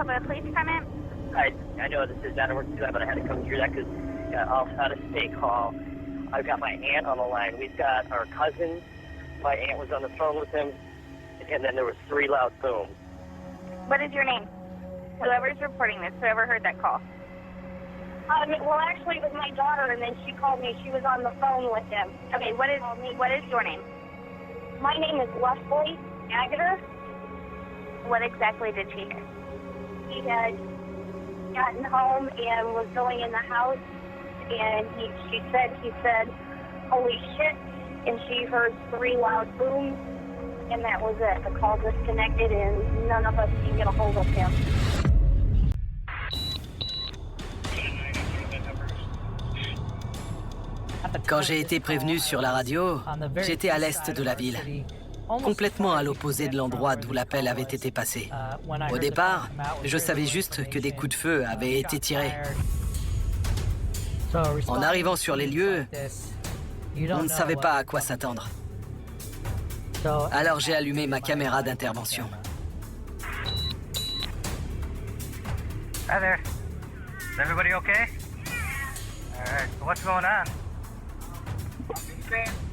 of a police department? I know this is out of work too, but I had to come through that because out of state call. I've got my aunt on the line. We've got our cousin. My aunt was on the phone with him, and then there was 3 loud booms. What is your name? Whoever's reporting this, whoever heard that call. Well, actually, it was my daughter, and then she called me. She was on the phone with him. Okay, what is your name? My name is Leslie Agater. What exactly did she hear? He had gotten home and was going in the house, and he said, holy shit, and she heard 3 loud booms, and that was it. The call disconnected, and none of us can get a hold of him. Quand j'ai été prévenu sur la radio, j'étais à l'est de la ville, complètement à l'opposé de l'endroit d'où l'appel avait été passé. Au départ, je savais juste que des coups de feu avaient été tirés. En arrivant sur les lieux, on ne savait pas à quoi s'attendre. Alors j'ai allumé ma caméra d'intervention. Hi there. Is everybody okay? All right. So what's going on?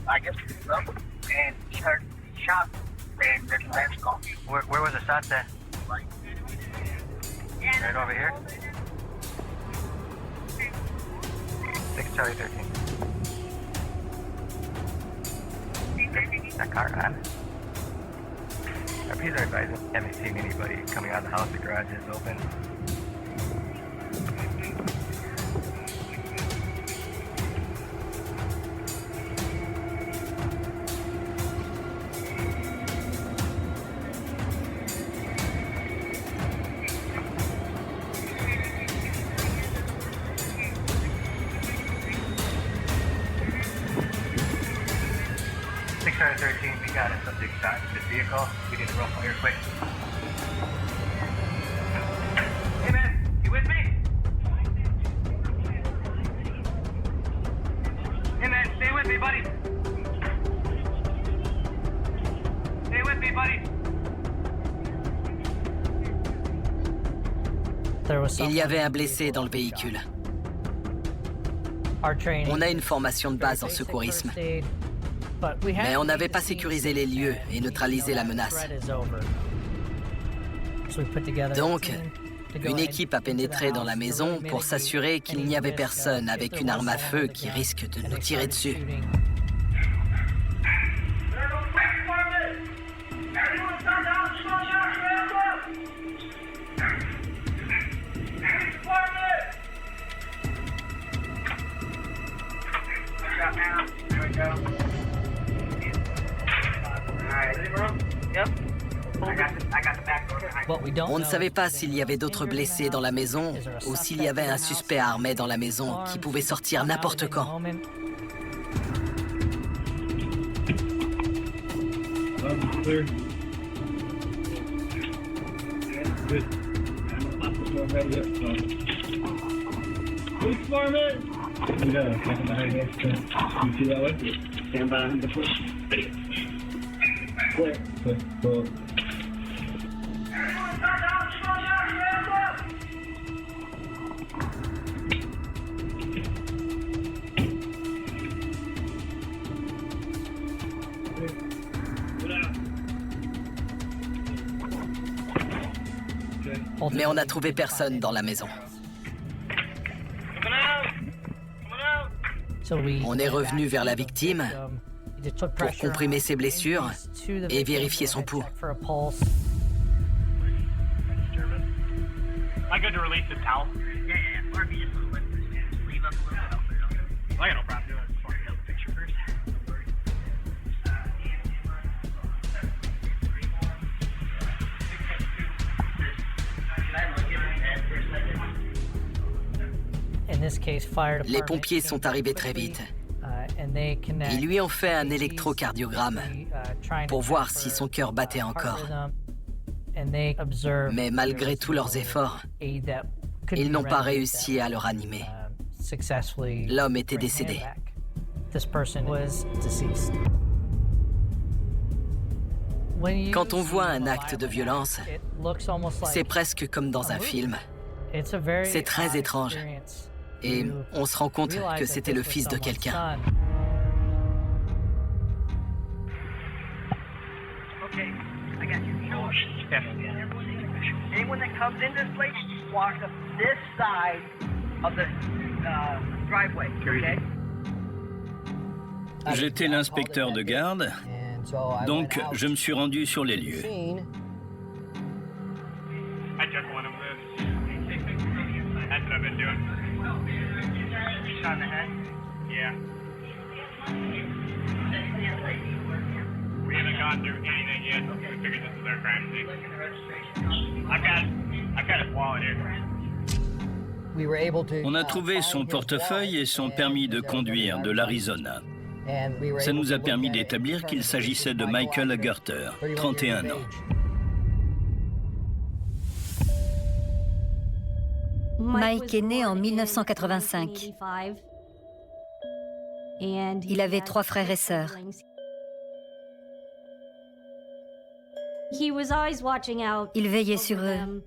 I guess so. And he heard shots, and there's a last call. Where was the shots at? Right over here? 6 Charlie 13. Is that car on? RPs are advising. Haven't seen anybody coming out of the house. The garage is open. We got a subject shot in this vehicle. We need to roll fire quick. Hey man, you with me? Hey man, stay with me, buddy. Stay with me, buddy. Il y avait un blessé dans le véhicule. On a une formation de base en secourisme. Mais on n'avait pas sécurisé les lieux et neutralisé la menace. Donc, une équipe a pénétré dans la maison pour s'assurer qu'il n'y avait personne avec une arme à feu qui risque de nous tirer dessus. On ne savait pas s'il y avait d'autres blessés dans la maison ou s'il y avait un suspect armé dans la maison qui pouvait sortir n'importe quand. Mais on n'a trouvé personne dans la maison. On est revenu vers la victime pour comprimer ses blessures et vérifier son pouls. Les pompiers sont arrivés très vite. Ils lui ont fait un électrocardiogramme pour voir si son cœur battait encore. Mais malgré tous leurs efforts, ils n'ont pas réussi à le ranimer. L'homme était décédé. Quand on voit un acte de violence, c'est presque comme dans un film. C'est très étrange. Et on se rend compte que c'était le fils de quelqu'un. Anyone that comes into this place walks up this side of the driveway, okay? J'étais l'inspecteur de garde, donc je me suis rendu sur les lieux. I took one of this. That's what I've been doing. Shot in the head? Yeah. We haven't gone through anything yet. We figured this is our crime scene. I've got his wallet here. On a trouvé son portefeuille et son permis de conduire de l'Arizona. Ça nous a permis d'établir qu'il s'agissait de Michael Gerter, 31 ans. Mike est né en 1985. Il avait 3 frères et sœurs. Il veillait sur eux.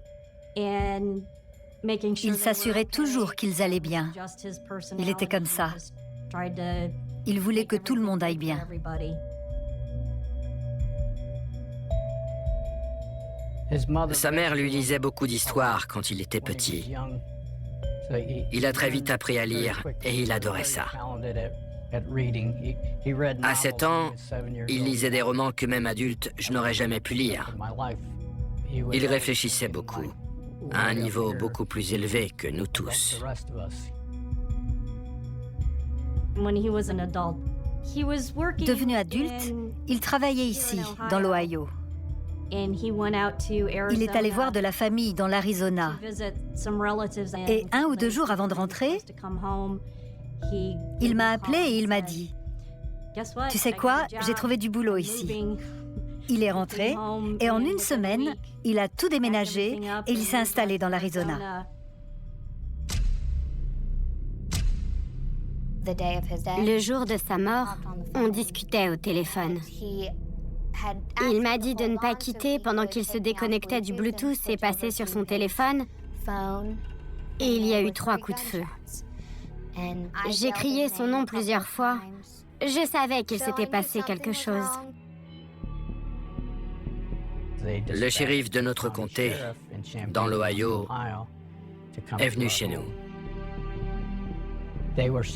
Il s'assurait toujours qu'ils allaient bien. Il était comme ça. Il voulait que tout le monde aille bien. Sa mère lui lisait beaucoup d'histoires quand il était petit. Il a très vite appris à lire et il adorait ça. À 7 ans, il lisait des romans que même adulte, je n'aurais jamais pu lire. Il réfléchissait beaucoup, à un niveau beaucoup plus élevé que nous tous. Devenu adulte, il travaillait ici, dans l'Ohio. Il est allé voir de la famille dans l'Arizona. Et 1 ou 2 jours avant de rentrer, il m'a appelé et il m'a dit « Tu sais quoi, j'ai trouvé du boulot ici. » Il est rentré et en 1 semaine, il a tout déménagé et il s'est installé dans l'Arizona. Le jour de sa mort, on discutait au téléphone. Il m'a dit de ne pas quitter pendant qu'il se déconnectait du Bluetooth et passait sur son téléphone. Et il y a eu 3 coups de feu. J'ai crié son nom plusieurs fois. Je savais qu'il s'était passé quelque chose. Le shérif de notre comté, dans l'Ohio, est venu chez nous.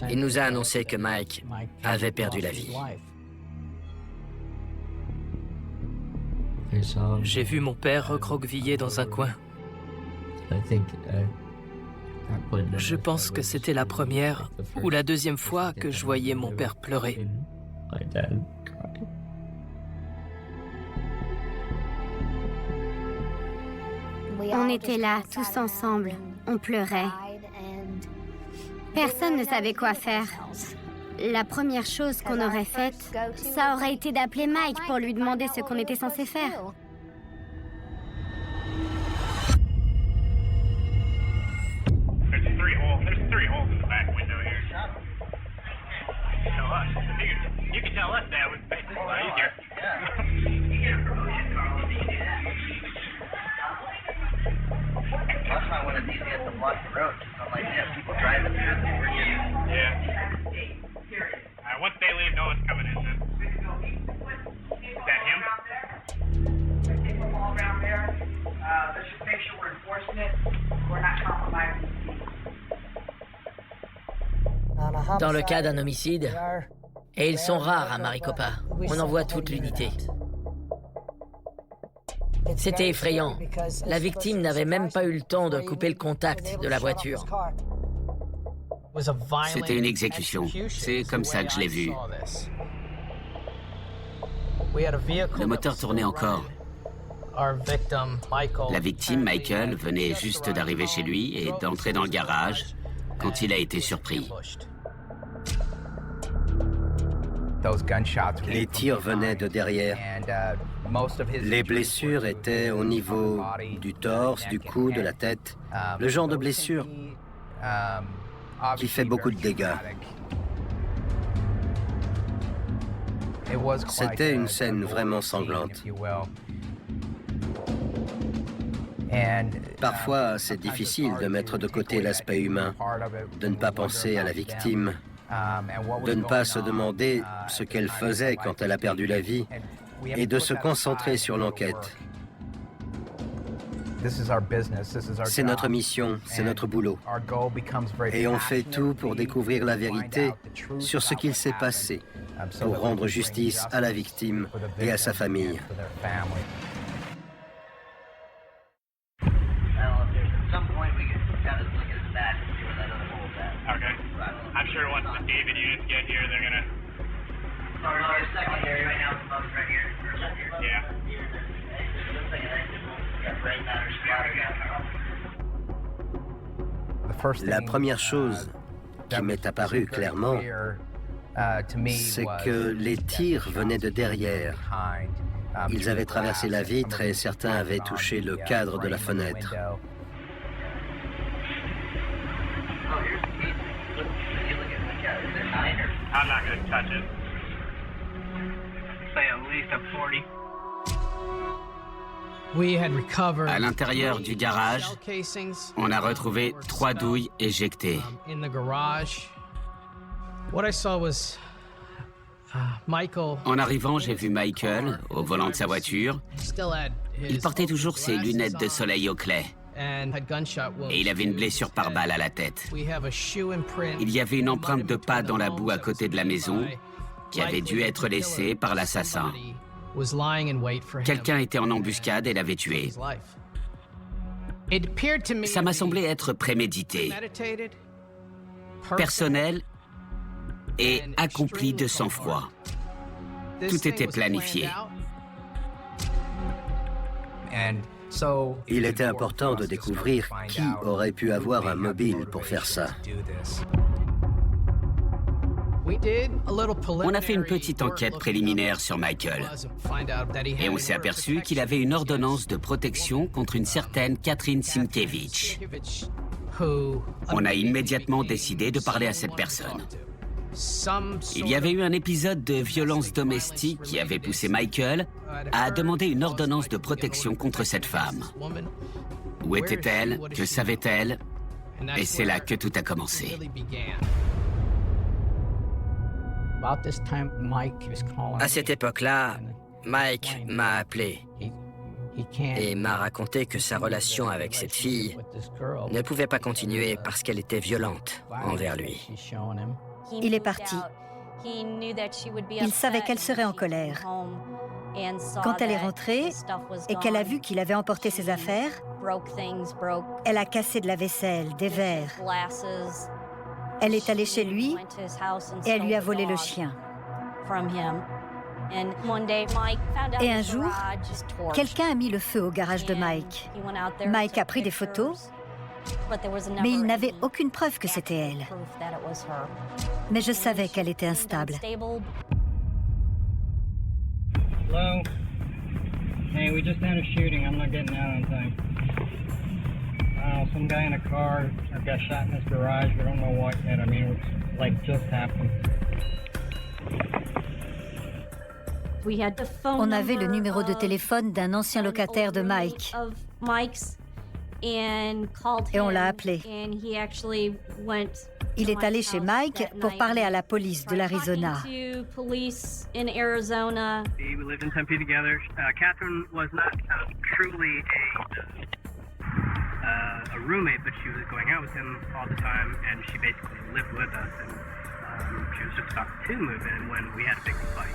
Il nous a annoncé que Mike avait perdu la vie. J'ai vu mon père recroquevillé dans un coin. Je pense que c'était la première ou la deuxième fois que je voyais mon père pleurer. On était là, tous ensemble. On pleurait. Personne ne savait quoi faire. La première chose qu'on aurait faite, ça aurait été d'appeler Mike pour lui demander ce qu'on était censé faire. There's three holes in the back window here. Tell us. You can tell us that would make this a lot easier. Last time one of these had to block the road. I'm like, yeah, people driving through the freaking... Yeah. Once they leave, no one's coming in then. Is that him? All around there. Let's just make sure we're enforcing it. We're not compromising. Dans le cas d'un homicide, et ils sont rares à Maricopa, on envoie toute l'unité. C'était effrayant. La victime n'avait même pas eu le temps de couper le contact de la voiture. C'était une exécution. C'est comme ça que je l'ai vu. Le moteur tournait encore. La victime, Michael, venait juste d'arriver chez lui et d'entrer dans le garage quand il a été surpris. Les tirs venaient de derrière. Les blessures étaient au niveau du torse, du cou, de la tête. Le genre de blessure qui fait beaucoup de dégâts. C'était une scène vraiment sanglante. Parfois, c'est difficile de mettre de côté l'aspect humain, de ne pas penser à la victime, de ne pas se demander ce qu'elle faisait quand elle a perdu la vie et de se concentrer sur l'enquête. C'est notre mission, c'est notre boulot. Et on fait tout pour découvrir la vérité sur ce qu'il s'est passé, pour rendre justice à la victime et à sa famille. I'm sure once the David units get here, they're gonna. Sorry, no, there's secondary right now. The bug's right here. Yeah. La première chose qui m'est apparue clairement, c'est que les tirs venaient de derrière. Ils avaient traversé la vitre et certains avaient touché le cadre de la fenêtre. I'm not going to touch it. Say at least a 40. À l'intérieur du garage, on a retrouvé 3 douilles éjectées. En arrivant, j'ai vu Michael au volant de sa voiture. Il portait toujours ses lunettes de soleil au clair. Et il avait une blessure par balle à la tête. Il y avait une empreinte de pas dans la boue à côté de la maison qui avait dû être laissée par l'assassin. Quelqu'un était en embuscade et l'avait tué. Ça m'a semblé être prémédité, personnel et accompli de sang-froid. Tout était planifié. Il était important de découvrir qui aurait pu avoir un mobile pour faire ça. On a fait une petite enquête préliminaire sur Michael. Et on s'est aperçu qu'il avait une ordonnance de protection contre une certaine Catherine Simkevich. On a immédiatement décidé de parler à cette personne. Il y avait eu un épisode de violence domestique qui avait poussé Michael à demander une ordonnance de protection contre cette femme. Où était-elle? Que savait-elle? Et c'est là que tout a commencé. À cette époque-là, Mike m'a appelé et m'a raconté que sa relation avec cette fille ne pouvait pas continuer parce qu'elle était violente envers lui. Il est parti. Il savait qu'elle serait en colère. Quand elle est rentrée et qu'elle a vu qu'il avait emporté ses affaires, elle a cassé de la vaisselle, des verres. Elle est allée chez lui et elle lui a volé le chien. Et un jour, quelqu'un a mis le feu au garage de Mike. Mike a pris des photos, mais il n'avait aucune preuve que c'était elle. Mais je savais qu'elle était instable. Hello? Hey, we just had a shooting. I'm not getting out on time. Some guy in a car got shot in his garage. We don't know what yet. I mean, it's like just happened. On avait le numéro de téléphone d'un ancien locataire de Mike. Et on l'a appelé. Il est allé chez Mike pour parler à la police de l'Arizona. We lived in Tempe together. Catherine was not truly a roommate, but she was going out with him all the time, and she basically lived with us. And she was just about to move in when we had a big fight.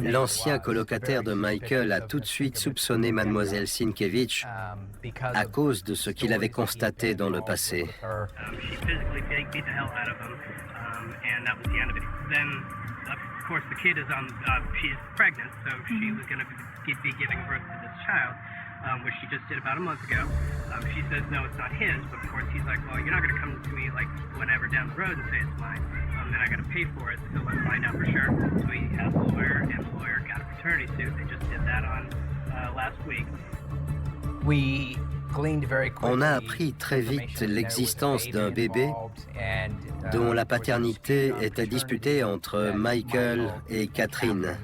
L'ancien colocataire de Michael a tout de suite soupçonné mademoiselle Sienkiewicz à cause de ce qu'il avait constaté dans le passé. Which she just did about a month ago. She says, no, it's not his, but of course he's like, well, you're not going to come to me like whenever down the road and say it's mine. Then I got to pay for it, so let's find out for sure. So he has a lawyer, and the lawyer got a paternity suit. They just did that on last week. On a appris très vite l'existence d'un bébé dont la paternité était disputée entre Michael et Catherine.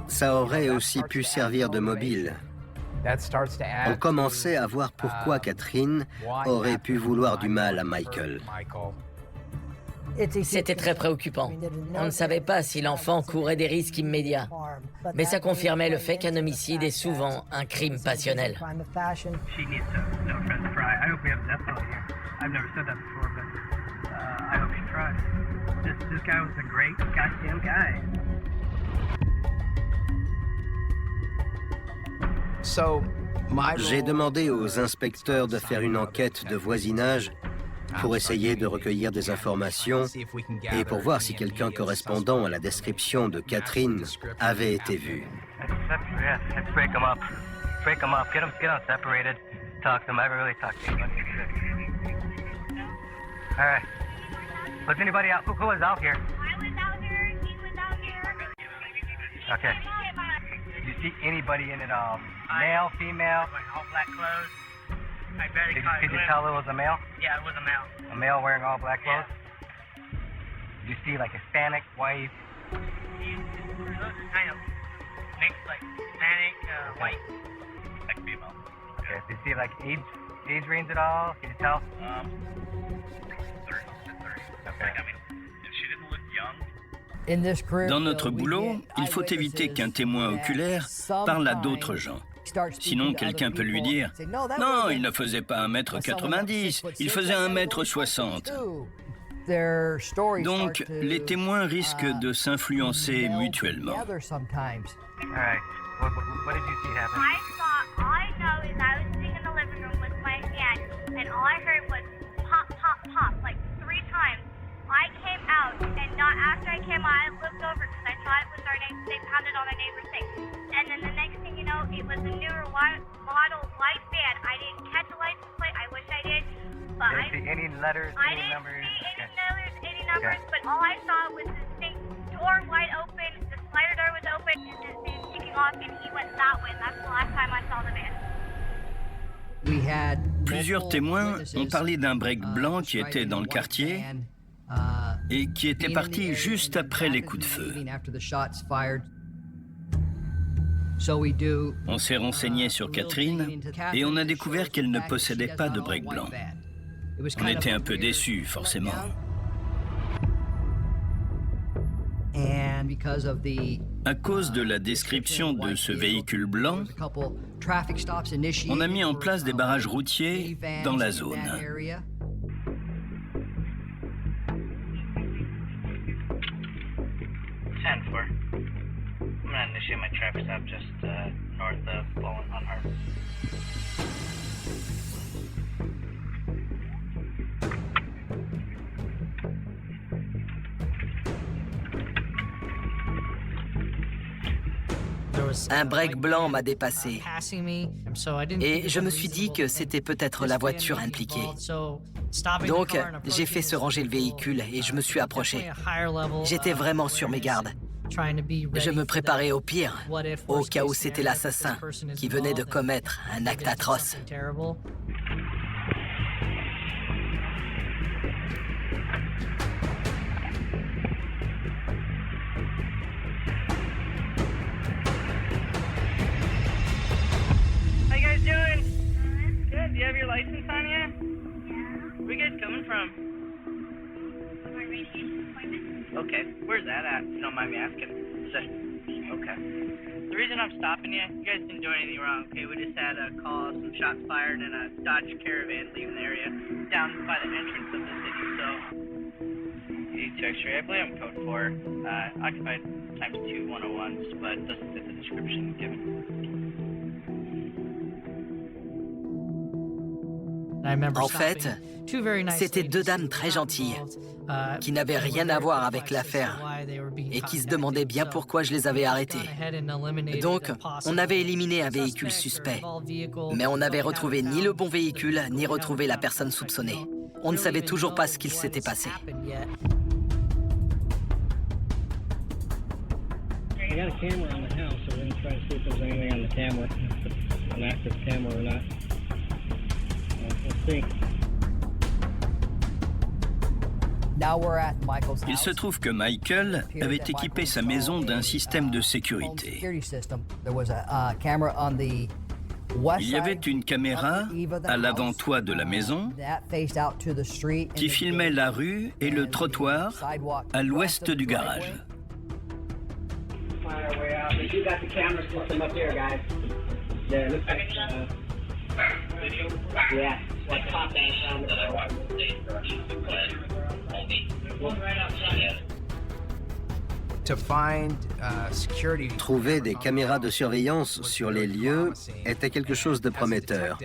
Ça aurait aussi pu servir de mobile. On commençait à voir pourquoi Catherine aurait pu vouloir du mal à Michael. C'était très préoccupant. On ne savait pas si l'enfant courait des risques immédiats. Mais ça confirmait le fait qu'un homicide est souvent un crime passionnel. J'ai demandé aux inspecteurs de faire une enquête de voisinage pour essayer de recueillir des informations et pour voir si quelqu'un correspondant à la description de Catherine avait été vu. Was anybody out? Who was out here? I was out here, he was out here. Okay. Did you see anybody in it all? Male, female? Like all black clothes. I barely caught Could you tell it was a male? Yeah, it was a male. A male wearing all black clothes? Did you see like Hispanic, white? Those are kind of mixed, like Hispanic, white, like female. Okay. Did you see like age range at all? Can you tell? 30. Okay. Like, I mean, if she didn't look young. Dans notre boulot, il faut éviter qu'un témoin oculaire parle à d'autres gens. Sinon, quelqu'un peut lui dire « Non, il ne faisait pas 1m90, il faisait 1m60 ». Donc, les témoins risquent de s'influencer mutuellement. All right. What did you see happen? All I know is I was sitting in the living room with my aunt, and all I heard was pop, pop, pop, like 3 times. I came out, and not after I came out, I looked over because I thought it was our neighbor. They pounded on our neighbor's thing. And then the next thing you know, it was a newer model white van. I didn't catch a license plate. I wish I did. But Did you see any letters, any numbers? I didn't see any numbers, but all I saw was this thing, door wide open, the slider door was open, and this thing kicking off, and he went that way. And that's the last time I saw the van. Plusieurs témoins ont parlé d'un break blanc qui était dans le quartier et qui était parti juste après les coups de feu. On s'est renseigné sur Catherine et on a découvert qu'elle ne possédait pas de break blanc. On était un peu déçus, forcément. À cause de la description de ce véhicule blanc, on a mis en place des barrages routiers dans la zone. I'm gonna initiate my traffic stop just north of Bowling on Harbor. Un break blanc m'a dépassé et je me suis dit que c'était peut-être la voiture impliquée. Donc, j'ai fait se ranger le véhicule et je me suis approché. J'étais vraiment sur mes gardes. Je me préparais au pire, au cas où c'était l'assassin qui venait de commettre un acte atroce. How you guys doing? Good. Do you have your license on you? Yeah. Where you guys coming from? My radiation appointment. Okay. Where's that at? If you don't mind me asking. Okay. The reason I'm stopping you guys didn't do anything wrong, okay? We just had a call, some shots fired, and a Dodge Caravan leaving the area down by the entrance of the city, so... D2 X-ray, I believe I'm code 4. Occupied times 2 101s, but doesn't fit the description given. En fait, c'était 2 dames très gentilles qui n'avaient rien à voir avec l'affaire et qui se demandaient bien pourquoi je les avais arrêtées. Donc, on avait éliminé un véhicule suspect, mais on n'avait retrouvé ni le bon véhicule, ni retrouvé la personne soupçonnée. On ne savait toujours pas ce qu'il s'était passé. got a camera on the house, so we're going to try to see if there's anything on the camera, if it's an active camera or not. Let's see. Il se trouve que Michael avait équipé sa maison d'un système de sécurité. Il y avait une caméra à l'avant-toit de la maison qui filmait la rue et le trottoir à l'ouest du garage. Trouver des caméras de surveillance sur les lieux était quelque chose de prometteur.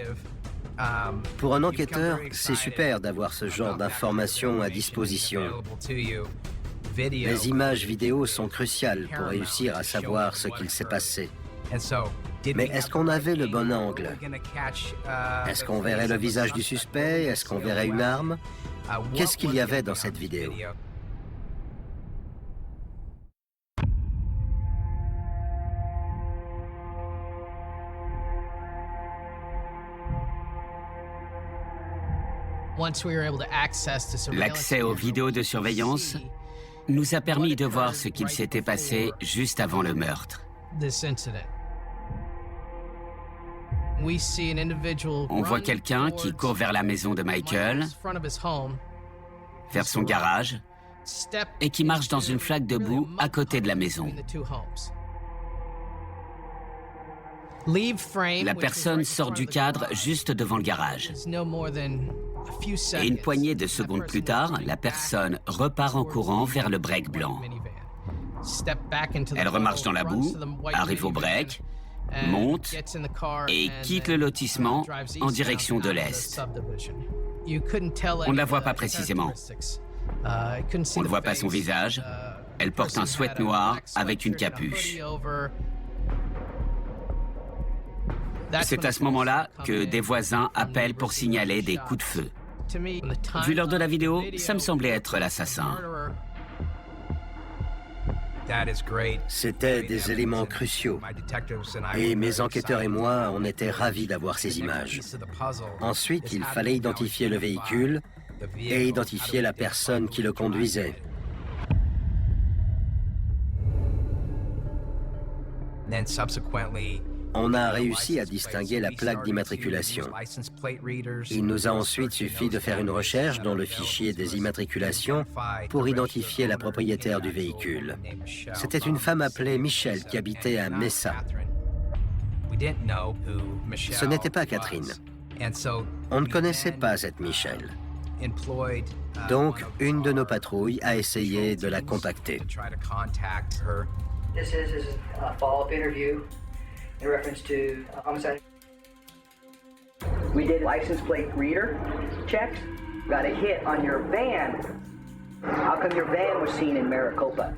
Pour un enquêteur, c'est super d'avoir ce genre d'informations à disposition. Les images vidéo sont cruciales pour réussir à savoir ce qu'il s'est passé. Mais est-ce qu'on avait le bon angle? Est-ce qu'on verrait le visage du suspect? Est-ce qu'on verrait une arme? Qu'est-ce qu'il y avait dans cette vidéo? L'accès aux vidéos de surveillance nous a permis de voir ce qu'il s'était passé juste avant le meurtre. On voit quelqu'un qui court vers la maison de Michael, vers son garage, et qui marche dans une flaque de boue à côté de la maison. La personne sort du cadre juste devant le garage. Et une poignée de secondes plus tard, la personne repart en courant vers le break blanc. Elle remarche dans la boue, arrive au break, monte et quitte le lotissement en direction de l'est. On ne la voit pas précisément. On ne voit pas son visage. Elle porte un sweat noir avec une capuche. C'est à ce moment-là que des voisins appellent pour signaler des coups de feu. Vu l'heure de la vidéo, ça me semblait être l'assassin. C'était des éléments cruciaux. Et mes enquêteurs et moi, on était ravis d'avoir ces images. Ensuite, il fallait identifier le véhicule et identifier la personne qui le conduisait. On a réussi à distinguer la plaque d'immatriculation. Il nous a ensuite suffi de faire une recherche dans le fichier des immatriculations pour identifier la propriétaire du véhicule. C'était une femme appelée Michelle qui habitait à Mesa. Ce n'était pas Catherine. On ne connaissait pas cette Michelle. Donc, une de nos patrouilles a essayé de la contacter. In reference to homicide. We did license plate reader checks. Got a hit on your van. How come your van was seen in Maricopa?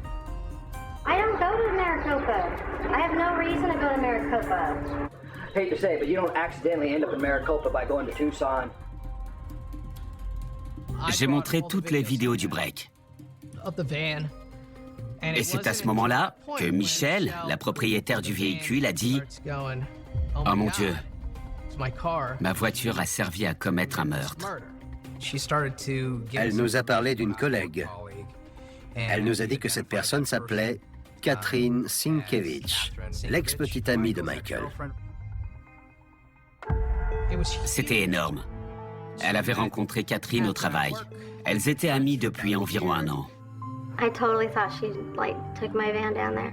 I don't go to Maricopa. I have no reason to go to Maricopa. Hate to say it, but you don't accidentally end up in Maricopa by going to Tucson. J'ai montré toutes les vidéos du break. Et c'est à ce moment-là que Michelle, la propriétaire du véhicule, a dit « Oh mon Dieu, ma voiture a servi à commettre un meurtre. » Elle nous a parlé d'une collègue. Elle nous a dit que cette personne s'appelait Catherine Sienkiewicz, l'ex-petite amie de Michael. C'était énorme. Elle avait rencontré Catherine au travail. Elles étaient amies depuis environ 1 an. I totally thought she, took my van down there.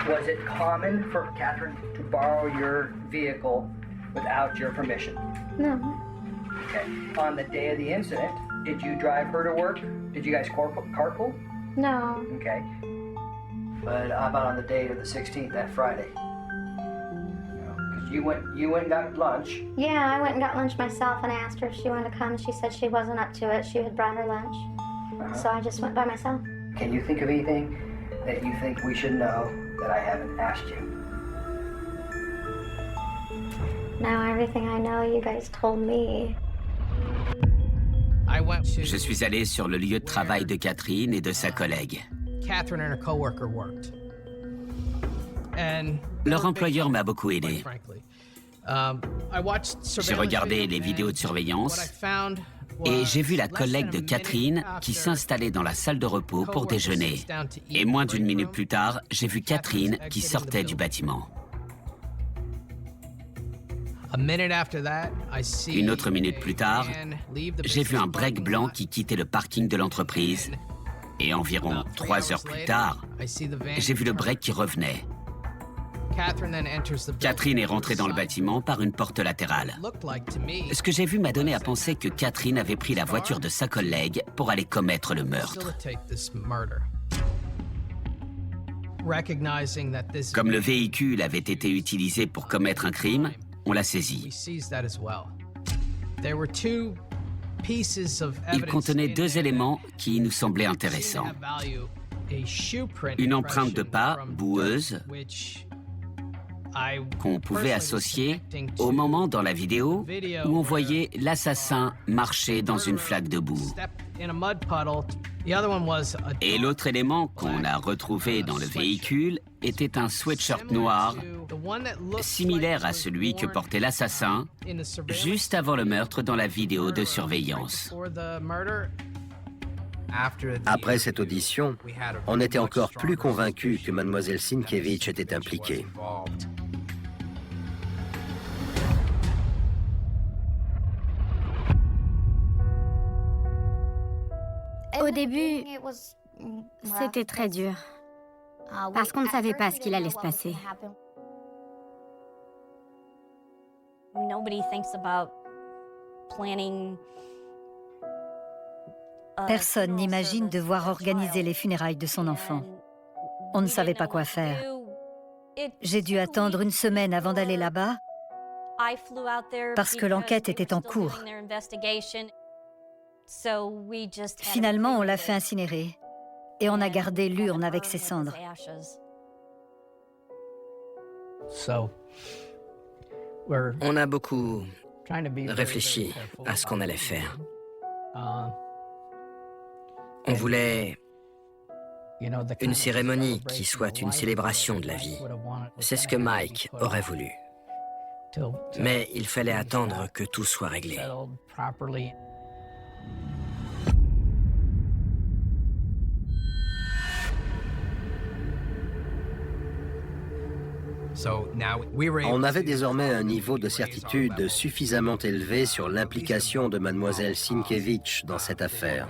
Was it common for Catherine to borrow your vehicle without your permission? No. Okay. On the day of the incident, did you drive her to work? Did you guys carpool? No. Okay. But how about on the date of the 16th, that Friday? Because you went and got lunch. Yeah, I went and got lunch myself and I asked her if she wanted to come. She said she wasn't up to it. She had brought her lunch. So I just went by myself. Can you think of anything that you think we should know that I haven't asked you? Now everything I know, you guys told me. Je suis allé sur le lieu de travail de Catherine et de sa collègue. Leur employeur m'a beaucoup aidé. J'ai regardé les vidéos de surveillance et j'ai vu la collègue de Catherine qui s'installait dans la salle de repos pour déjeuner. Et moins d'une minute plus tard, j'ai vu Catherine qui sortait du bâtiment. Une autre minute plus tard, j'ai vu un break blanc qui quittait le parking de l'entreprise. Et environ 3 heures plus tard, j'ai vu le break qui revenait. Catherine est rentrée dans le bâtiment par une porte latérale. Ce que j'ai vu m'a donné à penser que Catherine avait pris la voiture de sa collègue pour aller commettre le meurtre. Comme le véhicule avait été utilisé pour commettre un crime, on l'a saisi. Il contenait 2 éléments qui nous semblaient intéressants. Une empreinte de pas boueuse qu'on pouvait associer au moment dans la vidéo où on voyait l'assassin marcher dans une flaque de boue. Et l'autre élément qu'on a retrouvé dans le véhicule était un sweatshirt noir similaire à celui que portait l'assassin juste avant le meurtre dans la vidéo de surveillance. Après cette audition, on était encore plus convaincus que Mademoiselle Sienkiewicz était impliquée. Au début, c'était très dur, parce qu'on ne savait pas ce qu'il allait se passer. Personne n'imagine devoir organiser les funérailles de son enfant. On ne savait pas quoi faire. J'ai dû attendre 1 semaine avant d'aller là-bas, parce que l'enquête était en cours. Finalement, on l'a fait incinérer et on a gardé l'urne avec ses cendres. On a beaucoup réfléchi à ce qu'on allait faire. On voulait une cérémonie qui soit une célébration de la vie. C'est ce que Mike aurait voulu. Mais il fallait attendre que tout soit réglé. On avait désormais un niveau de certitude suffisamment élevé sur l'implication de Mademoiselle Sienkiewicz dans cette affaire.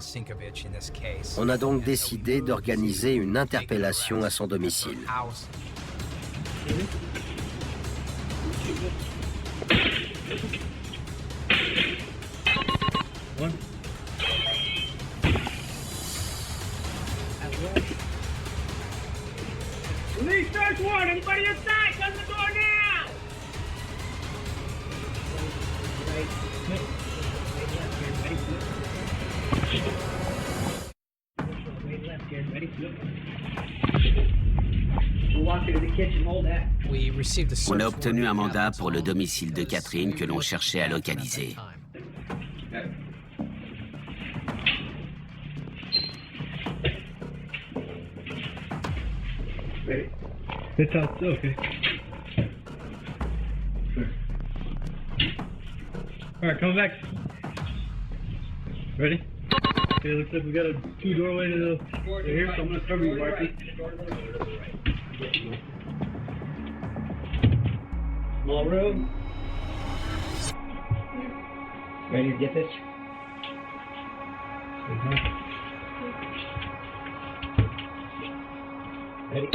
On a donc décidé d'organiser une interpellation à son domicile. Police search warrant! Anybody inside? Shut the door now! On a obtenu un mandat pour le domicile de Catherine que l'on cherchait à localiser. It's out, okay. Alright, come back. Ready? Okay, looks like we got 2 doorways to here, so I'm gonna cover you, Marky. Small room. Ready to get this? Ready?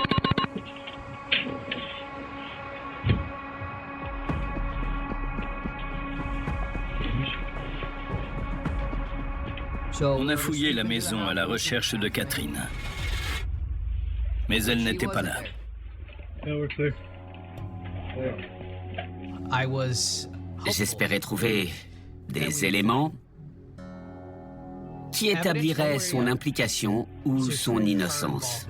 On a fouillé la maison à la recherche de Catherine. Mais elle n'était pas là. J'espérais trouver des éléments qui établiraient son implication ou son innocence.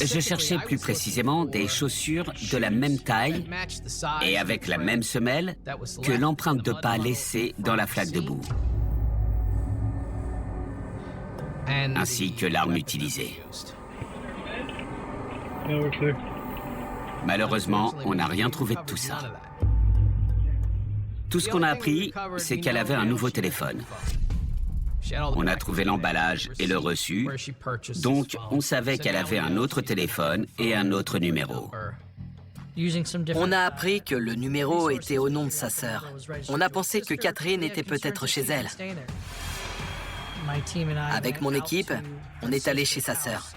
Je cherchais plus précisément des chaussures de la même taille et avec la même semelle que l'empreinte de pas laissée dans la flaque de boue, ainsi que l'arme utilisée. Malheureusement, on n'a rien trouvé de tout ça. Tout ce qu'on a appris, c'est qu'elle avait un nouveau téléphone. On a trouvé l'emballage et le reçu, donc on savait qu'elle avait un autre téléphone et un autre numéro. On a appris que le numéro était au nom de sa sœur. On a pensé que Catherine était peut-être chez elle. Avec mon équipe, on est allé chez sa sœur.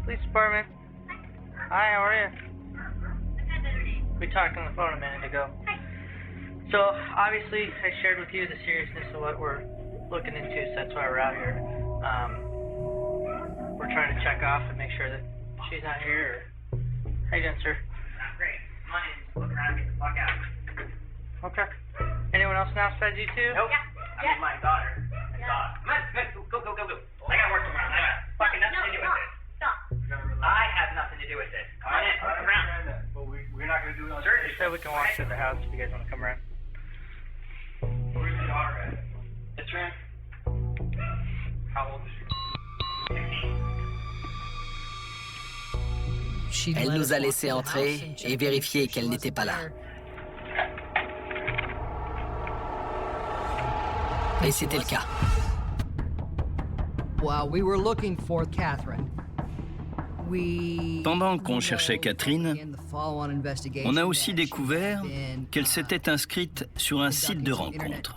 Police department. Hi, how are you? We talked on the phone a minute ago. So, obviously, I shared with you the seriousness of what we're looking into, so that's why we're out here. We're trying to check off and make sure that she's not here. How you doing, sir? Not great. Mine is look around and get the fuck out. Okay. Anyone else now besides you two? Nope. I mean, my daughter. And dog. Come on, go. I got work tomorrow. I got fucking nothing to do with this. Stop. I have nothing to do with this. Come on in. Look around. But we're not going to do it on Sir, you said we can walk through the house if you guys want to come around. Where's your daughter at? This room? How old is she? Elle nous a laissé entrer et vérifier qu'elle n'était pas là. Et c'était le cas. Pendant qu'on cherchait Catherine, on a aussi découvert qu'elle s'était inscrite sur un site de rencontre.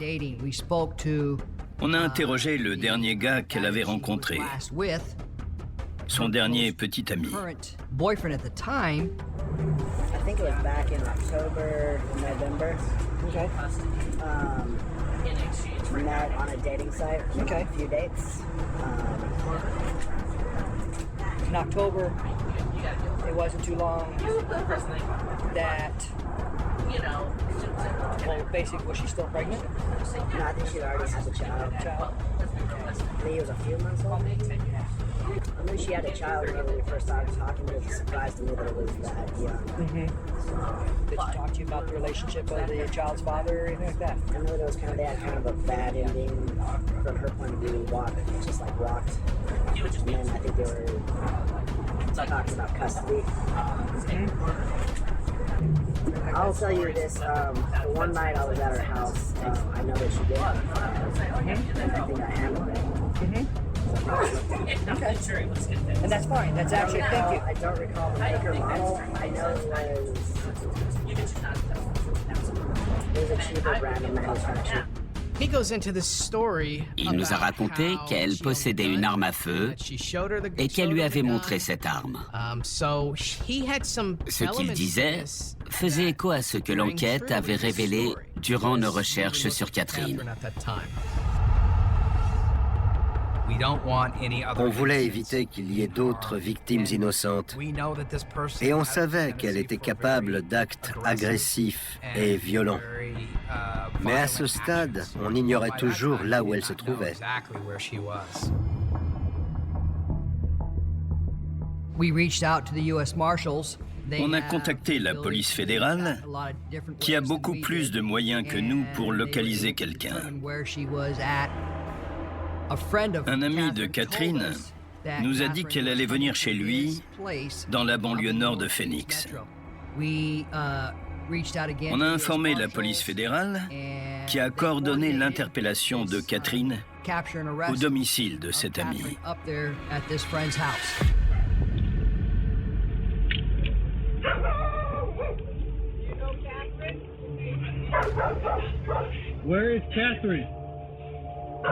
On a interrogé le dernier gars qu'elle avait rencontré, son dernier petit ami. I think it was back in October, November. Okay. We met on a dating site. Okay. A few dates. In October, it wasn't too long that, well, basically, was she still pregnant? No, I think she already had a child. I think it was a few months old. I knew she had a child when we first started talking. It was a surprise to me that it was that young. Did she talk to you about the relationship of the child's father or anything like that? I know that they had kind of a bad ending from her point of view. Walked. And then I think they were talking about custody. I'll tell you this, the one night I was at her house, I know that she did. And I think I handled it. Okay. And that's fine. That's actually, thank you. I don't recall the maker model. I know it was a cheaper brand of manufacturer. Il nous a raconté qu'elle possédait une arme à feu et qu'elle lui avait montré cette arme. Ce qu'il disait faisait écho à ce que l'enquête avait révélé durant nos recherches sur Catherine. On voulait éviter qu'il y ait d'autres victimes innocentes. Et on savait qu'elle était capable d'actes agressifs et violents. Mais à ce stade, on ignorait toujours là où elle se trouvait. On a contacté la police fédérale, qui a beaucoup plus de moyens que nous pour localiser quelqu'un. Un ami de Catherine nous a dit qu'elle allait venir chez lui, dans la banlieue nord de Phoenix. On a informé la police fédérale, qui a coordonné l'interpellation de Catherine au domicile de cet ami. Where is Catherine?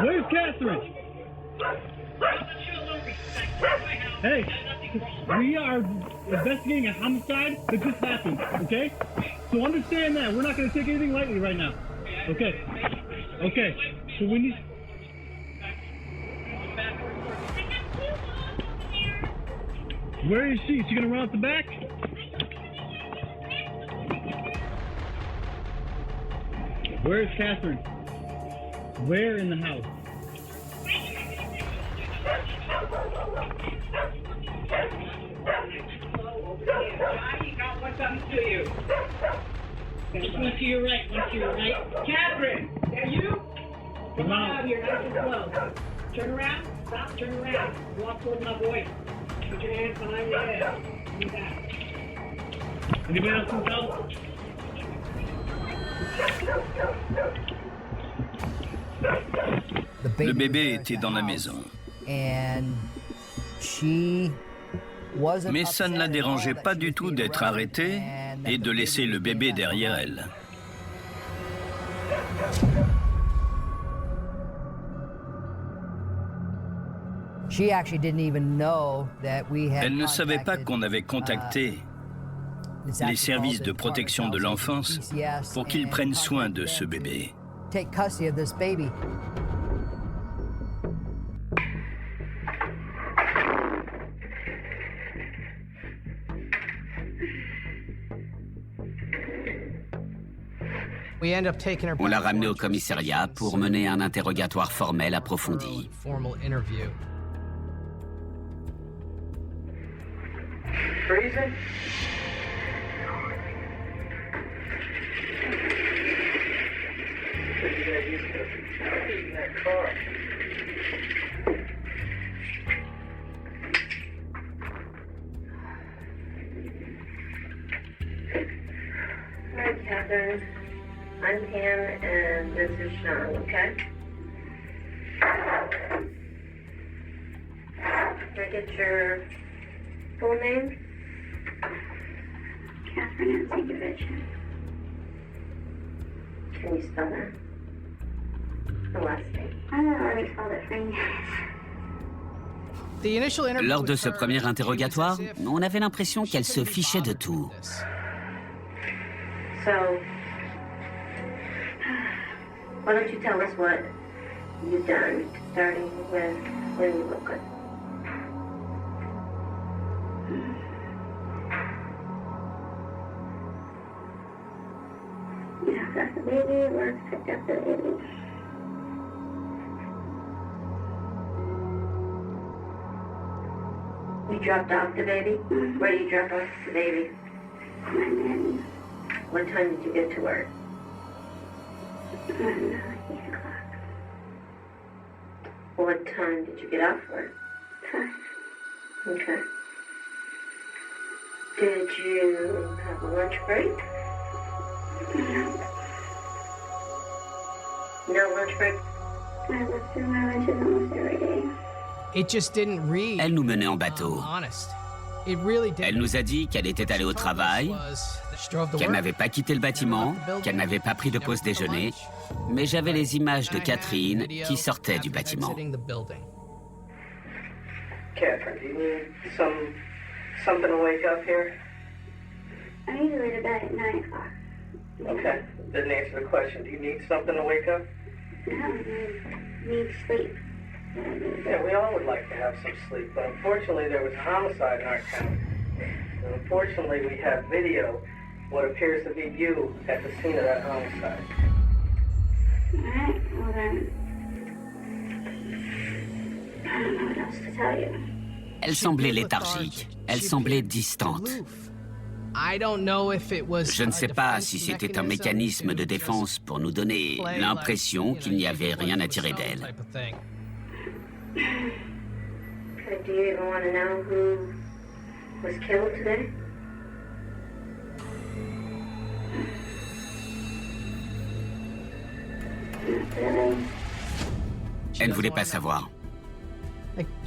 Where's Catherine? Hey, we are investigating a homicide that just happened, okay? So understand that. We're not going to take anything lightly right now. Okay. Okay. So we need... Where is she? Is she going to run out the back? Where is Catherine? Where in the house? What's up to you? One to your right, one to your right. Catherine, is that you? Come on out here, nice and slow. Turn around, stop, turn around. Walk towards my voice. Put your hands behind your head. Do that. Anybody else need help? Le bébé était dans la maison. Mais ça ne la dérangeait pas du tout d'être arrêtée et de laisser le bébé derrière elle. Elle ne savait pas qu'on avait contacté les services de protection de l'enfance pour qu'ils prennent soin de ce bébé. On l'a ramenée au commissariat pour mener un interrogatoire formel approfondi. Freezing? Hi, Catherine. I'm Pam, and this is Sean, okay? Can I get your full name? Catherine Nancy. Can you spell that? The last name. I don't know, I already spelled it for you. Lors de ce premier interrogatoire, on avait l'impression qu'elle se fichait de tout. So, why don't you tell us what you've done, starting with when you woke up? You knocked off the baby, or picked up the baby. You dropped off the baby? Mm-hmm. Where did you drop off the baby? My nanny. What time did you get to work? I don't know, like 8 o'clock. What time did you get off work? 5. Okay. Did you have a lunch break? No. No lunch break? I look through my lunches almost every day. Elle nous menait en bateau. Elle nous a dit qu'elle était allée au travail, qu'elle n'avait pas quitté le bâtiment, qu'elle n'avait pas pris de pause déjeuner, mais j'avais les images de Catherine qui sortait du bâtiment. Catherine, do you need something to wake up here? I usually go to bed at 9 o'clock. Okay, didn't answer the question. Do you need something to wake up? No, I need sleep. Yeah, we all would like to have some sleep, but unfortunately there was a homicide in our town. And unfortunately we have video, what appears to be you at the scene of that homicide. Alright, well then, I don't know what else to tell you. Elle semblait léthargique, elle semblait distante. Je ne sais pas si c'était un mécanisme de défense pour nous donner l'impression qu'il n'y avait rien à tirer d'elle. Do you even want to know who was killed today? Elle ne voulait pas savoir.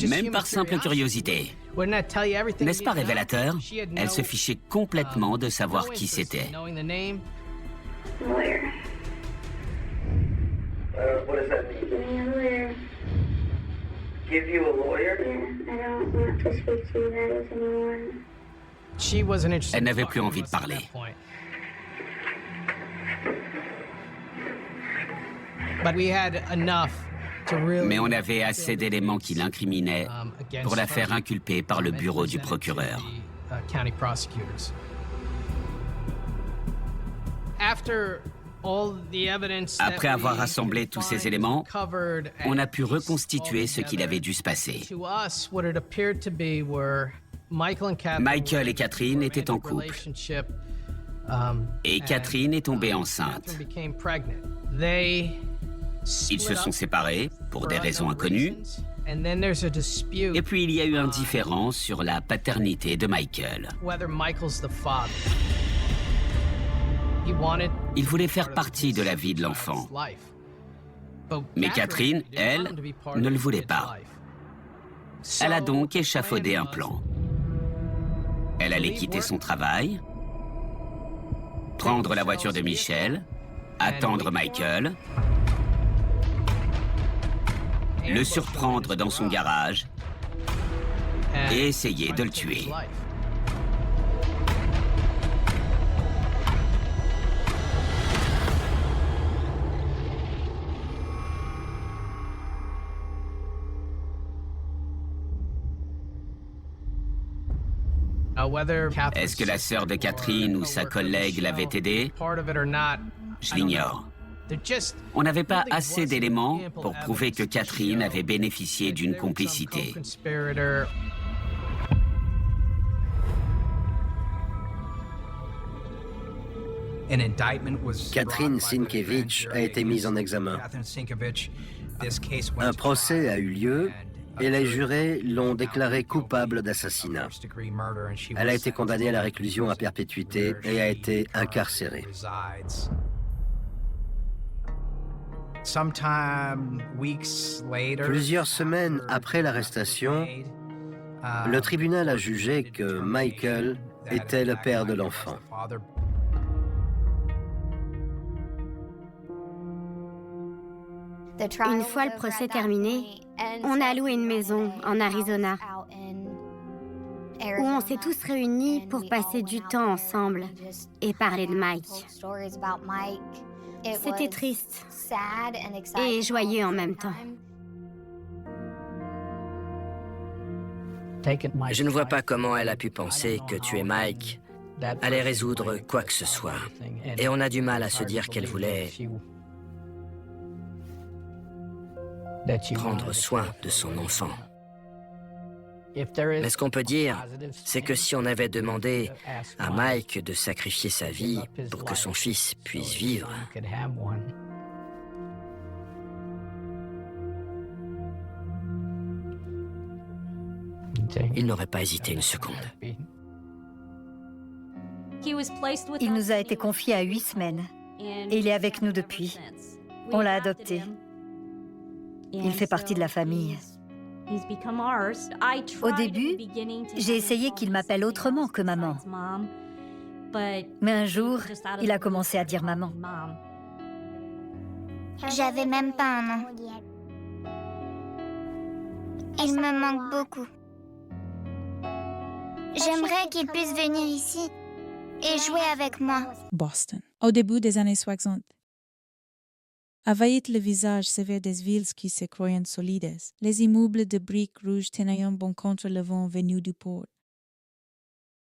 Même par simple curiosité. N'est-ce pas révélateur? Elle se fichait complètement de savoir qui c'était. Lawyer. What does that mean? Give me a lawyer. Give you a lawyer? Yeah, I don't want to speak to you guys anymore. Elle n'avait plus envie de parler. Mais on avait assez d'éléments qui l'incriminaient pour la faire inculper par le bureau du procureur. Après avoir rassemblé tous ces éléments, on a pu reconstituer ce qu'il avait dû se passer. Michael et Catherine étaient en couple. Et Catherine est tombée enceinte. Ils se sont séparés pour des raisons inconnues. Et puis il y a eu un différend sur la paternité de Michael. Il voulait faire partie de la vie de l'enfant. Mais Catherine, elle, ne le voulait pas. Elle a donc échafaudé un plan. Elle allait quitter son travail, prendre la voiture de Michel, attendre Michael, le surprendre dans son garage et essayer de le tuer. Est-ce que la sœur de Catherine ou sa collègue l'avait aidé? Je l'ignore. On n'avait pas assez d'éléments pour prouver que Catherine avait bénéficié d'une complicité. Catherine Sienkiewicz a été mise en examen. Un procès a eu lieu et les jurés l'ont déclarée coupable d'assassinat. Elle a été condamnée à la réclusion à perpétuité et a été incarcérée. Plusieurs semaines après l'arrestation, le tribunal a jugé que Michael était le père de l'enfant. Une fois le procès terminé, on a loué une maison en Arizona, où on s'est tous réunis pour passer du temps ensemble et parler de Mike. C'était triste et joyeux en même temps. Je ne vois pas comment elle a pu penser que tuer Mike allait résoudre quoi que ce soit. Et on a du mal à se dire qu'elle voulait prendre soin de son enfant. Mais ce qu'on peut dire, c'est que si on avait demandé à Mike de sacrifier sa vie pour que son fils puisse vivre, il n'aurait pas hésité une seconde. Il nous a été confié à 8 semaines et il est avec nous depuis. On l'a adopté. Il fait partie de la famille. Au début, j'ai essayé qu'il m'appelle autrement que maman. Mais un jour, il a commencé à dire maman. J'avais même pas un nom. Il me manque beaucoup. J'aimerais qu'il puisse venir ici et jouer avec moi. Boston, au début des années 60. Avait le visage sévère des villes qui se croyaient solides. Les immeubles de briques rouges tenaient bon contre le vent venu du port.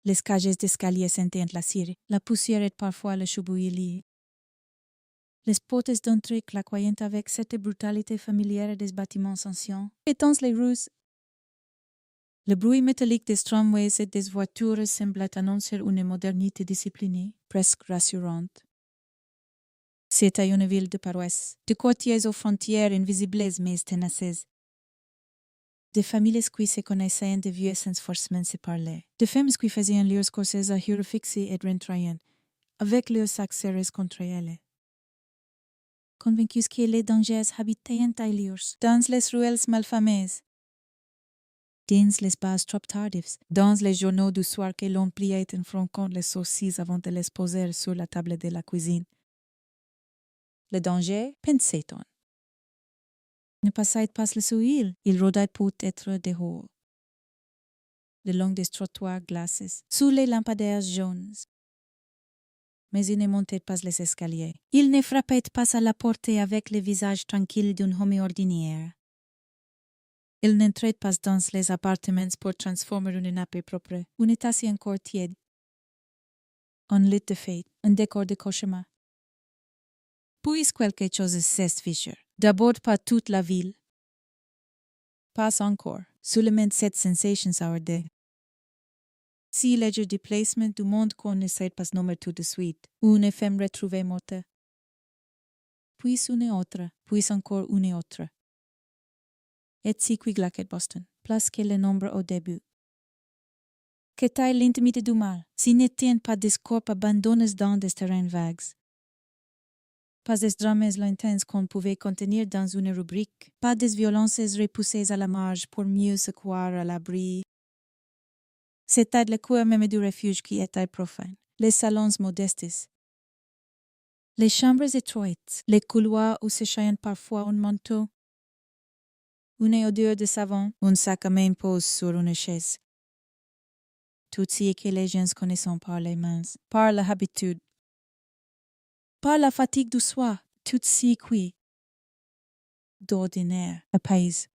Les cages d'escalier sentaient la cire. La poussière et parfois le charbouillis. Les portes d'entrée claquaient avec cette brutalité familière des bâtiments anciens. Étant les rues, le bruit métallique des tramways et des voitures semblait annoncer une modernité disciplinée, presque rassurante. C'était une ville de paroisse, de quartiers aux frontières invisibles mais tenaces. Des familles qui se connaissaient de vieux sans forcément se parler. De femmes qui faisaient leurs courses à heure fixée et rentraient, avec leurs accès contre elles. Convaincus que les dangers habitaient en leurs, dans les ruelles malfamées, dans les bases trop tardives, dans les journaux du soir que l'on pliait en franquant les saucisses avant de les poser sur la table de la cuisine. Le danger, pensait-on. Ne passait pas le souil, il rôdait peut-être dehors. Le long des trottoirs glacés, sous les lampadaires jaunes. Mais il ne montait pas les escaliers. Il ne frappait pas à la porte avec le visage tranquille d'un homme ordinaire. Il n'entrait pas dans les appartements pour transformer une nappe propre, une tasse encore tiède. Un lit de fête, un décor de cauchemar. Puis quelque chose cesse Fisher. D'abord pas toute la ville. Pas encore. Seulement 7 sensations our day. Si ledger déplacement du monde qu'on ne sait pas nommer tout de suite. Une femme retrouvée morte. Puis une autre. Puis encore une autre. Et si qui glaquet Boston. Plus que le nombre au début. Que taille l'intimité du mal. Si ne tiennent pas des corps abandonnés dans des terrains vagues. Pas des drames lointains qu'on pouvait contenir dans une rubrique. Pas des violences repoussées à la marge pour mieux se croire à l'abri. C'était le coeur même du refuge qui était profane. Les salons modestes. Les chambres étroites. Les couloirs où se chaîne parfois un manteau. Une odeur de savon. Un sac à main pose sur une chaise. Tout ce que les gens connaissent par les mains. Par l'habitude. Par la fatigue du soir, tout ce qui, d'ordinaire, apaise.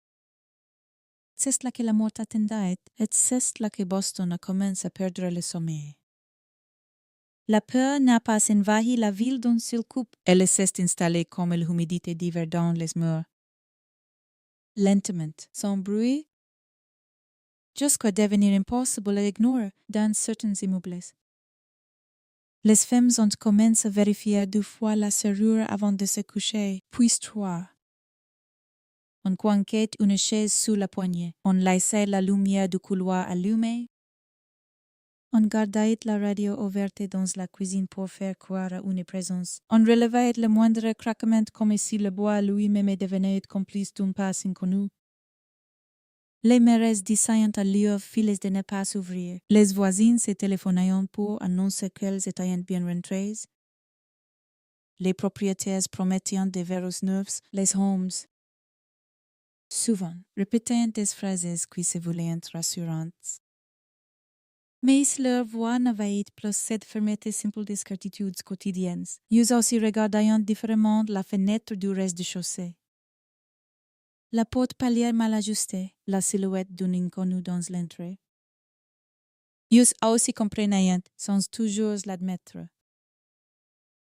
C'est là que la mort attendait, et c'est là que Boston commence à perdre le sommeil. La peur n'a pas envahi la ville d'un seul coup, elle s'est installée comme l'humidité d'hiver dans les murs. Lentement, sans bruit, jusqu'à devenir impossible à ignorer dans certains immeubles. Les femmes ont commencé à vérifier 2 fois la serrure avant de se coucher, puis 3. On coinquait une chaise sous la poignée. On laissait la lumière du couloir allumée. On gardait la radio ouverte dans la cuisine pour faire croire à une présence. On relevait le moindre craquement comme si le bois lui-même devenait complice d'un pas inconnu. Les mères disaient à leurs filles de ne pas s'ouvrir. Les voisines se téléphonaient pour annoncer qu'elles étaient bien rentrées. Les propriétaires promettaient des verrous neufs, les homes. Souvent, répétaient des phrases qui se voulaient rassurantes. Mais leur voix n'avait plus cette fermeté simple des certitudes quotidiennes. Ils aussi regardaient différemment la fenêtre du reste du chaussée. La porte palière mal ajustée, la silhouette d'un inconnu dans l'entrée. Ils aussi comprenaient, sans toujours l'admettre,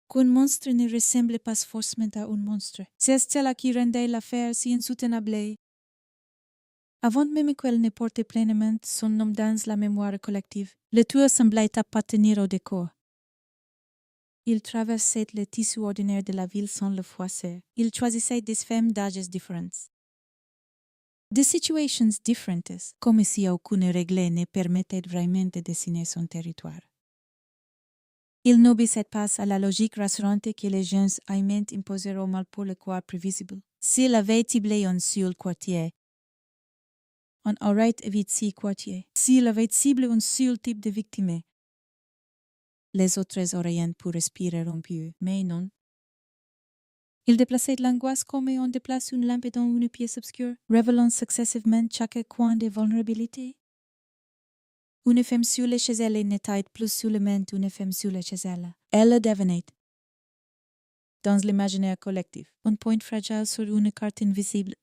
qu'un monstre ne ressemble pas forcément à un monstre. C'est cela qui rendait l'affaire si insoutenable. Avant même qu'elle ne porte pleinement son nom dans la mémoire collective, le tueur semblait appartenir au décor. Il traversait le tissu ordinaire de la ville sans le froisser. Il choisissait des femmes d'âges différents. Des situations différentes, comme si aucune règle ne permettait vraiment de dessiner son territoire. Il n'obéissait pas à la logique rassurante que les gens aimaient imposer au mal pour le croire prévisible. S'il avait ciblé un seul quartier, on aurait évité 6 quartiers. S'il avait ciblé un seul type de victime, les autres auraient pu respirer un peu, mais non. Il déplaçait l'angoisse comme on déplace une lampe dans une pièce obscure, révélant successivement chaque coin de vulnérabilité. Une femme seule chez elle n'était plus seulement une femme seule chez elle. Elle devenait, dans l'imaginaire collectif, un point fragile sur une carte invisible.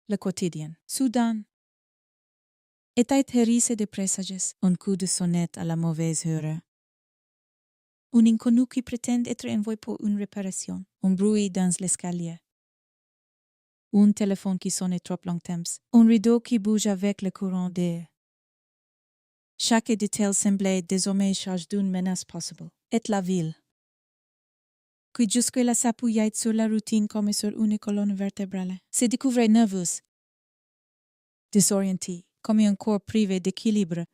Le quotidien, soudain, était hérissé de présages, un coup de sonnette à la mauvaise heure. Un inconnu qui prétend être envoyé pour une réparation, un bruit dans l'escalier. Un téléphone qui sonne trop longtemps, un rideau qui bouge avec le courant d'air. Chaque détail semblait désormais chargé d'une menace possible. Et la ville, qui jusque-là s'appuyait sur la routine comme sur une colonne vertébrale, se découvrait nerveuse, désorientée, comme un corps privé d'équilibre.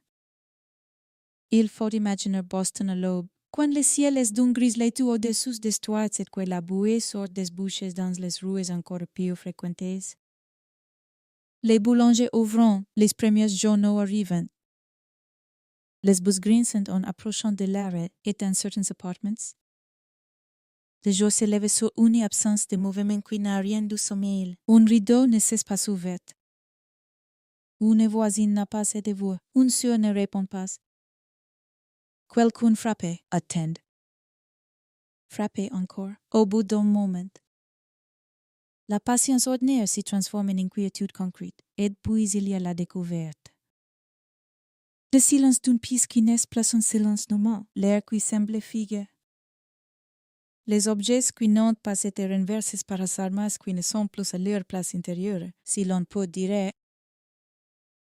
Il faut imaginer Boston à l'aube, quand le ciel est d'un gris laiteux au-dessus des toits et que la bouée sort des bouches dans les rues encore plus fréquentées. Les boulangers ouvrant, les premiers journaux arrivant. Les bus grinçant en approchant de l'arrêt et dans certains appartements. Le jour se lève sur une absence de mouvement qui n'a rien du sommeil. Un rideau ne cesse pas ouvert. Une voisine n'a pas assez de voix. Un sourd ne répond pas. Quelqu'un frappe, attend. Frappe encore, au bout d'un moment. La patience ordinaire s'y transforme en inquiétude concrète, et puis il y a la découverte. Le silence d'une pièce qui n'est plus un silence normal, l'air qui semble figé. Les objets qui n'ont pas été renversés par les armes qui ne sont plus à leur place intérieure, si l'on peut dire,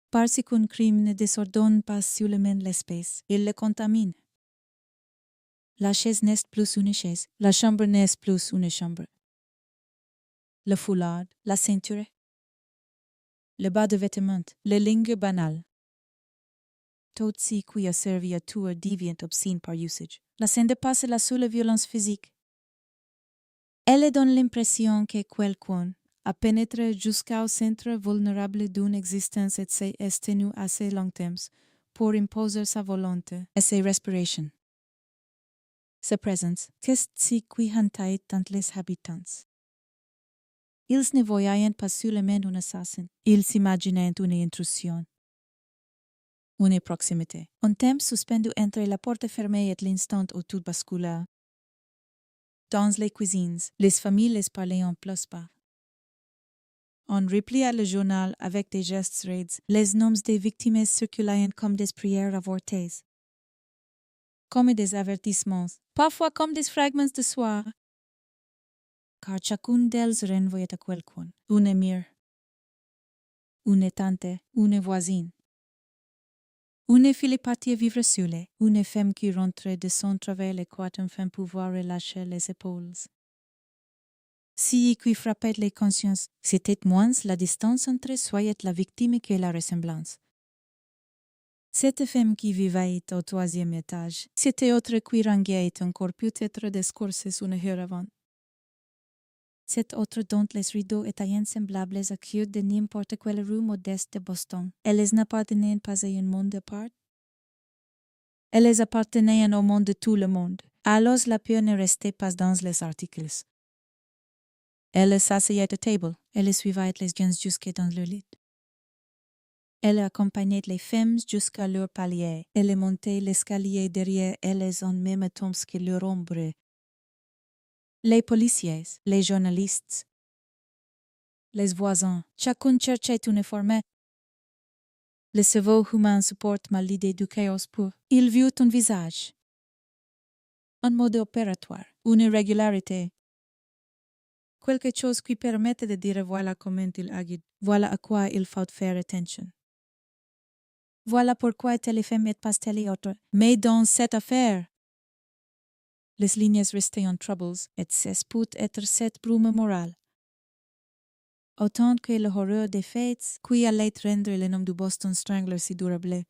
parce qu'un crime ne désordonne pas seulement l'espace, il le contamine. La chaise n'est plus une chaise, la chambre n'est plus une chambre. Le foulard, la ceinture, le bas de vêtements, les lignes banales. Tout ce qui a servi à tuer déviant obscène par usage. La scène dépasse la seule violence physique. Elle donne l'impression que quelqu'un a pénétré jusqu'au centre vulnérable d'une existence et s'est tenu assez longtemps pour imposer sa volonté et ses respirations. Sa présence, qu'est-ce qui hantait tant les habitants? Ils ne voyaient pas seulement un assassin, ils s'imaginaient une intrusion. Une proximité. Un temps suspendu entre la porte fermée et l'instant où tout bascula. Dans les cuisines, les familles parlaient en plus bas. On replia le journal avec des gestes raides. Les noms des victimes circulaient comme des prières avortées. Comme des avertissements, parfois comme des fragments de soie. Car chacune d'elles renvoyait à quelqu'un. Une mère, une tante, une voisine. Une fille partie vivre seule, une femme qui rentrait de son travail et croit enfin pouvoir relâcher les épaules. Si qui frappait les consciences, c'était moins la distance entre soi et la victime que la ressemblance. Cette femme qui vivait au 3e étage, c'était autre qui rangeait encore peut-être des courses une heure avant. Cette autre dont les rideaux étaient semblables à ceux de n'importe quelle rue modeste de Boston. Elles n'appartenaient pas à un monde à part. Elles appartenaient au monde de tout le monde. Alors la peur ne restait pas dans les articles. Elles s'asseyaient à table. Elles suivaient les gens jusque dans le lit. Elles accompagnaient les femmes jusqu'à leur palier. Elles montaient l'escalier derrière elles en même temps que leur ombre. Les policiers, les journalistes, les voisins, chacun cherchait une forme. Le cerveau humain supporte mal l'idée du chaos pur. Il vit un visage, un mode opératoire, une régularité. Quelque chose qui permette de dire voilà comment il agit, voilà à quoi il faut faire attention. Voilà pourquoi telle femme est pas telle autre. Mais dans cette affaire, les lignes restaient en troubles et cesse peut être cette brume morale. Autant que l'horreur des faits qui allait rendre le nom du Boston Strangler si durable.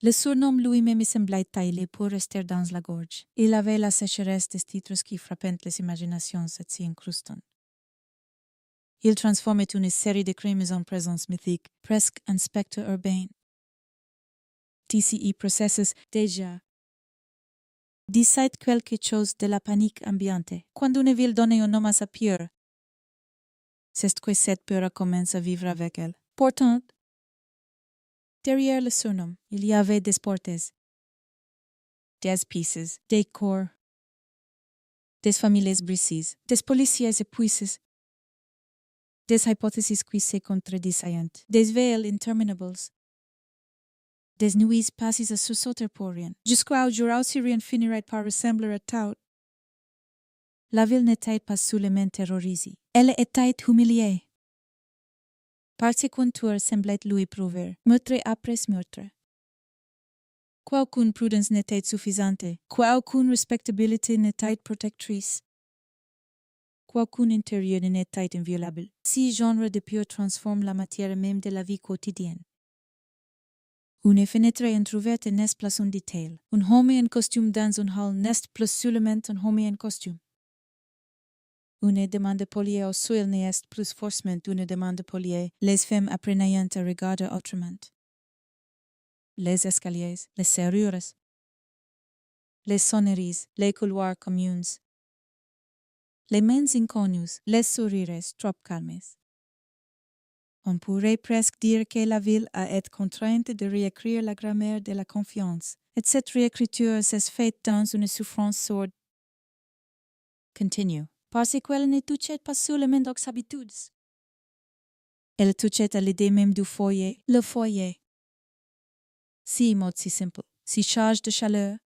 Le surnom lui-même semblait taillé pour rester dans la gorge. Il avait la sécheresse des titres qui frappent les imaginations et s'y incrustent. Il transformait une série de crimes en présence mythique, presque un spectre urbain. TCE processus déjà. Disait quelque chose de la panique ambiante. Quand une ville donne un nom à sa peur, c'est que cette peur commence à vivre avec elle. Pourtant, derrière le surnom, il y avait des portes, des pieces, des corps, des familles brisées, des policiers épuisés, des hypothèses qui se contradisaient, des veils interminables, des nuits passées à sursauter pour rien, jusqu'au jour où Syrian finirait par ressembler à tout. La ville n'était pas seulement terrorisée, elle était humiliée. Parce qu'un tueur semblait lui prouver, meurtre après meurtre. Quaucune prudence n'était suffisante, quaucune respectabilité n'était protectrice, quaucune intérieur n'était inviolable. Si genre de peur transforme la matière même de la vie quotidienne. Une fenêtre entrouverte n'est plus un détail. Un homme en costume dans un hall n'est plus seulement un homme en costume. Une demande polie au sol n'est plus forcément une demande polie. Les femmes apprenaient à regarder autrement. Les escaliers, les serrures, les sonneries, les couloirs communs, les mains inconnues, les sourires trop calmes. On pourrait presque dire que la ville a été contrainte de réécrire la grammaire de la confiance, et cette réécriture s'est faite dans une souffrance sourde. Continue. Parce qu'elle ne touchait pas seulement aux habitudes. Elle touchait à l'idée même du foyer, le foyer. Si mode si simple, si charge de chaleur,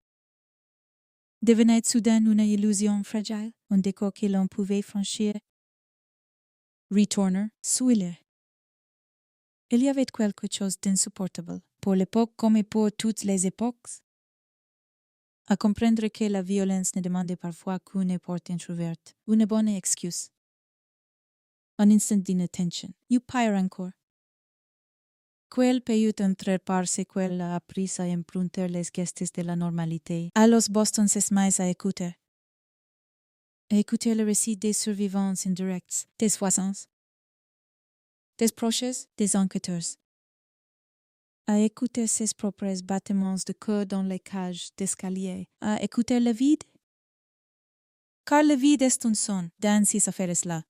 devenait soudain une illusion fragile, un décor que l'on pouvait franchir. Retourner, souiller. Il y avait quelque chose d'insupportable, pour l'époque comme pour toutes les époques, à comprendre que la violence ne demandait parfois qu'une porte entrouverte, une bonne excuse. Un instant d'inattention, ou pire encore. Quel peut entrer parce qu'elle a appris à emprunter les gestes de la normalité, à los Boston sesmais à écouter. À écouter le récit des survivants indirects, des voisins, des proches, des enquêteurs. À écouter ses propres battements de cœur dans les cages d'escalier, à écouter le vide. Car le vide est un son dans ces affaires-là.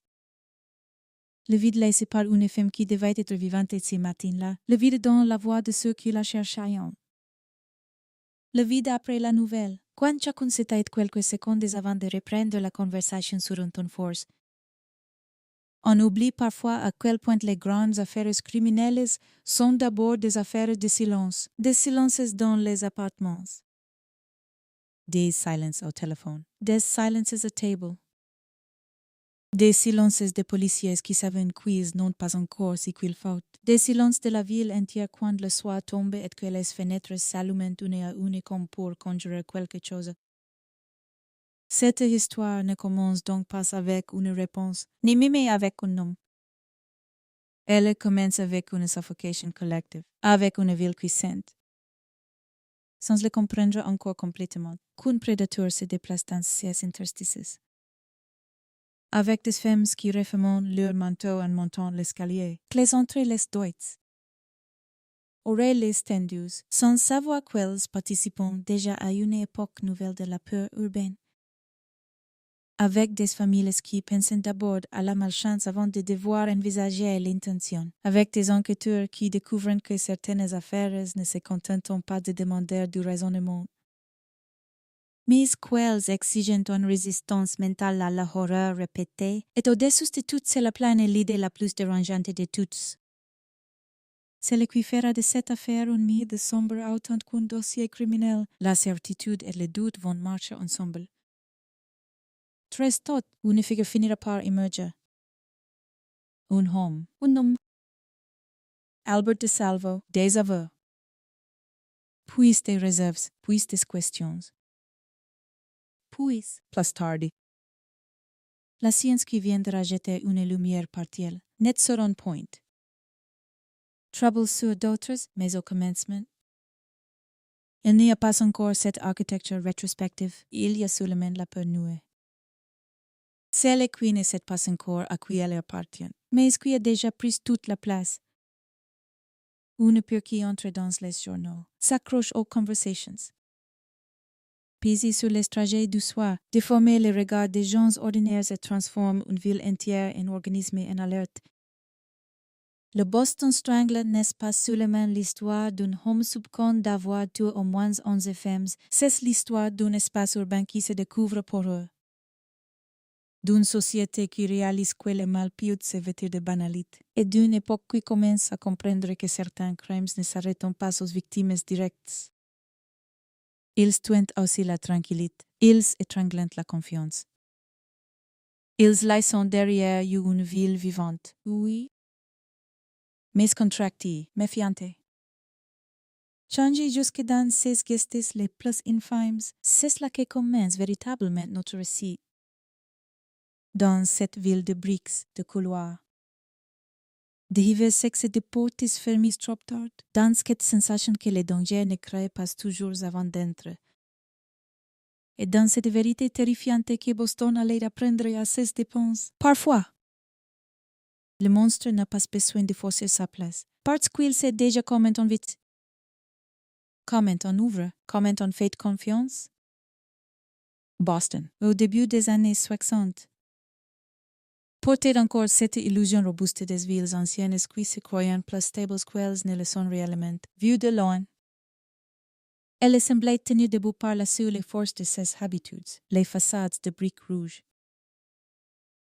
Le vide laissé par une femme qui devait être vivante ce matin-là. Le vide dans la voix de ceux qui la cherchaient. Le vide après la nouvelle. Quand chacun s'était quelques secondes avant de reprendre la conversation sur un ton force. On oublie parfois à quel point les grandes affaires criminelles sont d'abord des affaires de silence, des silences dans les appartements. Des silences au téléphone, des silences à table. Des silences de policiers qui savent quiz non pas encore ce qu'il faut. Des silences de la ville entière quand le soir tombe et que les fenêtres s'allument une à une comme pour conjurer quelque chose. Cette histoire ne commence donc pas avec une réponse, ni même avec un nom. Elle commence avec une suffocation collective, avec une ville cuisante. Sans le comprendre encore complètement, qu'un prédateur se déplace dans ses interstices. Avec des femmes qui referment leur manteau en montant l'escalier, que les entrées les doites. Oreilles tendues, sans savoir quels participants déjà à une époque nouvelle de la peur urbaine. Avec des familles qui pensent d'abord à la malchance avant de devoir envisager l'intention. Avec des enquêteurs qui découvrent que certaines affaires ne se contentent pas de demander du raisonnement. Mais quels exigent une résistance mentale à la horreur répétée, et au-dessus de tout, c'est la plaine l'idée la plus dérangeante de toutes. C'est le qui fera de cette affaire une mie de sombre autant qu'un dossier criminel. La certitude et le doute vont marcher ensemble. Très tôt, une figure finira par émerger. Un homme, un nom. Albert de Salvo, des aveux. Puis des réserves, puis des questions. Puis, plus tardi. La science qui viendra jeter une lumière partielle, net sur un point. Trouble sur d'autres, mais au commencement. Il n'y a pas encore cette architecture rétrospective, il y a seulement la peur nuée. Celle qui ne sait pas encore à qui elle appartient, mais qui a déjà pris toute la place. Une peur qui entre dans les journaux, s'accroche aux conversations. Pise sur les trajets du soir, déformer les regards des gens ordinaires et transforme une ville entière en organisme en alerte. Le Boston Strangler n'est pas seulement l'histoire d'un homme soupçonné d'avoir tué au moins 11 femmes, c'est l'histoire d'un espace urbain qui se découvre pour eux. D'une société qui réalise que le mal peut se vêtir de banalité, et d'une époque qui commence à comprendre que certains crimes ne s'arrêtent pas aux victimes directes. Ils tuent aussi la tranquillité, ils étranglent la confiance. Ils laissent derrière eux une ville vivante, oui, mais contractée, méfiante. Changée jusque dans ses gestes les plus infâmes, c'est là que commence véritablement notre récit. Dans cette ville de briques, de couloirs. De hivers sexe de portes fermées trop tard, dans cette sensation que les dangers ne créent pas toujours avant d'entrer. Et dans cette vérité terrifiante que Boston allait apprendre à ses dépenses. Parfois, le monstre n'a pas besoin de forcer sa place, parce qu'il sait déjà comment on vit. Comment on ouvre, comment on fait confiance. Boston, au début des années 60. Portait encore cette illusion robuste des villes anciennes qui se croyaient plus stables qu'elles ne le sont réellement, vues de loin. Elle semblait tenir debout par la seule force de ses habitudes, les façades de briques rouges.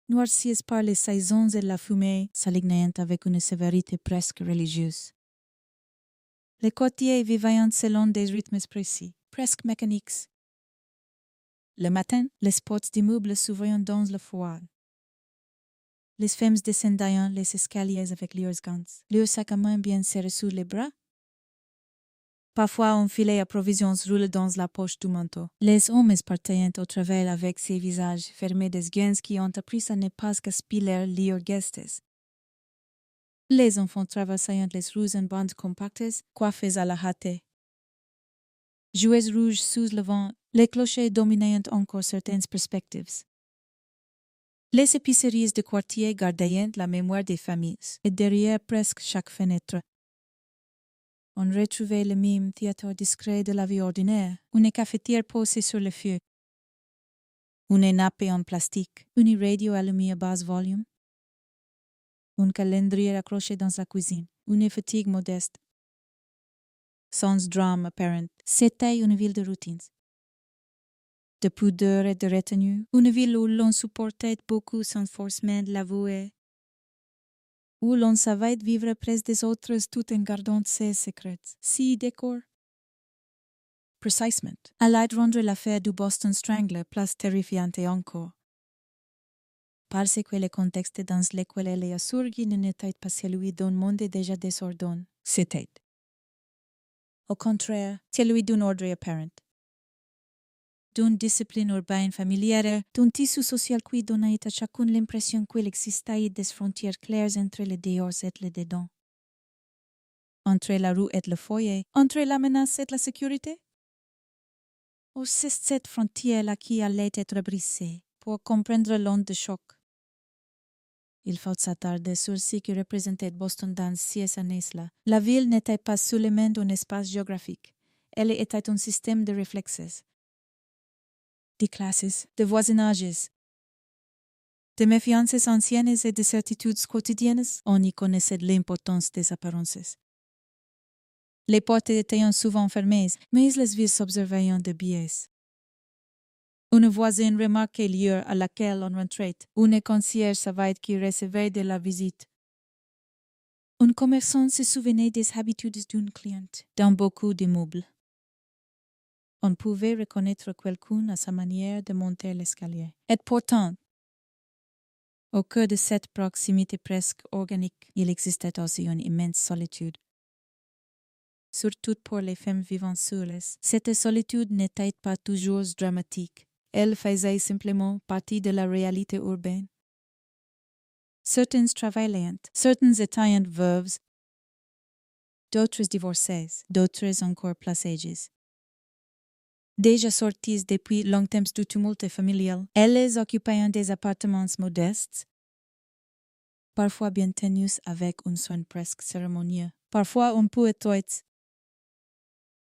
Noircies par les saisons et la fumée, s'alignant avec une sévérité presque religieuse. Les quartiers vivaient selon des rythmes précis, presque mécaniques. Le matin, les portes d'immeubles s'ouvraient dans le froid. Les femmes descendaient les escaliers avec leurs gants, leurs sacs à main bien serrés sous les bras. Parfois, un filet à provisions roule dans la poche du manteau. Les hommes partaient au travail avec ces visages fermés des gains qui ont appris à ne pas gaspiller leurs gestes. Les enfants traversaient les rues en bandes compactes, coiffés à la hâte. Jouets rouges sous le vent, les clochers dominaient encore certaines perspectives. Les épiceries de quartier gardaient la mémoire des familles, et derrière presque chaque fenêtre, on retrouvait le même théâtre discret de la vie ordinaire, une cafetière posée sur le feu, une nappe en plastique, une radio allumée à basse volume, un calendrier accroché dans la cuisine, une fatigue modeste. Sans drame apparent, c'était une ville de routines. De pudeur et de retenue, une ville où l'on supportait beaucoup sans forcément l'avouer, où l'on savait vivre près des autres tout en gardant ses secrets. Si décor. Précisément, allait rendre l'affaire du Boston Strangler place terrifiante encore. Parce que le contexte dans lequel elle est surgie n'était pas celui d'un monde déjà désordonné. C'était, au contraire, celui d'un ordre apparent, d'une discipline urbaine familière, d'un tissu social qui donnait à chacun l'impression qu'il existait des frontières claires entre le dehors et le dedans. Entre la rue et le foyer, entre la menace et la sécurité. Ou c'est cette frontière-là qui allait être brisée pour comprendre l'onde de choc. Il faut s'attarder sur ce qui représentait Boston dans ces années-là. La ville n'était pas seulement un espace géographique. Elle était un système de réflexes, de classes, de voisinages, de méfiances anciennes et de certitudes quotidiennes. On y connaissait l'importance des apparences. Les portes étaient souvent fermées, mais les vies s'observaient de biais. Une voisine remarquait l'heure à laquelle on rentrait. Une concierge savait qui recevait de la visite. Un commerçant se souvenait des habitudes d'une cliente dans beaucoup d'immeubles. On pouvait reconnaître quelqu'un à sa manière de monter l'escalier. Et pourtant, au cœur de cette proximité presque organique, il existait aussi une immense solitude. Surtout pour les femmes vivant seules, cette solitude n'était pas toujours dramatique. Elle faisait simplement partie de la réalité urbaine. Certaines travaillaient, certaines étaient veuves, d'autres divorcées, d'autres encore placées. Déjà sorties depuis longtemps du tumulte familial, elles occupaient des appartements modestes, parfois bien tenus avec un soin presque cérémonieux, parfois un peu étroits,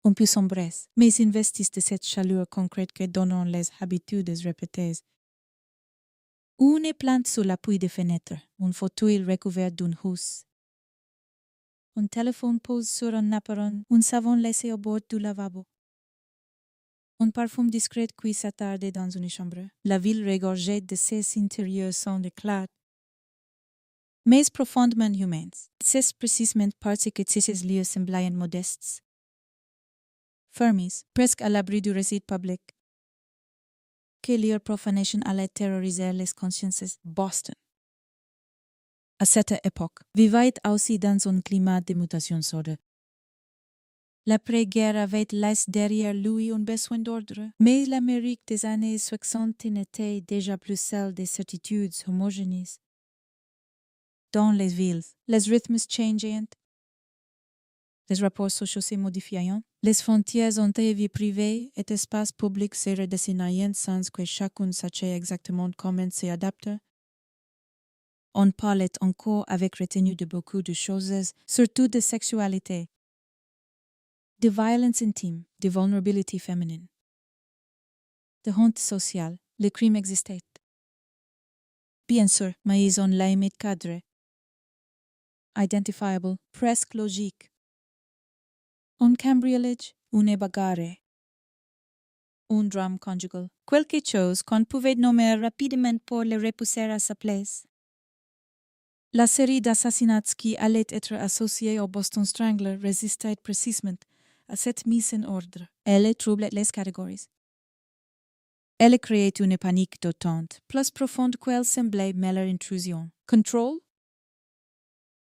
un peu sombres, mais investis de cette chaleur concrète que donnent les habitudes répétées. Une plante sous l'appui des fenêtres, un fauteuil recouvert d'une housse, un téléphone posé sur un apron, un savon laissé au bord du lavabo, un parfum discret qui s'attardait dans une chambre. La ville regorgeait de ces intérieurs sans éclat, mais profondément humains. C'est précisément parce que ces lieux semblaient modestes, fermés, presque à l'abri du récit public, que leur profanation allait terroriser les consciences. Boston, à cette époque, vivait aussi dans un climat de mutation sourde. L'après-guerre avait laissé derrière lui un besoin d'ordre, mais l'Amérique des années 60 n'était déjà plus celle des certitudes homogènes. Dans les villes, les rythmes changeaient, les rapports sociaux se modifiaient, les frontières entre vie privée et espace public se redessinaient sans que chacun sache exactement comment s'y adapter. On parlait encore avec retenue de beaucoup de choses, surtout de sexualité, de violence intime, de vulnerabilité féminine, de honte sociale. Le crime existait. Bien sûr, mais on l'a mis cadré, identifiable, presque logique. Un cambriolage, une bagarre, un drame conjugal, quelque chose qu'on pouvait nommer rapidement pour le repousser à sa place. La série d'assassinats qui allait être associée au Boston Strangler résistait précisément à cette mise en ordre. Elle troublait les catégories. Elle créait une panique d'autante, plus profonde qu'elle semblait, mais leur intrusion. Contrôle?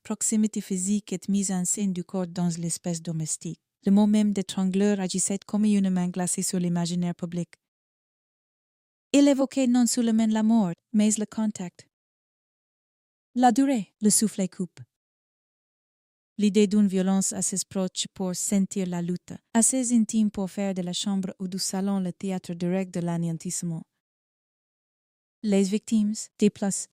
Proximité physique et mise en scène du corps dans l'espace domestique. Le mot même d'étrangleur agissait comme une main glacée sur l'imaginaire public. Il évoquait non seulement la mort, mais le contact. La durée, le souffle coupe. L'idée d'une violence assez proche pour sentir la lutte, assez intime pour faire de la chambre ou du salon le théâtre direct de l'anéantissement. Les victimes, déplacées,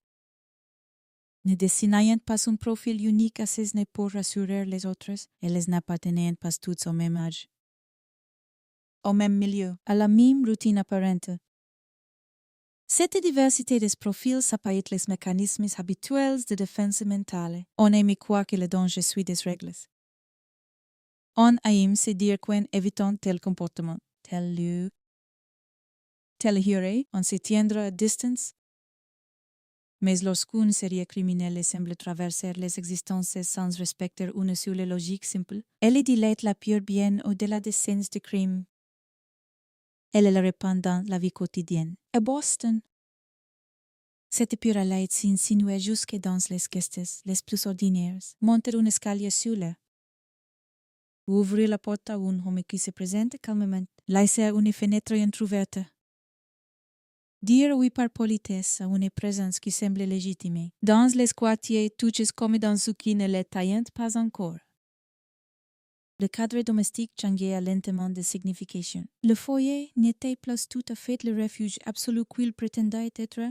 ne dessinaient pas un profil unique assez pour rassurer les autres, et les n'appartenaient pas toutes au même âge, au même milieu, à la même routine apparente. Cette diversité des profils s'appuie les mécanismes habituels de défense mentale. On aime croire que le danger suit des règles. On aime se dire qu'en évitant tel comportement, tel lieu, tel heure, on se tiendra à distance. Mais lorsqu'une série criminelle semble traverser les existences sans respecter une seule logique simple, elle dilate la pure bien au-delà des scènes de crime. Elle la répand dans la vie quotidienne. À Boston, cette pure light s'insinue jusque dans les gestes les plus ordinaires. Monter un escalier seul. Ouvrir la porte à un homme qui se présente calmement. Laisser une fenêtre entrouverte. Dire oui par politesse à une présence qui semble légitime. Dans les quartiers, tout est comme dans ce qui ne l'est pas encore. Le cadre domestique changeait lentement de signification. Le foyer n'était plus tout à fait le refuge absolu qu'il prétendait être.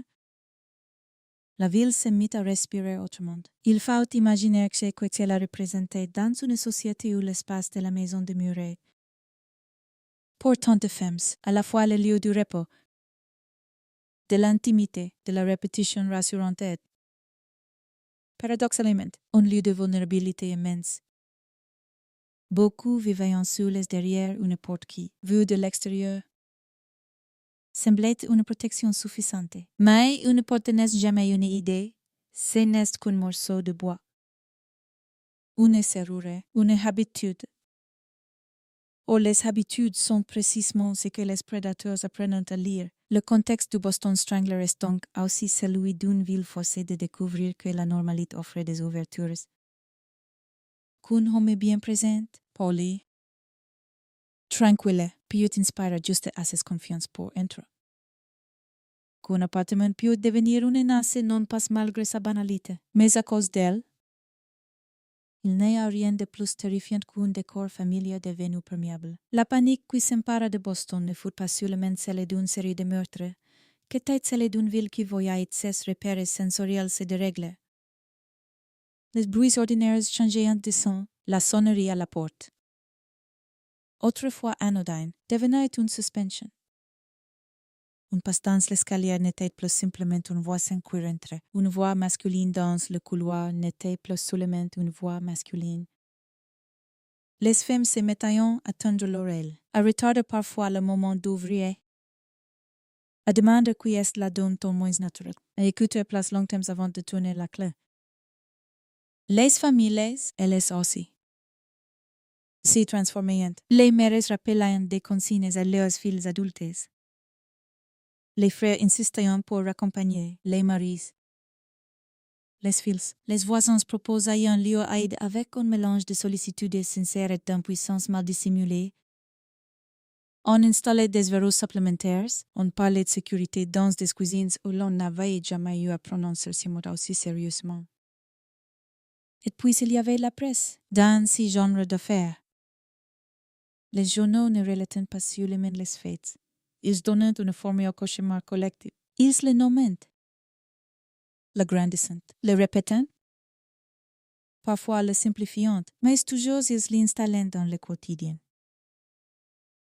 La ville se mit à respirer autrement. Il faut imaginer ce que cela représentait dans une société où l'espace de la maison demeurait. Pour tant de femmes, à la fois le lieu du repos, de l'intimité, de la répétition rassurante. Paradoxalement, un lieu de vulnérabilité immense. Beaucoup vivaient en seuls derrière une porte qui, vue de l'extérieur, semblait une protection suffisante. Mais une porte n'est jamais une idée, ce n'est qu'un morceau de bois. Une serrure, une habitude. Or les habitudes sont précisément ce que les prédateurs apprennent à lire. Le contexte du Boston Strangler est donc aussi celui d'une ville forcée de découvrir que la normalité offre des ouvertures. Qu'un homme bien présent, poli, tranquille, peut inspirer juste assez confiance pour entrer. Qu'un appartement peut devenir une menace non pas malgré sa banalité, mais à cause d'elle. Il n'y a rien de plus terrifiant qu'un décor familier devenu perméable. La panique qui s'empara de Boston ne fut pas seulement celle d'une série de meurtres, qu'était celle d'une ville qui voyait ses repères sensoriels se dérégler. Les bruits ordinaires changeaient de son, la sonnerie à la porte. Autrefois anodine, devenait une suspension. Un pas dans l'escalier n'était plus simplement une voix sans qui rentrer. Une voix masculine dans le couloir n'était plus seulement une voix masculine. Les femmes se mettaient à tendre l'oreille, à retarder parfois le moment d'ouvrir, à demander qui est là d'un ton moins naturel, à écouter place longtemps avant de tourner la clé. Les familles, elles aussi, se transformaient. Les mères rappelaient des consignes à leurs filles adultes. Les frères insistaient pour accompagner les maris. Les fils, les voisins proposaient un lieu aide avec un mélange de sollicitude sincère et d'impuissance mal dissimulée. On installait des verrous supplémentaires, on parlait de sécurité dans des cuisines où l'on n'avait jamais eu à prononcer ces mots aussi sérieusement. Et puis il y avait la presse, dans ces genres d'affaires. Les journaux ne relataient pas seulement les faits. Ils donnaient une forme au cauchemar collectif. Ils le nommaient. L'agrandissant, le répétant, parfois le simplifiant, mais toujours ils l'installaient dans le quotidien.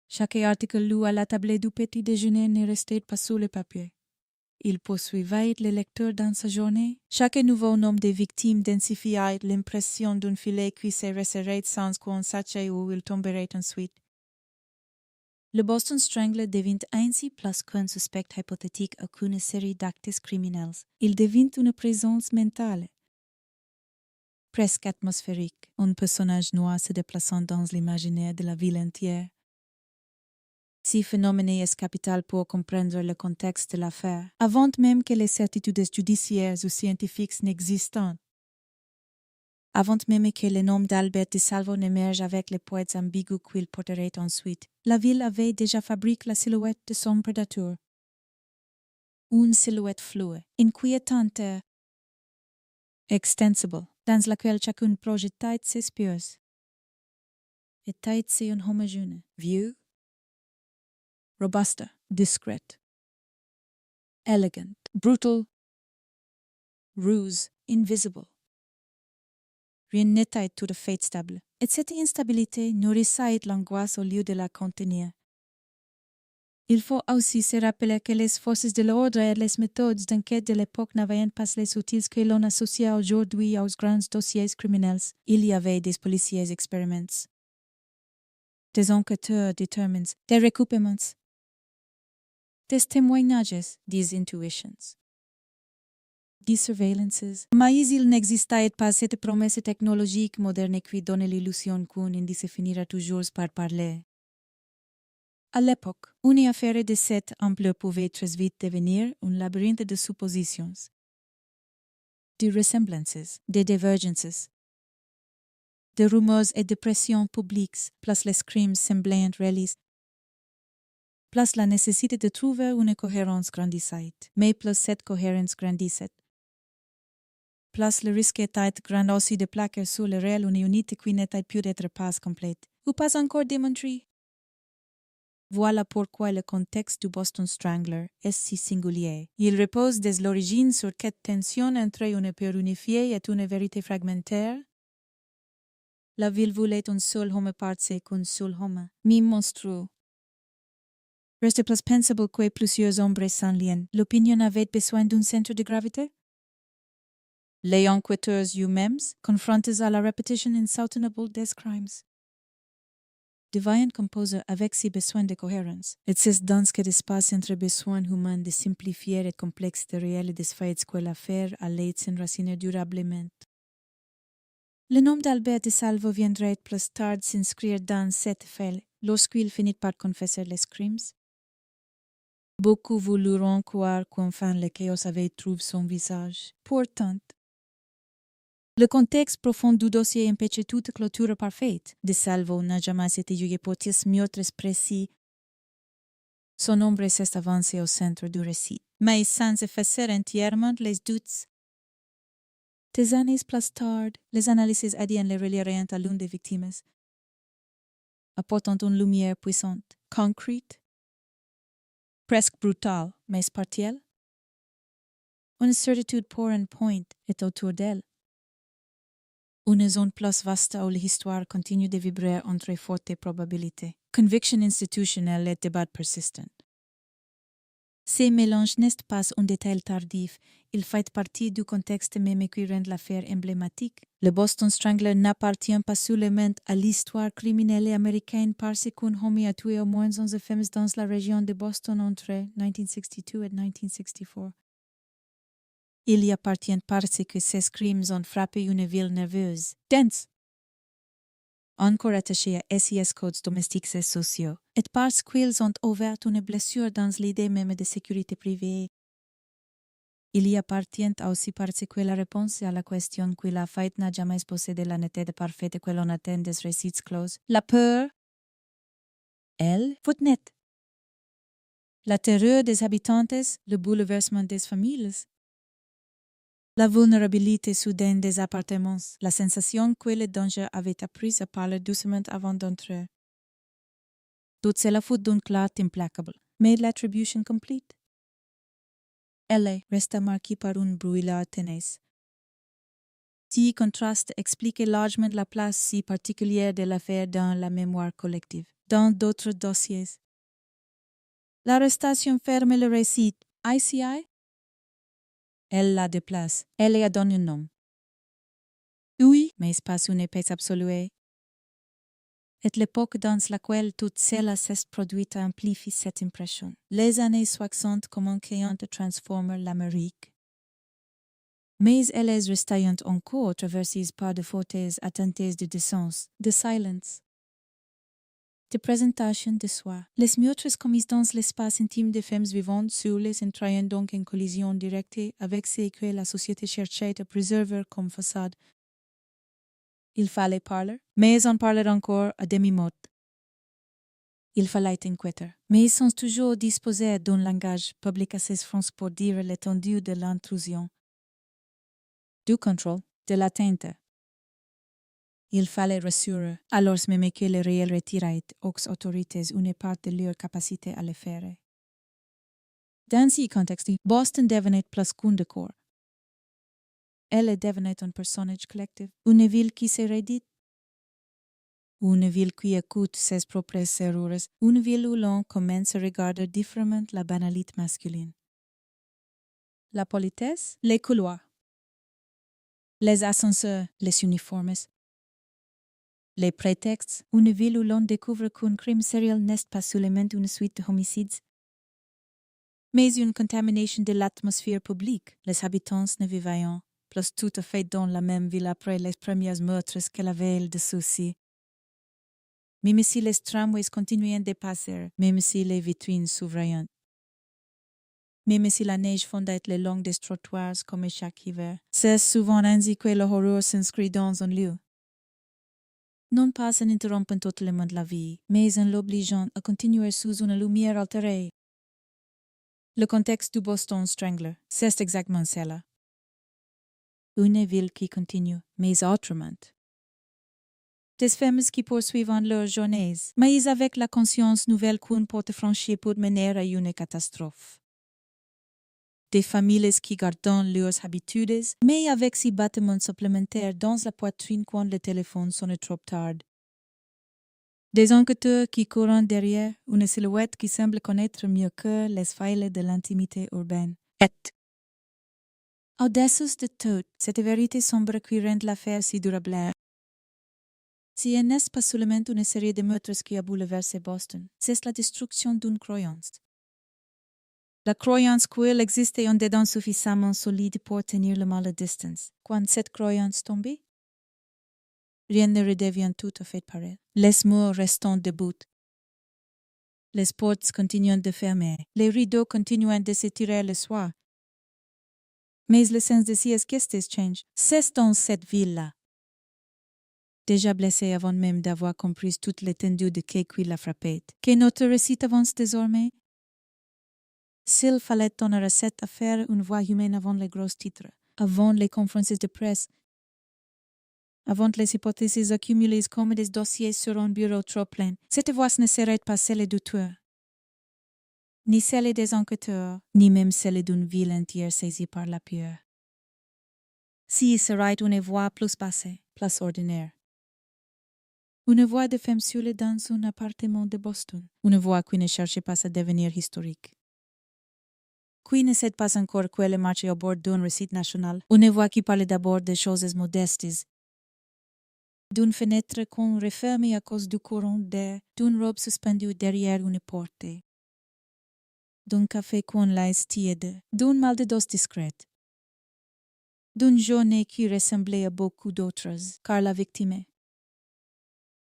Chaque article lu à la table du petit déjeuner ne restait pas sous le papier. Il poursuivait le lecteur dans sa journée. Chaque nouveau nom de victime densifiait l'impression d'un filet qui se resserrait sans qu'on sache où il tomberait ensuite. Le Boston Strangler devint ainsi plus qu'un suspect hypothétique à qu'une série d'actes criminels. Il devint une présence mentale. Presque atmosphérique, un personnage noir se déplaçant dans l'imaginaire de la ville entière. Ce phénomène est capital pour comprendre le contexte de l'affaire, avant même que les certitudes judiciaires ou scientifiques n'existent. Avant même que le nom d'Albert DeSalvo n'émerge avec les poètes ambigus qu'il porterait ensuite, la ville avait déjà fabriqué la silhouette de son prédateur. Une silhouette floue, inquiétante, extensible, dans laquelle chacun projette ses spieurs. Et c'est un homme jeune, vieux, robuste, discret, elegant, brutal, ruse, invisible. Rien n'était tout à fait stable, et cette instabilité nourrissait l'angoisse au lieu de la contenir. Il faut aussi se rappeler que les forces de l'ordre et les méthodes d'enquête de l'époque n'avaient pas les outils que l'on associe aujourd'hui aux grands dossiers criminels. Il y avait des policiers expériments, des enquêteurs déterminés, des recoupements, des témoignages, des intuitions, des surveillances. Mais il n'existait pas cette promesse technologique moderne qui donne l'illusion qu'un indice finira toujours par parler. À l'époque, une affaire de cette ampleur pouvait très vite devenir un labyrinthe de suppositions, de ressemblances, de divergences, de rumeurs et de pressions publiques, plus les crimes semblants réalistes, plus la nécessité de trouver une cohérence grandissait, mais plus cette cohérence grandissait, plus le risque était grand aussi de plaquer sur le réel une unité qui n'était plus d'être pas complète, ou pas encore démontrée. Voilà pourquoi le contexte du Boston Strangler est si singulier. Il repose dès l'origine sur cette tension entre une peur unifiée et une vérité fragmentaire. La ville voulait un seul homme parti qu'un seul homme, mi monstrueux. Reste plus pensable que plusieurs ombres sans lien. L'opinion avait besoin d'un centre de gravité? Les enquêteurs eux-mêmes, confrontés à la répétition insoutenable des crimes, devaient composer avec ses besoins de cohérence. Et c'est dans cet espace entre besoins humains de simplifier et complexité réelle des faits que l'affaire allait s'enraciner durablement. Le nom d'Albert DeSalvo viendrait plus tard s'inscrire dans cette affaire lorsqu'il finit par confesser les crimes. Beaucoup voulurent croire qu'enfin le chaos avait trouvé son visage. Pourtant, le contexte profond du dossier empêchait toute clôture parfaite. DeSalvo n'a jamais été jugé pour mieux très précis. Son ombre s'est avancé au centre du récit, mais sans effacer entièrement les doutes. Des années plus tard, les analyses aidaient les relieraient à l'une des victimes, apportant une lumière puissante, concrète, presque brutale, mais partielle. Une certitude pour un point est autour d'elle. Une zone plus vaste où l'histoire continue de vibrer entre fortes probabilités. Conviction institutionnelle et débat persistant. Ces mélanges n'est pas un détail tardif, il fait partie du contexte même qui rend l'affaire emblématique. Le Boston Strangler n'appartient pas seulement à l'histoire criminelle américaine parce qu'un homme a tué au moins 11 femmes dans la région de Boston entre 1962 et 1964. Il y appartient parce que ces crimes ont frappé une ville nerveuse, dense, encore attachée à SIS codes domestiques et sociaux, et parce qu'ils ont ouvert une blessure dans l'idée même de sécurité privée. Il y appartient aussi parce que la réponse à la question que la fête n'a jamais possédé la netteté parfaite que l'on attend des récits clos. La peur, elle, faut net. La terreur des habitantes, le bouleversement des familles. La vulnérabilité soudaine des appartements, la sensation que le danger avait appris à parler doucement avant d'entrer. Tout cela fout d'un clat implacable, mais l'attribution complète. Elle resta marquée par une brûlure tenace. Ce contraste explique largement la place si particulière de l'affaire dans la mémoire collective. Dans d'autres dossiers, l'arrestation ferme le récit. ICI? Elle la déplace. Elle y donne un nom. Oui, mais pas une épaisse absolue. Et l'époque dans laquelle toute cela s'est produite amplifie cette impression. Les années 60 commençaient à transformer l'Amérique. Mais elles restaient encore traversées par de fortes attentes de décence, de silence. de présentation de soi. Les meurtres commis dans l'espace intime des femmes vivantes seules entraînent donc en collision directe avec ce que la société cherchait à préserver comme façade. Il fallait parler, mais on parlait encore à demi-mot. Il fallait inquiéter, mais ils sont toujours disposés d'un langage public assez franc pour dire l'étendue de l'intrusion, du contrôle, de l'atteinte. Il fallait rassurer, alors même que le réel retirait aux autorités une part de leur capacité à le faire. Dans ce contexte, Boston devenait plus qu'un décor. Elle devenait un personnage collectif, une ville qui se redit, une ville qui écoute ses propres erreurs, une ville où l'on commence à regarder différemment la banalité masculine. La politesse, les couloirs, les ascenseurs, les uniformes, les prétextes, une ville où l'on découvre qu'un crime serial n'est pas seulement une suite d'homicides, mais une contamination de l'atmosphère publique. Les habitants ne vivaient plus tout à fait dans la même ville après les premiers meurtres que la veille de ceux-ci. Même si les tramways continuaient de passer, même si les vitrines s'ouvraient, même si la neige fondait le long des trottoirs comme chaque hiver, c'est souvent ainsi que l'horreur s'inscrit dans un lieu. Non pas en interrompant totalement la vie, mais en l'obligeant à continuer sous une lumière altérée. Le contexte du Boston Strangler, c'est exactement cela. Une ville qui continue, mais autrement. Des femmes qui poursuivent leurs journées, mais avec la conscience nouvelle qu'une porte franchie peut mener à une catastrophe. Des familles qui gardent leurs habitudes, mais avec ces battements supplémentaires dans la poitrine quand le téléphone sonne trop tard. Des enquêteurs qui courent derrière une silhouette qui semble connaître mieux que les failles de l'intimité urbaine. Au-dessus de tout, cette vérité sombre qui rend l'affaire si durable. Si elle n'est pas seulement une série de meurtres qui a bouleversé Boston, c'est la destruction d'une croyance. La croyance qu'elle existait en dedans suffisamment solide pour tenir le mal à distance. Quand cette croyance tombait, rien ne redevient tout à fait pareil. Les murs restant debout. Les portes continuant de fermer. Les rideaux continuant de se tirer le soir. Mais le sens de ces gestes change. C'est dans cette ville-là. Déjà blessé avant même d'avoir compris toute l'étendue de ce qui l'a frappé, que notre récit avance désormais. S'il fallait donner à cette affaire une voix humaine avant les gros titres, avant les conférences de presse, avant les hypothèses accumulées comme des dossiers sur un bureau trop plein, cette voix ne serait pas celle du tueur, ni celle des enquêteurs, ni même celle d'une ville entière saisie par la peur. Si serait une voix plus basse, plus ordinaire. Une voix de femme seule dans un appartement de Boston. Une voix qui ne cherche pas à devenir historique. Qui ne sait pas encore qu'elle marche au bord d'un récit national. Une voix qui parle d'abord de choses modestes. D'une fenêtre qu'on referme à cause du courant d'air, d'une robe suspendue derrière une porte. D'un café qu'on laisse tiède, d'un mal de dos discrète. D'une journée qui ressemblait à beaucoup d'autres, car la victime,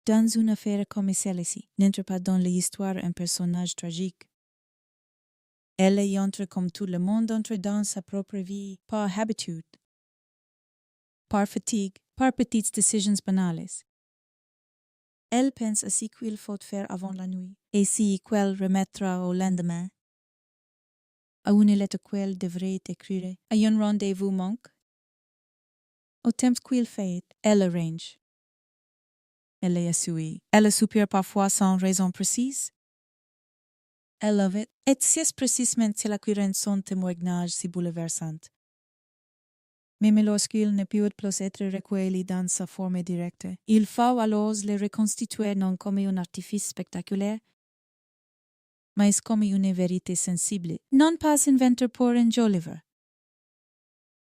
dans une affaire comme celle-ci, n'entre pas dans l'histoire un personnage tragique. Elle y entre comme tout le monde entre dans sa propre vie, par habitude, par fatigue, par petites décisions banales. Elle pense à ce qu'il faut faire avant la nuit, et ce qu'elle remettra au lendemain, à une lettre qu'elle devrait écrire, à un rendez-vous manque. Au temps qu'il fait, elle arrange. Elle est assurée. Elle soupire parfois sans raison précise. Elle avait, et c'est précisément cela qui rend son témoignage si bouleversant. Même lorsqu'il ne peut plus être recueilli dans sa forme directe, il faut alors le reconstituer non comme un artifice spectaculaire, mais comme une vérité sensible, non pas inventé pour enjoliver,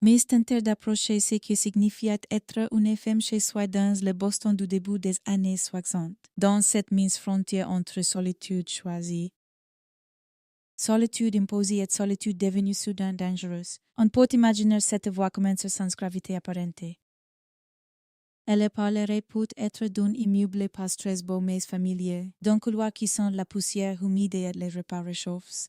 mais tenter d'approcher ce qui signifiait être une femme chez soi dans le Boston du début des années 60, dans cette mince frontière entre solitude choisie, solitude imposée et solitude devenue soudain dangereuse. On peut imaginer cette voix commencer sans gravité apparente. Elle parlerait peut-être d'un immeuble pas très beau mais familier, d'un couloir qui sent la poussière humide et les repas réchauffent.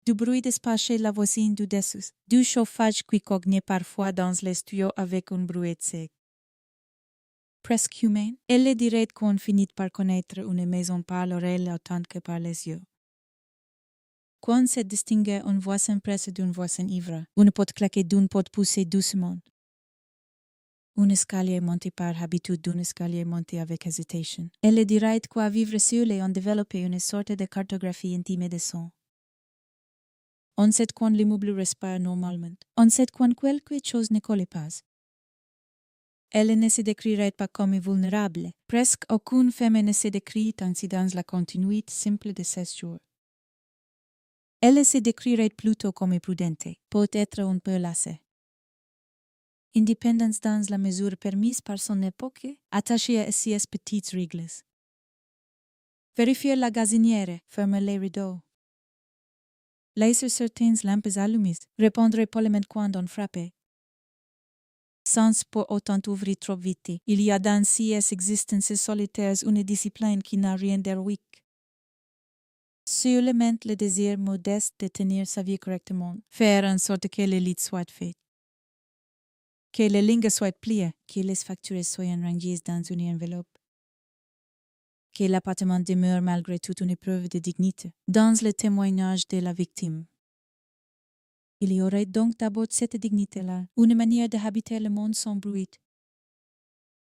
Du bruit d'espace la voisine du dessous, du chauffage qui cogne parfois dans les studios avec un bruit sec. Presque humaine, elle dirait qu'on finit par connaître une maison par l'oreille autant que par les yeux. Quand se distingue un voisin presse d'un voisin ivre, une porte claquée d'une porte poussée doucement. Un escalier monté par habitude d'un escalier monté avec hésitation. Elle dirait quoi vivre seul et en développer une sorte de cartographie intime de son. On sait quand l'immeuble respire normalement. On sait quand quelque chose ne colle pas. Elle ne se décrirait pas comme vulnérable. Presque aucune femme ne se décrit ainsi dans la continuité simple de ses jours. Elle se décrirait plutôt comme prudente, peut-être un peu lassée. Indépendance dans la mesure permise par son époque, attachée à ses petites règles. Vérifier la gazinière, fermer les rideaux. Laisser certaines lampes allumées, répondre poliment quand on frappe. Sans pour autant ouvrir trop vite, il y a dans ces existences solitaires une discipline qui n'a rien d'héroïque. Seulement le désir modeste de tenir sa vie correctement, faire en sorte que les lits soient faits, que les lignes soient pliées, que les factures soient rangées dans une enveloppe, que l'appartement demeure malgré toute une épreuve de dignité, dans le témoignage de la victime. Il y aurait donc d'abord cette dignité-là, une manière de habiter le monde sans bruit,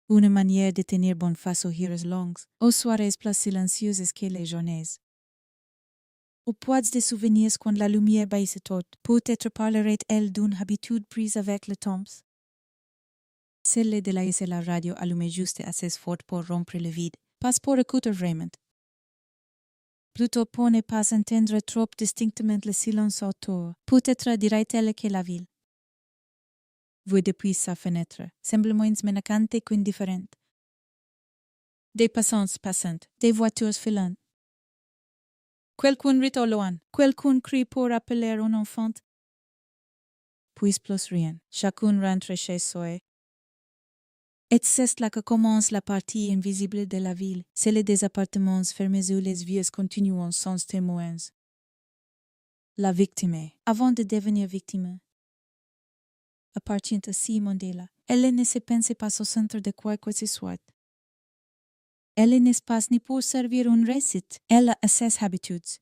une manière de tenir bonne face aux heures longues, aux soirées plus silencieuses que les journées. Aux poids de souvenirs quand la lumière baisse toute, peut-être parlerait-elle d'une habitude prise avec le temps. Celle de laisser la radio allumée juste assez fort pour rompre le vide, pas pour écouter vraiment. Plutôt pour ne pas entendre trop distinctement le silence autour, peut-être dirait-elle que la ville, vue depuis sa fenêtre, semble moins menacante qu'indifférente. Des passants passant, des voitures filantes. Quelqu'un rit au loin, quelqu'un crie pour appeler un enfant. Puis plus rien, chacun rentre chez soi. Et c'est là que commence la partie invisible de la ville, celle des appartements fermés où les vies continuent sans témoins. La victime, avant de devenir victime, appartient à ce monde-là. Elle ne se pense pas au centre de quoi que ce soit. Elle n'est pas ni pour servir une récite, elle a ses habitudes.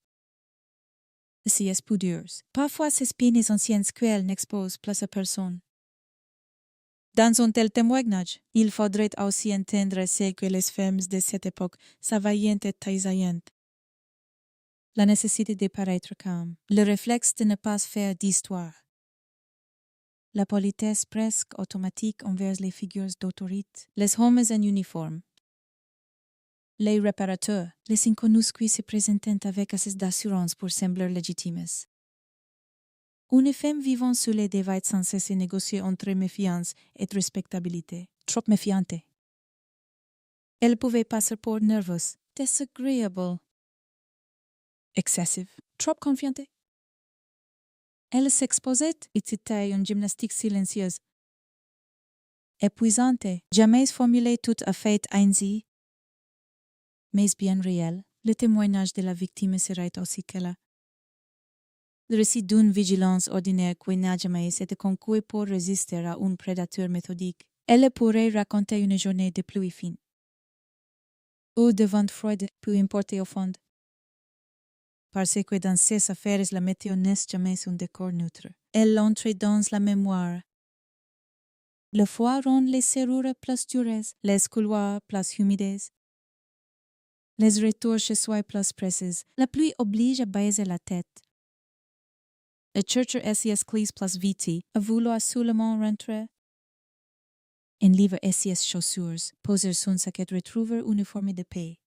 Ses pudeurs. Parfois ses peines anciennes qu'elle n'expose plus à personne. Dans un tel témoignage, il faudrait aussi entendre ce que les femmes de cette époque savaient et taisaient. La nécessité de paraître calme, le réflexe de ne pas faire d'histoire. La politesse presque automatique envers les figures d'autorité, les hommes en uniforme. Les réparateurs, les inconnus qui se présentent avec assez d'assurance pour sembler légitimes. Une femme vivant sous les devait sans cesse négocier entre méfiance et respectabilité, trop méfiante. Elle pouvait passer pour nerveuse, désagréable, excessive, trop confiante. Elle s'exposait et c'était une gymnastique silencieuse. Épuisante, jamais formulée tout à fait ainsi, mais bien réel, le témoignage de la victime serait aussi que là. Le récit d'une vigilance ordinaire qui n'a jamais été conçue pour résister à un prédateur méthodique. Elle pourrait raconter une journée de pluie fine. Ou de vent froid, peu importe au fond. Parce que dans ces affaires, la météo n'est jamais un décor neutre. Elle entre dans la mémoire. Le froid rend les serrures plus dures, les couloirs plus humides. Les retours chez soi plus pressés. La pluie oblige à baiser la tête. Le chercheur SES clis plus vite a vouloir seulement rentrer. Un livre SES chaussures, poser son sac et retrouver une forme de paix.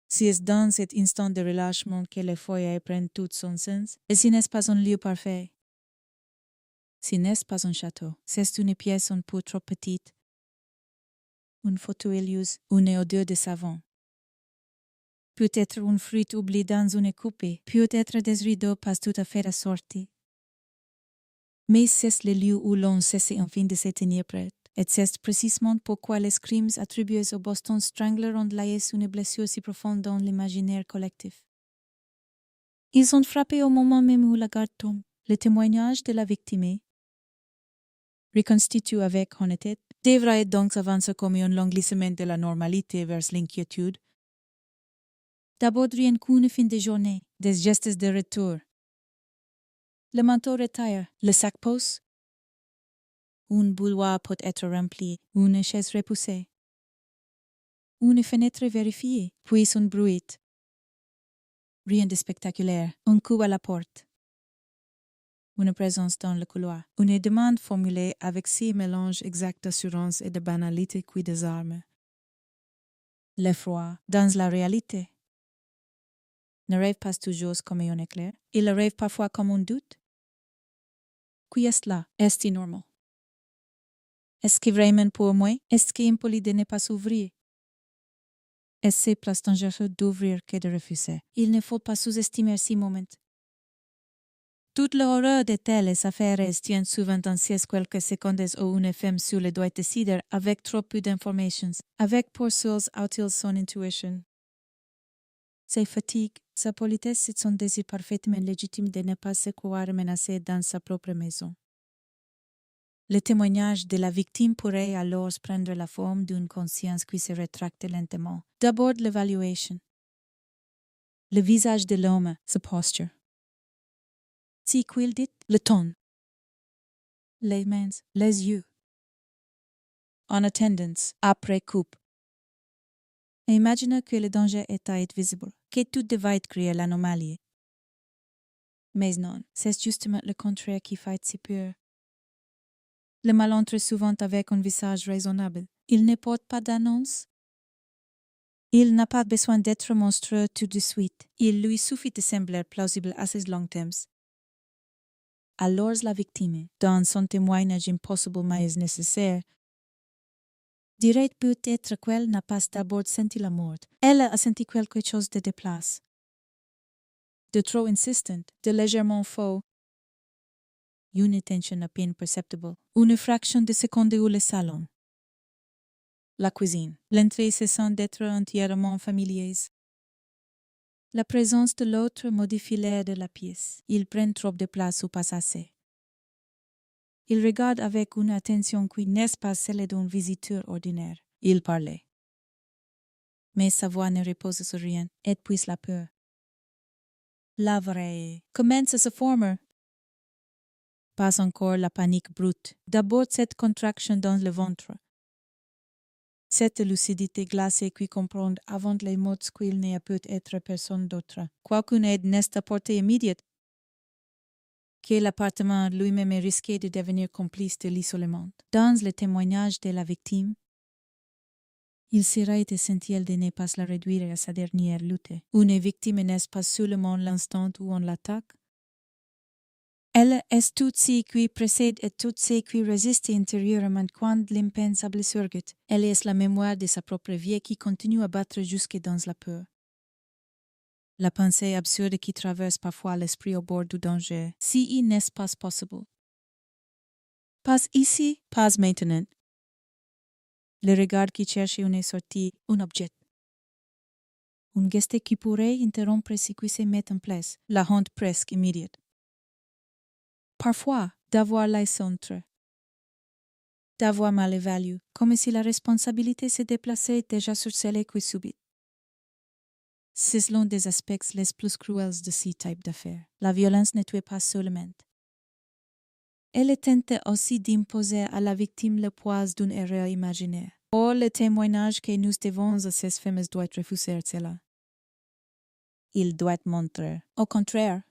C'est dans cet instant de relâchement que les feuilles prennent tout son sens, et ce n'est pas un lieu parfait. Ce n'est pas un château, c'est une pièce un peu trop petite. Une fauteuil usé, une odeur de savon. Peut-être un fruit oublié dans une coupe, peut-être des rideaux pas tout à fait assortis. Mais c'est le lieu où l'on cesse enfin de se tenir prêt. Et c'est précisément pourquoi les crimes attribués au Boston Strangler ont laissé une blessure si profonde dans l'imaginaire collectif. Ils ont frappé au moment même où la garde tombe. Le témoignage de la victime, reconstitué avec honnêteté, devra être donc avancé comme un long glissement de la normalité vers l'inquiétude. D'abord rien qu'une fin de journée, des gestes de retour. Le manteau retire, le sac pose. Un boudoir peut être rempli, une chaise repoussée. Une fenêtre vérifiée, puis un bruit. Rien de spectaculaire, un coup à la porte. Une présence dans le couloir. Une demande formulée avec si mélange exact d'assurance et de banalité qui désarme. L'effroi, dans la réalité, ne rêve pas toujours comme un éclair. Il rêve parfois comme un doute. Qui est là? Est-ce normal? Est-ce que vraiment pour moi? Est-ce que impoli de ne pas s'ouvrir? Est-ce plus dangereux d'ouvrir que de refuser? Il ne faut pas sous-estimer ces moments. Toute l'horreur de telles affaires tient souvent en siège quelques secondes où une femme sur le doigt décider avec trop peu d'informations, avec pour seuls outils son intuition. Sa fatigue, sa politesse et son désir parfaitement légitime de ne pas se croire menacée dans sa propre maison. Le témoignage de la victime pourrait alors prendre la forme d'une conscience qui se rétracte lentement. D'abord l'évaluation. Le visage de l'homme, sa posture. Si qu'il dit, le ton. Les mains, les yeux. En attendance, après coupe. Imagine que le danger est visible, que tout devait créer l'anomalie. Mais non, c'est justement le contraire qui fait si peur. Le mal entre souvent avec un visage raisonnable. Il ne porte pas d'annonce. Il n'a pas besoin d'être monstrueux tout de suite. Il lui suffit de sembler plausible à ces longs temps. Alors la victime, dans son témoignage impossible mais nécessaire, dirait peut-être qu'elle n'a pas d'abord senti la mort. Elle a senti quelque chose de déplace, de trop insistant, de légèrement faux. Une tension à peine perceptible, une fraction de seconde où le salon. La cuisine, l'entrée se sent d'être entièrement familiers. La présence de l'autre modifie l'air de la pièce. Il prend trop de place ou pas assez. Il regarde avec une attention qui n'est pas celle d'un visiteur ordinaire. Il parlait. Mais sa voix ne repose sur rien, et puis la peur. La vraie commence à se former. Pas encore la panique brute. D'abord cette contraction dans le ventre. Cette lucidité glacée qui comprend avant les mots qu'il n'y a peut-être personne d'autre. Quoiqu'une aide n'est apportée immédiate, que l'appartement lui-même est risqué de devenir complice de l'isolement. Dans le témoignage de la victime, il serait essentiel de ne pas la réduire à sa dernière lutte. Une victime n'est pas seulement l'instant où on l'attaque. Elle est tout ce qui précède et tout ce qui résiste intérieurement quand l'impensable surgit. Elle est la mémoire de sa propre vie qui continue à battre jusque dans la peur. La pensée absurde qui traverse parfois l'esprit au bord du danger, si il n'est pas possible. Pas ici, pas maintenant. Le regard qui cherche une sortie, un objet. Un geste qui pourrait interrompre ce qui se met en place, la honte presque immédiate. Parfois, d'avoir les centres. D'avoir mal évalué, comme si la responsabilité se déplaçait déjà sur celle qui subit. C'est l'un des aspects les plus cruels de ce type d'affaires. La violence ne tue pas seulement. Elle tente aussi d'imposer à la victime le poids d'une erreur imaginaire. Or, le témoignage que nous devons à ces femmes doit refuser cela. Il doit montrer, au contraire,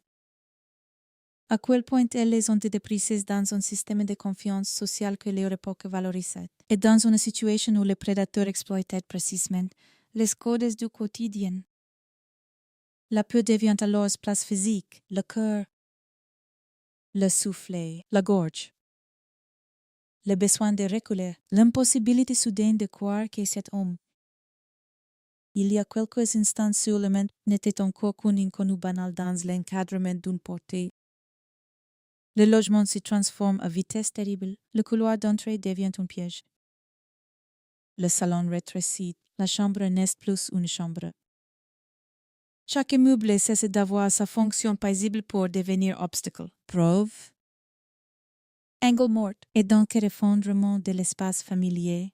à quel point elles ont été prises dans un système de confiance sociale que leur époque valorisait, et dans une situation où les prédateurs exploitaient précisément les codes du quotidien. La peur devient alors place physique, le cœur, le soufflet, la gorge. Le besoin de reculer, l'impossibilité soudaine de croire que cet homme, il y a quelques instants seulement, n'était encore qu'un inconnu banal dans l'encadrement d'une portée. Le logement se transforme à vitesse terrible, le couloir d'entrée devient un piège. Le salon rétrécit. La chambre n'est plus une chambre. Chaque immeuble cesse d'avoir sa fonction paisible pour devenir obstacle. Preuve. Angle mort et donc effondrement de l'espace familier.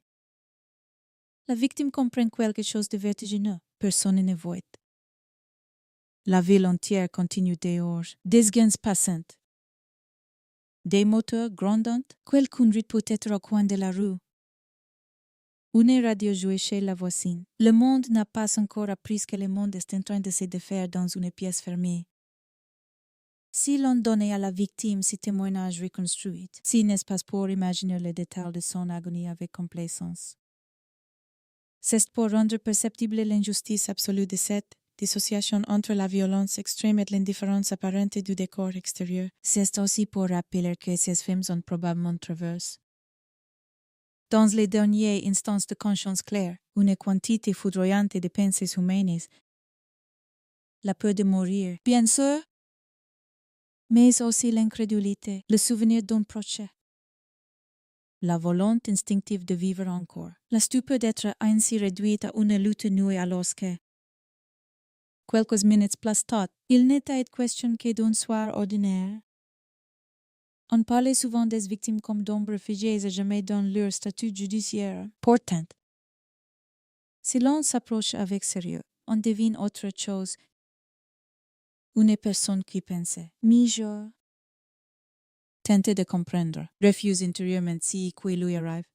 La victime comprend quelque chose de vertigineux. Personne ne voit. La ville entière continue dehors. Des gens passantes. Des moteurs grondantes. Quelle conduite peut être au coin de la rue. Une radio jouée chez la voisine. Le monde n'a pas encore appris que le monde est en train de se défaire dans une pièce fermée. Si l'on donnait à la victime ces témoignages reconstruits, si n'est-ce pas pour imaginer les détails de son agonie avec complaisance. C'est pour rendre perceptible l'injustice absolue de cette dissociation entre la violence extrême et l'indifférence apparente du décor extérieur. C'est aussi pour rappeler que ces femmes ont probablement traversé, dans les derniers instants de conscience claire, une quantité foudroyante de pensées humaines. La peur de mourir, bien sûr, mais aussi l'incrédulité, le souvenir d'un proche. La volonté instinctive de vivre encore. La stupeur d'être ainsi réduite à une lutte nue alors que, quelques minutes plus tard, il n'était question que d'un soir ordinaire. On parlait souvent des victimes comme d'ombres figées et jamais dans leur statut judiciaire. Pourtant, si l'on s'approche avec sérieux, on devine autre chose. Une personne qui pensait, mi-jour, tentait de comprendre, refuse intérieurement si qui lui arrive.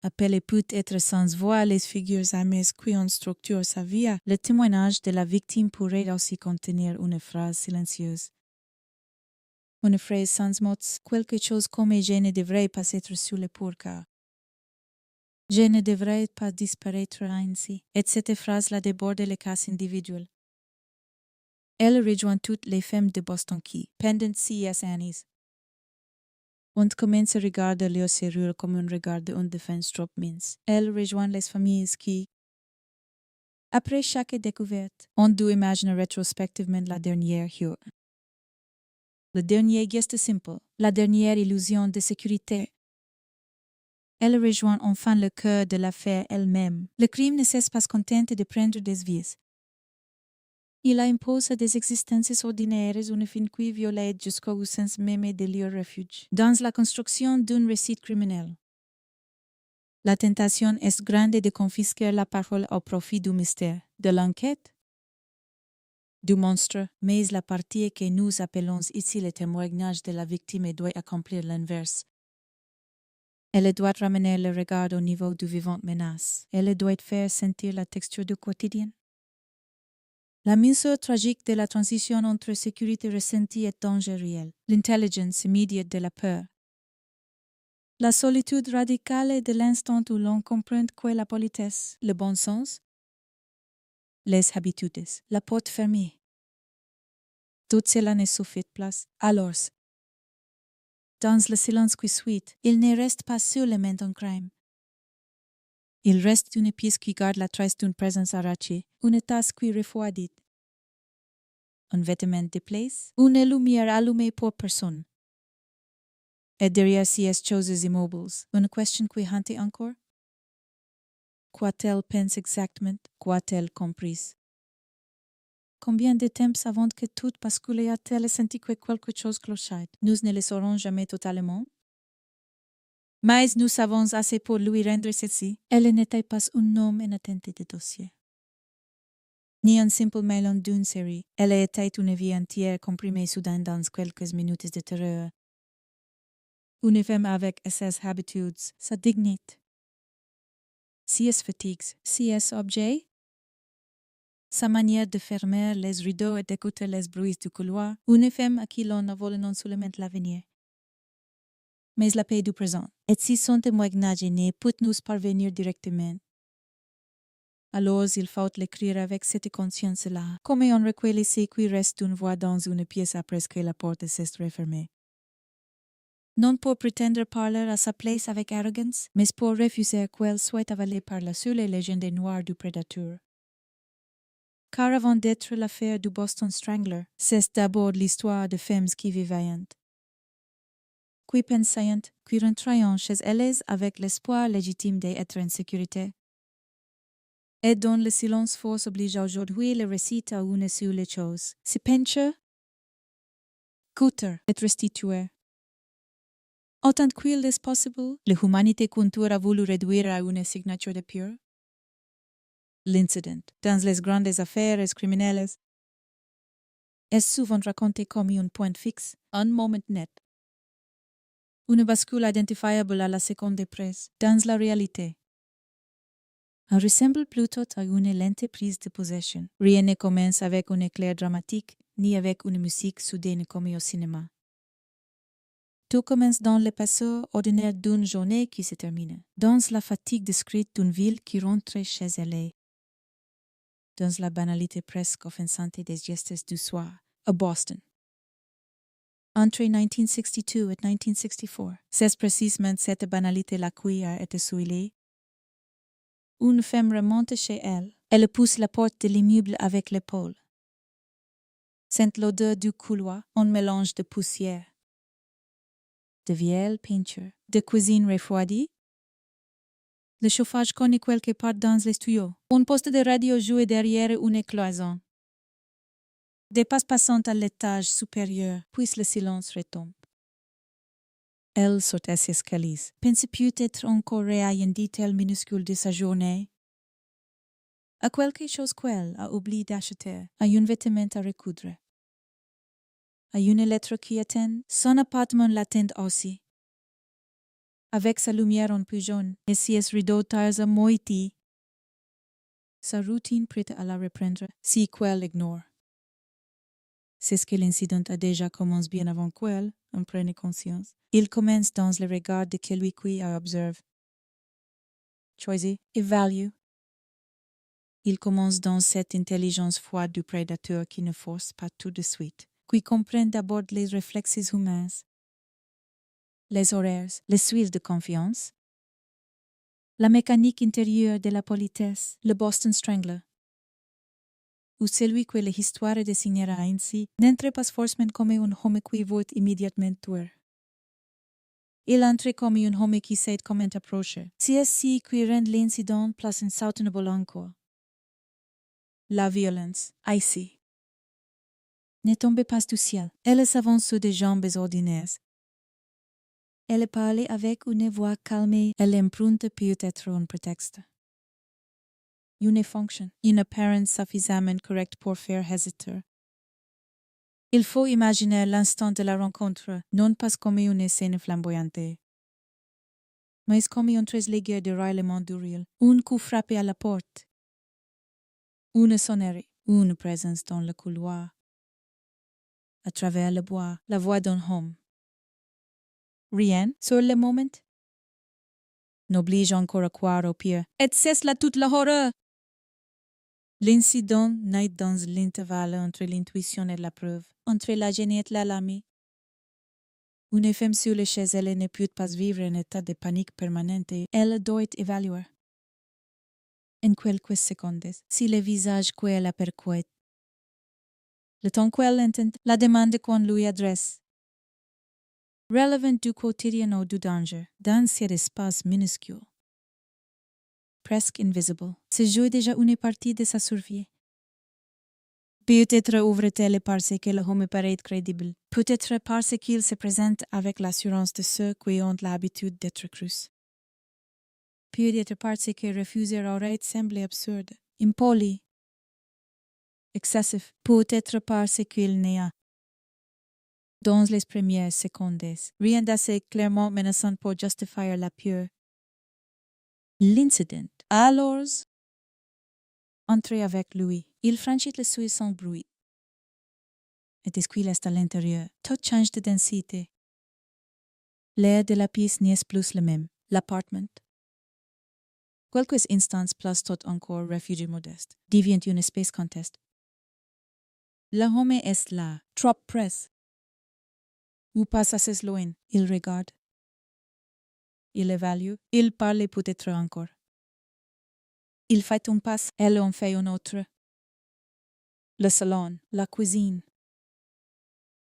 Appelé peut être sans voix les figures amères qui en structurent sa vie, le témoignage de la victime pourrait aussi contenir une phrase silencieuse. Une phrase sans mots, quelque chose comme « je ne devrais pas être sur le pourquoi ». Je ne devrais pas disparaître ainsi. Et cette phrase-là déborde les cas individuels. Elle rejoint toutes les femmes de Boston qui, pendant 6 années, on commence à regarder leur serrure comme on regarde une défense trop mince. Elle rejoint les familles qui, après chaque découverte, ont dû imaginer rétrospectivement la dernière heure. Le dernier geste simple, la dernière illusion de sécurité. Elle rejoint enfin le cœur de l'affaire elle-même. Le crime ne cesse pas contente de prendre des vies. Il impose à des existences ordinaires une fin qui viole jusqu'au sens même de leur refuge. Dans la construction d'un récit criminel, la tentation est grande de confisquer la parole au profit du mystère, de l'enquête, du monstre, mais la partie que nous appelons ici le témoignage de la victime doit accomplir l'inverse. Elle doit ramener le regard au niveau du vivant menace. Elle doit faire sentir la texture du quotidien. La mesure tragique de la transition entre sécurité ressentie et danger réel, l'intelligence immédiate de la peur, la solitude radicale de l'instant où l'on comprend que la politesse, le bon sens, les habitudes, la porte fermée. Tout cela ne se fait place. Alors, dans le silence qui suit, il ne reste pas seulement un crime. Il reste une pièce qui garde la trace d'une présence arrachée, une tasse qui refroidit, un vêtement de place, une lumière allumée pour personne. Et derrière ces choses immobiles, une question qui hante encore? Quoi-t-elle pense exactement? Quoi-t-elle comprise? Combien de temps avant que tout bascule a-t-elle senti que quelque chose clochait? Nous ne le saurons jamais totalement. Mais nous savons assez pour lui rendre ceci. Elle n'était pas un homme inattentif de dossier, ni un simple melon d'une série. Elle était une vie entière comprimée soudain dans quelques minutes de terreur. Une femme avec ses habitudes, sa dignité, ses fatigues, ses objets, sa manière de fermer les rideaux et d'écouter les bruits du couloir. Une femme à qui l'on ne vole non seulement l'avenir, mais la paix du présent. Et si son témoignage ne peut nous parvenir directement, alors il faut l'écrire avec cette conscience-là, comme on recueille ce qui reste d'une voix dans une pièce après que la porte s'est refermée. Non pour prétendre parler à sa place avec arrogance, mais pour refuser qu'elle soit avalée par la seule légende noire du prédateur. Car avant d'être l'affaire du Boston Strangler, c'est d'abord l'histoire de femmes qui vivent vaillantes. qui pensant, qui rentrant chez elles avec l'espoir légitime d'être en sécurité. Et dont le silence force oblige aujourd'hui le récit à une sur les choses. Si penche, coûter, être restitué. Autant qu'il est possible, l'humanité contour a voulu réduire à une signature de pure. L'incident, dans les grandes affaires criminelles, est souvent raconté comme un point fixe, un moment net. Une bascule identifiable à la seconde presse, dans la réalité. Elle ressemble plutôt à une lente prise de possession. Rien ne commence avec un éclair dramatique, ni avec une musique soudaine comme au cinéma. Tout commence dans le passé ordinaire d'une journée qui se termine, dans la fatigue décrite d'une ville qui rentre chez elle, dans la banalité presque offensante des gestes du soir, à Boston. Entre 1962 et 1964, c'est précisément cette banalité la qui a été souillée. Une femme remonte chez elle. Elle pousse la porte de l'immeuble avec l'épaule. Sent l'odeur du couloir, un mélange de poussière, de vieilles peintures, de cuisine refroidie. Le chauffage connaît quelque part dans les studios. Un poste de radio joue derrière une cloison. Des passes passant à l'étage supérieur, puis le silence retombe. Elle saute à ses escaliers, pense peut-être encore à un détail minuscule de sa journée, à quelque chose qu'elle a oublié d'acheter, à un vêtement à recoudre, à une lettre qui attend, son appartement l'attend aussi. Avec sa lumière en peu jaune et ses rideaux tard à moitié, sa routine prête à la reprendre si qu'elle ignore. C'est ce que l'incident a déjà commencé bien avant qu'elle en prenne conscience. Il commence dans le regard de celui qui la observe. Choisis et value. Il commence dans cette intelligence froide du prédateur qui ne force pas tout de suite, qui comprend d'abord les réflexes humains, les horaires, les suites de confiance, la mécanique intérieure de la politesse, le Boston Strangler, ou celui que l'histoire désignera ainsi, n'entre pas forcément comme un homme qui veut immédiatement tuer. Il entre comme un homme qui sait comment approcher. C'est ainsi qui rend l'incident plus insoutenable encore. La violence, ici, ne tombe pas du ciel. Elle s'avance sur des jambes ordinaires. Elle parle avec une voix calmée. Elle emprunte peut-être un prétexte. Une fonction, une apparence suffisamment correcte pour faire hésiter. Il faut imaginer l'instant de la rencontre, non pas comme une scène flamboyante, mais comme un très léger déraillement du rire, un coup frappé à la porte, une sonnerie, une présence dans le couloir. À travers le bois, la voix d'un homme. Rien, sur le moment, n'oblige encore à croire au pire. Et c'est là toute la horreur. L'incident naît dans l'intervalle entre l'intuition et la preuve, entre la gêne et l'alarme. Une femme seule chez elle ne peut pas vivre en état de panique permanente. Elle doit évaluer. En quelques secondes, si le visage qu'elle aperçoit, le temps qu'elle entend, la demande qu'on lui adresse, relevant du quotidien ou du danger, dans cet espace minuscule, presque invisible, se joue déjà une partie de sa survie. Peut-être ouvre-t-elle parce que l'homme paraît crédible, peut-être parce qu'il se présente avec l'assurance de ceux qui ont l'habitude d'être crus. Peut-être parce que refuser aurait semblé absurde, impoli, excessif, peut-être parce qu'il n'y a, dans les premières secondes, rien d'assez clairement menaçant pour justifier la pure. L'incident. Alors, entrez avec lui. Il franchit le seuil sans bruit. Et dès qu'il est à l'intérieur, tout change de densité. L'air de la pièce n'est plus le même. L'appartement. Quelques instants plus tout encore réfugié modeste, devient une espèce contest. L'homme est là, trop près. Ou passe assez loin, il regarde. Il évalue, il parle peut-être encore. Il fait un pas, elle en fait un autre. Le salon, la cuisine,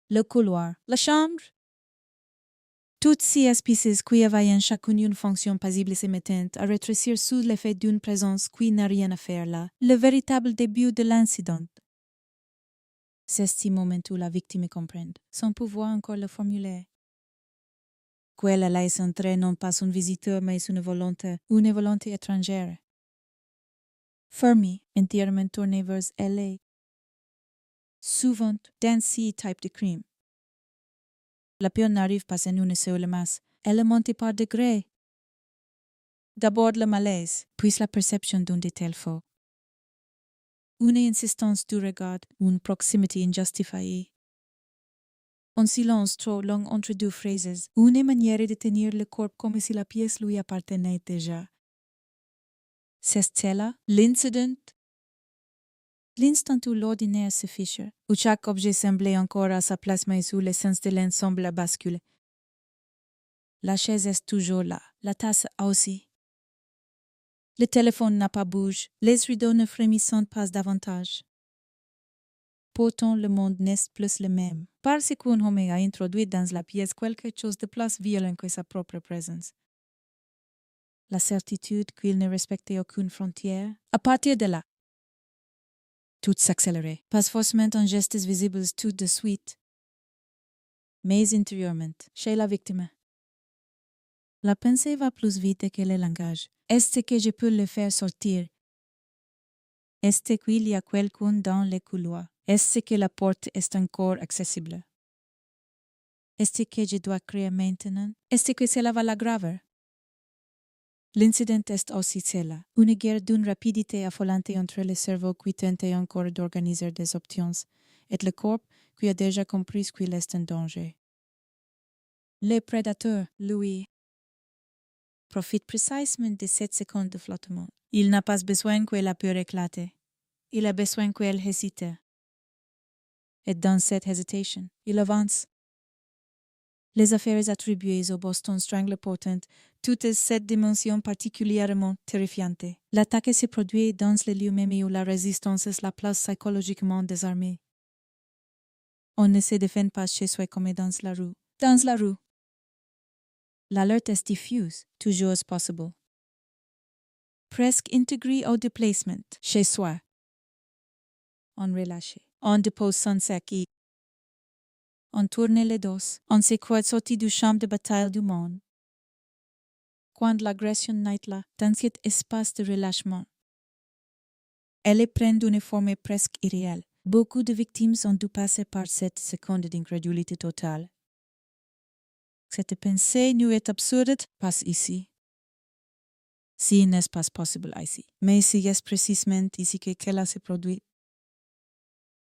le couloir, la chambre. Toutes ces species qui avaient chacune une fonction paisible et émettante à rétrécir sous l'effet d'une présence qui n'a rien à faire là, le véritable début de l'incident. C'est ce moment où la victime comprend, sans pouvoir encore le formuler. Qu'elle laisse entrer non pas un visiteur mais une volonté étrangère. Fermi, entièrement tournée vers elle, souvent dans ce type de crime. La peur n'arrive pas en une seule masse, elle monte par degrés. D'abord le malaise, puis la perception d'un détail faux. Une insistance du regard, une proximité injustifiée. Un silence trop long entre deux phrases, une manière de tenir le corps comme si la pièce lui appartenait déjà. C'est là l'incident. L'instant où l'ordinaire se fiche, où chaque objet semblait encore à sa place mais où l'essence de l'ensemble a basculé. La chaise est toujours là, la tasse aussi. Le téléphone n'a pas bougé, les rideaux ne frémissent pas davantage. Pourtant, le monde n'est plus le même, parce qu'un homme a introduit dans la pièce quelque chose de plus violent que sa propre présence. La certitude qu'il ne respectait aucune frontière. À partir de là, tout s'accélérait, pas forcément en gestes visibles tout de suite, mais intérieurement, chez la victime. La pensée va plus vite que le langage. Est-ce que je peux le faire sortir? Est-ce qu'il y a quelqu'un dans les couloirs? Est-ce que la porte est encore accessible? Est-ce que je dois crier maintenant? Est-ce que cela va l'aggraver? L'incident est aussi cela, une guerre d'une rapidité affolante entre le cerveau qui tente encore d'organiser des options et le corps qui a déjà compris qu'il est en danger. Le prédateur, lui, profite précisément de cette seconde de flottement. Il n'a pas besoin que la peur éclate. Il a besoin qu'elle hésite. Et dans cette hésitation, il avance. Les affaires attribuées au Boston Strangler portent toute cette dimension particulièrement terrifiante. L'attaque se produit dans le lieu même où la résistance est la place psychologiquement désarmée. On ne se défend pas chez soi comme dans la rue. Dans la rue, l'alerte est diffuse, toujours possible. Presque intégrée au déplacement, chez soi. On relâche, on dépose son sac et on tourne les dos, on se croit sorti du champ de bataille du monde. Quand l'agression naît là, dans cet espace de relâchement, elle prend une forme presque irréelle. Beaucoup de victimes ont dû passer par cette seconde d'incrédulité totale. Cette pensée nous est absurde, pas ici. Si n'est pas possible ici, mais si est précisément ici que cela se produit.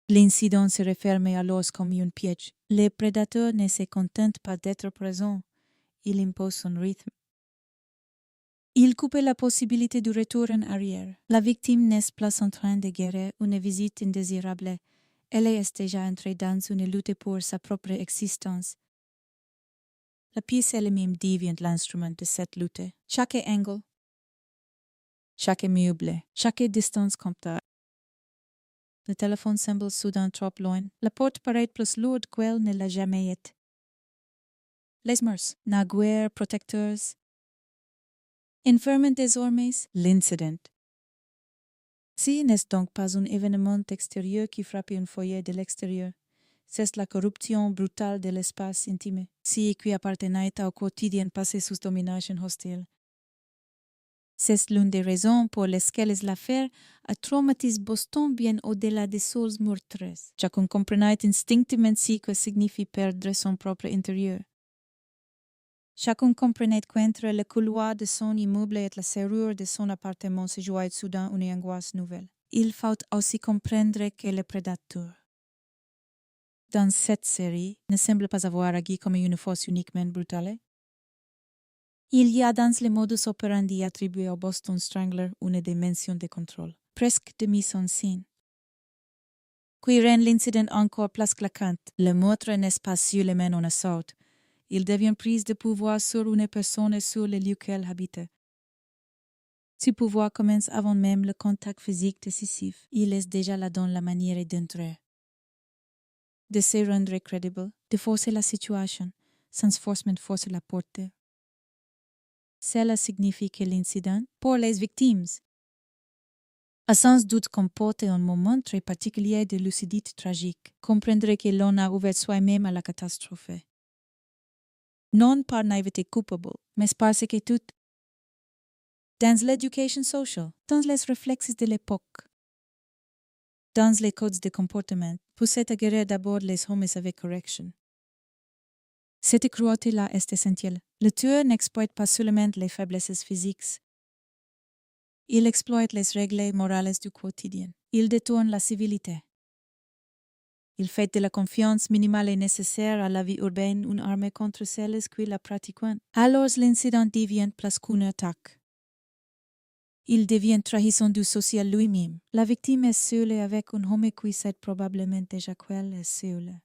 L'incident se referme alors comme un piège. Le prédateur ne se contente pas d'être présent, il impose son rythme. Il coupe la possibilité du retour en arrière. La victime n'est plus en train de guérir une visite indésirable. Elle est déjà entrée dans une lutte pour sa propre existence. La pièce elle-même devient l'instrument de cette lutte. Chaque angle, chaque meuble, chaque distance compte. Le téléphone semble soudain trop loin. La porte paraît plus lourde qu'elle ne l'a jamais été. Les murs, naguère protecteurs, enferment désormais l'incident. Si n'est donc pas un événement extérieur qui frappe un foyer de l'extérieur, c'est la corruption brutale de l'espace intime, si qui appartenait au quotidien passé sous domination hostile. C'est l'une des raisons pour lesquelles l'affaire a traumatisé Boston bien au-delà des seuls meurtres. Chacun comprenait instinctivement ce que signifie perdre son propre intérieur. Chacun comprenait qu'entre le couloir de son immeuble et la serrure de son appartement se jouait soudain une angoisse nouvelle. Il faut aussi comprendre que le prédateur, dans cette série, ne semble pas avoir agi comme une force uniquement brutale. Il y a dans le modus operandi attribué au Boston Strangler une dimension de contrôle, presque de mise en scène, qui rend l'incident encore plus claquant. Le meurtre n'est pas seulement un assaut, il devient prise de pouvoir sur une personne sur le lieu qu'elle habite. Ce pouvoir commence avant même le contact physique décisif. Il est déjà là dans la manière d'entrer. De se rendre crédible, de forcer la situation, sans forcément forcer la porte. Cela signifie que l'incident, pour les victimes, a sans doute comporté un moment très particulier de lucidité tragique. Comprendre que l'on a ouvert soi-même à la catastrophe. Non par naïveté coupable, mais parce que tout, dans l'éducation sociale, dans les réflexes de l'époque, dans les codes de comportement, poussait à guérir d'abord les hommes avec correction. Cette cruauté-là est essentielle. Le tueur n'exploite pas seulement les faiblesses physiques. Il exploite les règles morales du quotidien. Il détourne la civilité. Il fait de la confiance minimale et nécessaire à la vie urbaine une arme contre celles qui la pratiquent. Alors l'incident devient plus qu'une attaque. Il devient trahison du social lui-même. La victime est seule avec un homme qui sait probablement déjà qu'elle est seule.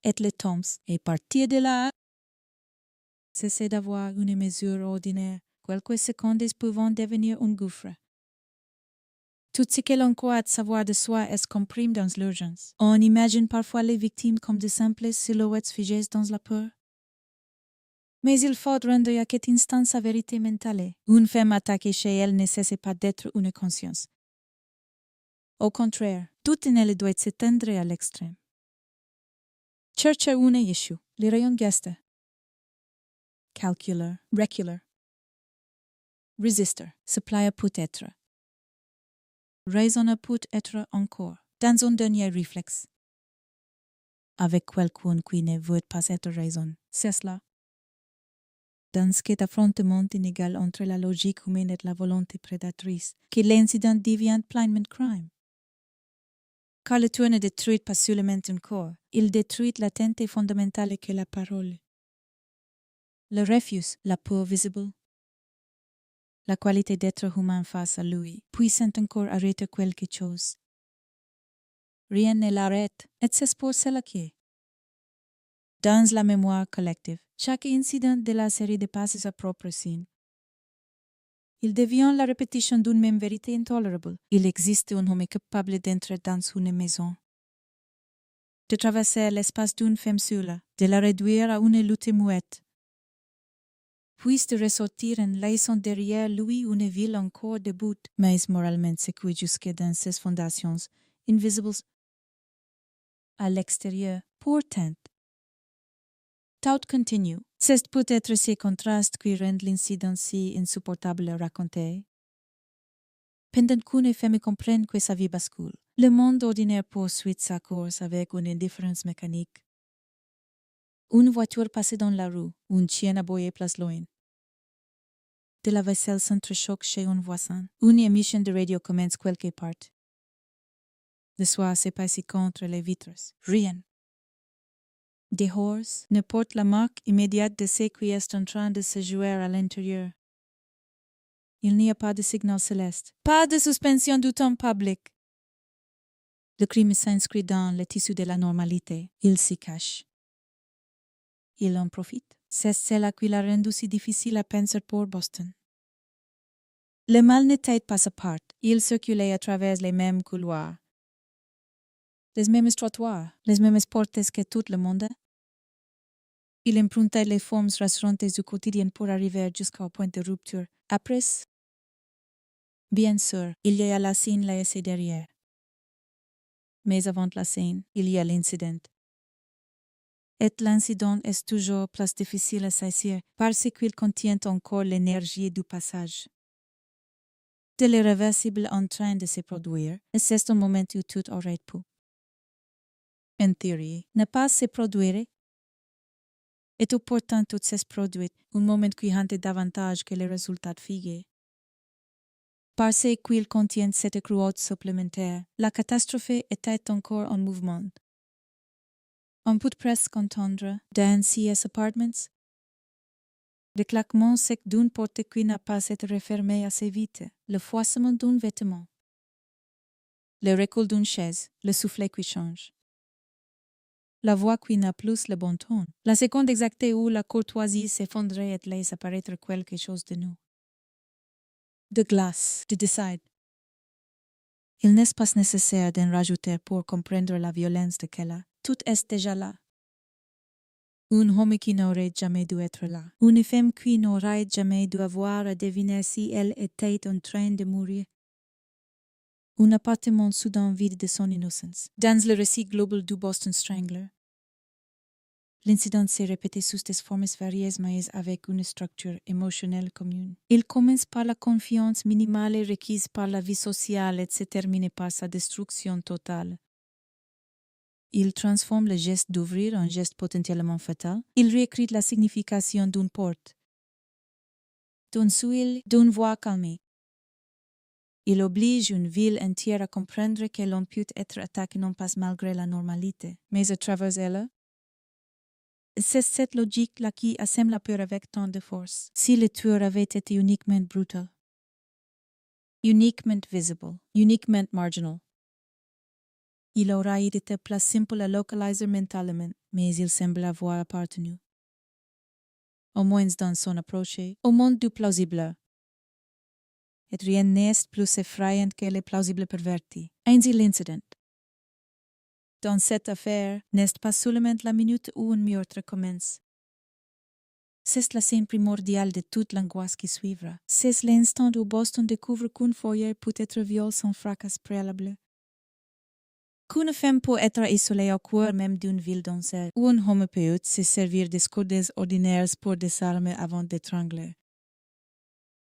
Et le temps, et partir de là, cesser d'avoir une mesure ordinaire, quelques secondes pouvant devenir un gouffre. Tout ce que l'on croit savoir de soi est compris dans l'urgence. On imagine parfois les victimes comme de simples silhouettes figées dans la peur. Mais il faut rendre à cet instant sa vérité mentale. Une femme attaquée chez elle ne cesse pas d'être une conscience. Au contraire, tout en elle doit s'étendre à l'extrême. Cherche une issue, les rayons geste. Calculer, reculer. Résister, supplier peut être. Raisonner peut être encore, dans un dernier réflexe. Avec quelqu'un qui ne veut pas être raison, c'est cela. Dans cet affrontement inégal entre la logique humaine et la volonté prédatrice, que l'incident devient pleinement crime. Car le tueur ne détruit pas seulement un corps, il détruit l'attente fondamentale que la parole. Le refuse, la peur visible. La qualité d'être humain face à lui, puissant encore arrêter quelque chose. Rien ne l'arrête, et c'est pour cela que, dans la mémoire collective, chaque incident de la série dépasse sa propre scène. Il devient la répétition d'une même vérité intolérable. Il existe un homme capable d'entrer dans une maison, de traverser l'espace d'une femme seule, de la réduire à une lutte muette, puis de ressortir en laissant derrière lui une ville encore debout, mais moralement sécuite jusque dans ses fondations, invisibles à l'extérieur. Pourtant, tout continue. C'est peut-être ces contrastes qui rendent l'incident si insupportable à raconter. Pendant qu'une femme comprenne que sa vie bascule, le monde ordinaire poursuit sa course avec une indifférence mécanique. Une voiture passe dans la rue, un chien aboie place loin. De la vaisselle s'entrechoque chez un voisin. Une émission de radio commence quelque part. Le soir se passe contre les vitres. Rien. Dehors ne porte la marque immédiate de ce qui est en train de se jouer à l'intérieur. Il n'y a pas de signal céleste, pas de suspension du temps public. Le crime s'inscrit dans le tissu de la normalité. Il s'y cache. Il en profite. C'est cela qui l'a rendu si difficile à penser pour Boston. Le mal n'était pas à part. Il circulait à travers les mêmes couloirs, les mêmes trottoirs, les mêmes portes que tout le monde. Il empruntait les formes rassurantes du quotidien pour arriver jusqu'au point de rupture. Après, bien sûr, il y a la scène laissée derrière. Mais avant la scène, il y a l'incident. Et l'incident est toujours plus difficile à saisir parce qu'il contient encore l'énergie du passage. De l'irréversible en train de se produire, et c'est un moment où tout aurait pu. En théorie, ne pas se produire. Et pourtant tout s'est produit, un moment qui hante davantage que les résultats figés. Parce qu'il contient cette cruauté supplémentaire, la catastrophe était encore en mouvement. On peut presque entendre, dans CS Apartments, le claquement sec d'une porte qui n'a pas été refermée assez vite, le froissement d'un vêtement, le recul d'une chaise, le soufflet qui change. La voix qui n'a plus le bon ton, la seconde exacte où la courtoisie s'effondrait et laisse apparaître quelque chose de nous. De glace, de décide. Il n'est pas nécessaire d'en rajouter pour comprendre la violence de qu'elle a. Tout est déjà là. Un homme qui n'aurait jamais dû être là. Une femme qui n'aurait jamais dû avoir à deviner si elle était en train de mourir. Un appartement soudain vide de son innocence. Dans le récit global du Boston Strangler, l'incident s'est répété sous des formes variées mais avec une structure émotionnelle commune. Il commence par la confiance minimale requise par la vie sociale et se termine par sa destruction totale. Il transforme le geste d'ouvrir en geste potentiellement fatal. Il réécrit la signification d'une porte, d'un souil, d'une voix calmée. Il oblige une ville entière à comprendre que l'on peut être attaqué non pas malgré la normalité, mais à travers elle. C'est cette logique-là qui assemble la peur avec tant de force. Si le tueur avait été uniquement brutal, uniquement visible, uniquement marginal, il aurait été plus simple à localiser mentalement, mais il semble avoir appartenu, au moins dans son approche, au monde du plausible. Et rien n'est plus effrayant que les plausibles pervertis. Ainsi l'incident. Dans cette affaire, n'est pas seulement la minute où un meurtre commence. C'est la scène primordiale de toute l'angoisse qui suivra. C'est l'instant où Boston découvre qu'un foyer peut être violé sans fracas préalable. Qu'une femme peut être isolée au cœur même d'une ville dansée, où un homme peut se servir des cordes ordinaires pour des armes avant d'étrangler.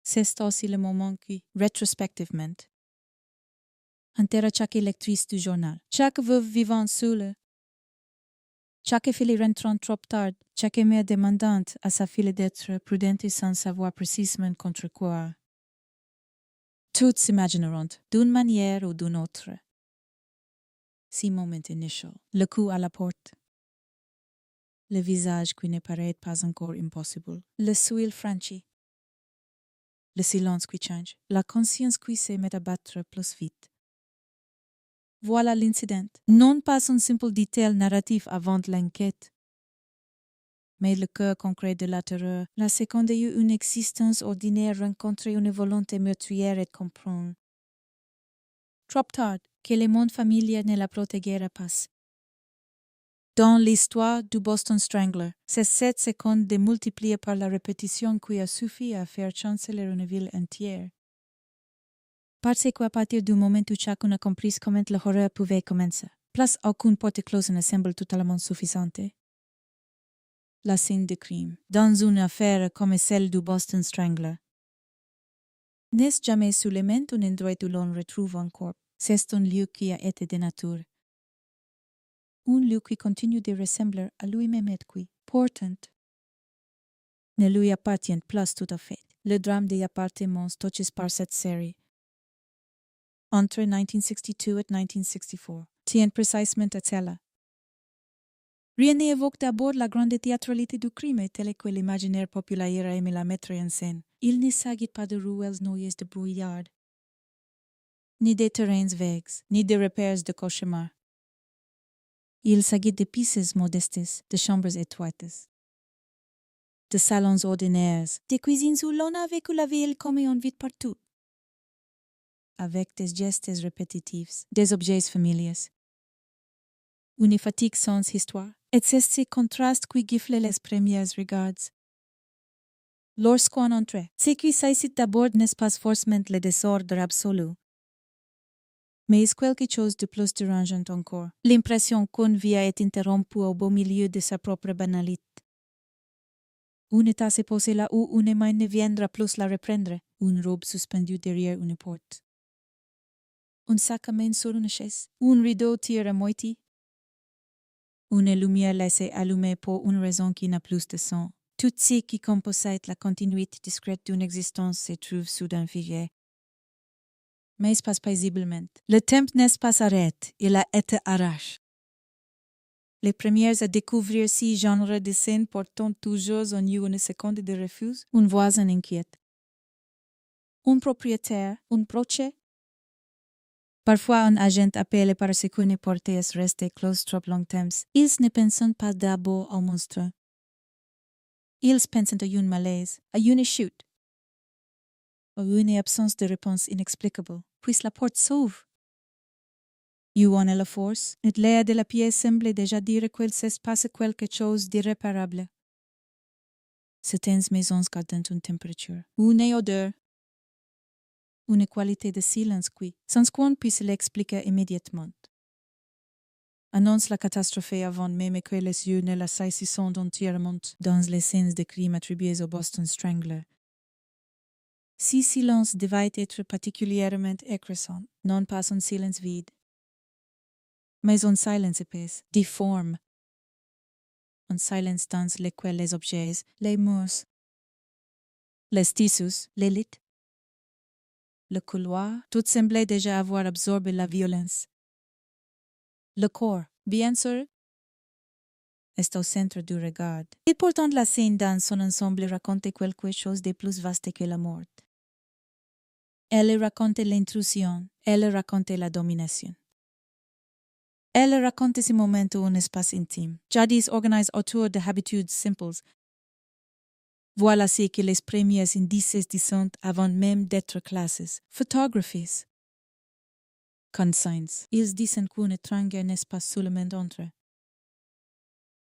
C'est aussi le moment qui, rétrospectivement, enterra chaque lectrice du journal, chaque veuve vivant seule, chaque fille rentrant trop tard, chaque mère demandante à sa fille d'être prudente sans savoir précisément contre quoi. Toutes s'imagineront, d'une manière ou d'une autre. Si moment initial, le coup à la porte, le visage qui ne paraît pas encore impossible, le sourire franchi, le silence qui change, la conscience qui se met à battre plus vite. Voilà l'incident. Non pas un simple détail narratif avant l'enquête, mais le cœur concret de la terreur, la seconde eu une existence ordinaire rencontrer une volonté meurtrière et comprendre. Trop tard, que le monde familier ne la protégerait pas. Dans l'histoire du Boston Strangler, c'est 7 secondes démultipliées par la répétition qui a suffi à faire chanceler une ville entière. Parce qu'à partir du moment où chacun a compris comment l'horreur pouvait commencer, place aucune porte close ne semble totalement suffisante. La scène de crime, dans une affaire comme celle du Boston Strangler, n'est jamais seulement un endroit où l'on retrouve un corps, c'est un lieu qui a été de nature. Un lieu qui continue de ressembler à lui-même et qui, pourtant, ne lui appartient plus tout à fait. Le drame des appartements touché par cette série, entre 1962 et 1964, tient précisément à cela. Rien n'évoque d'abord la grande théâtralité du crime telle que l'imaginaire populaire a aimé la mettre en scène. Il ne s'agit pas de ruelles noyées de brouillard, ni de terrains vagues, ni de repères de cauchemar. Il s'agit de pièces modestes, de chambres étroites, de salons ordinaires, de cuisines où l'on a vécu la ville comme on vit partout, avec des gestes répétitifs, des objets familiers. Une fatigue sans histoire, et c'est ce contraste qui gifle les premiers regards. Lorsqu'on entre, ce qui s'agit d'abord n'est pas forcément le désordre absolu, mais quelque chose de plus dérangeant encore, l'impression qu'une vie est interrompue au beau milieu de sa propre banalité. Une tasse posée là où une main ne viendra plus la reprendre, une robe suspendue derrière une porte. Un sac à main sur une chaise, un rideau tiré à moitié, une lumière laissée allumée pour une raison qui n'a plus de sens. Tout ce qui composite la continuité discrète d'une existence se trouve soudain figé. Mais pas paisiblement. Le temps n'est pas arrêté, il a été arraché. Les premières à découvrir ce genre de scène portant toujours en eux une seconde de refus, un voisin inquiète. Un propriétaire, un proche. Parfois un agent appelé parce qu'une porte est restée close trop longtemps. Ils ne pensent pas d'abord au monstre. Ils pensent à un malaise, à une chute, à une absence de réponse inexplicable, puis la porte s'ouvre. Yuan et la force, et l'air de la pièce semblait déjà dire qu'il se passe quelque chose d'irréparable. Certaines maisons gardent une température, une odeur, une qualité de silence qui, sans qu'on puisse l'expliquer immédiatement, annonce la catastrophe avant même que les yeux ne la saisissent entièrement dans les scènes de crimes attribuées au Boston Strangler. Si silence devait être particulièrement écrasant, non pas un silence vide, mais un silence épaisse, difforme, un silence dans lequel les objets, les murs, les tissus, les lits, le couloir, tout semblait déjà avoir absorbé la violence. Le corps, bien sûr, est au centre du regard. Et pourtant la scène dans son ensemble raconte quelque chose de plus vaste que la mort. Elle raconte l'intrusion, elle raconte la domination. Elle raconte ce moment où un espace intime, jadis organisé autour de habitudes simples. Voilà ce que les premiers indices disent avant même d'être classés. Photographies. Consignes. Ils disent qu'un étrange espace seulement entre.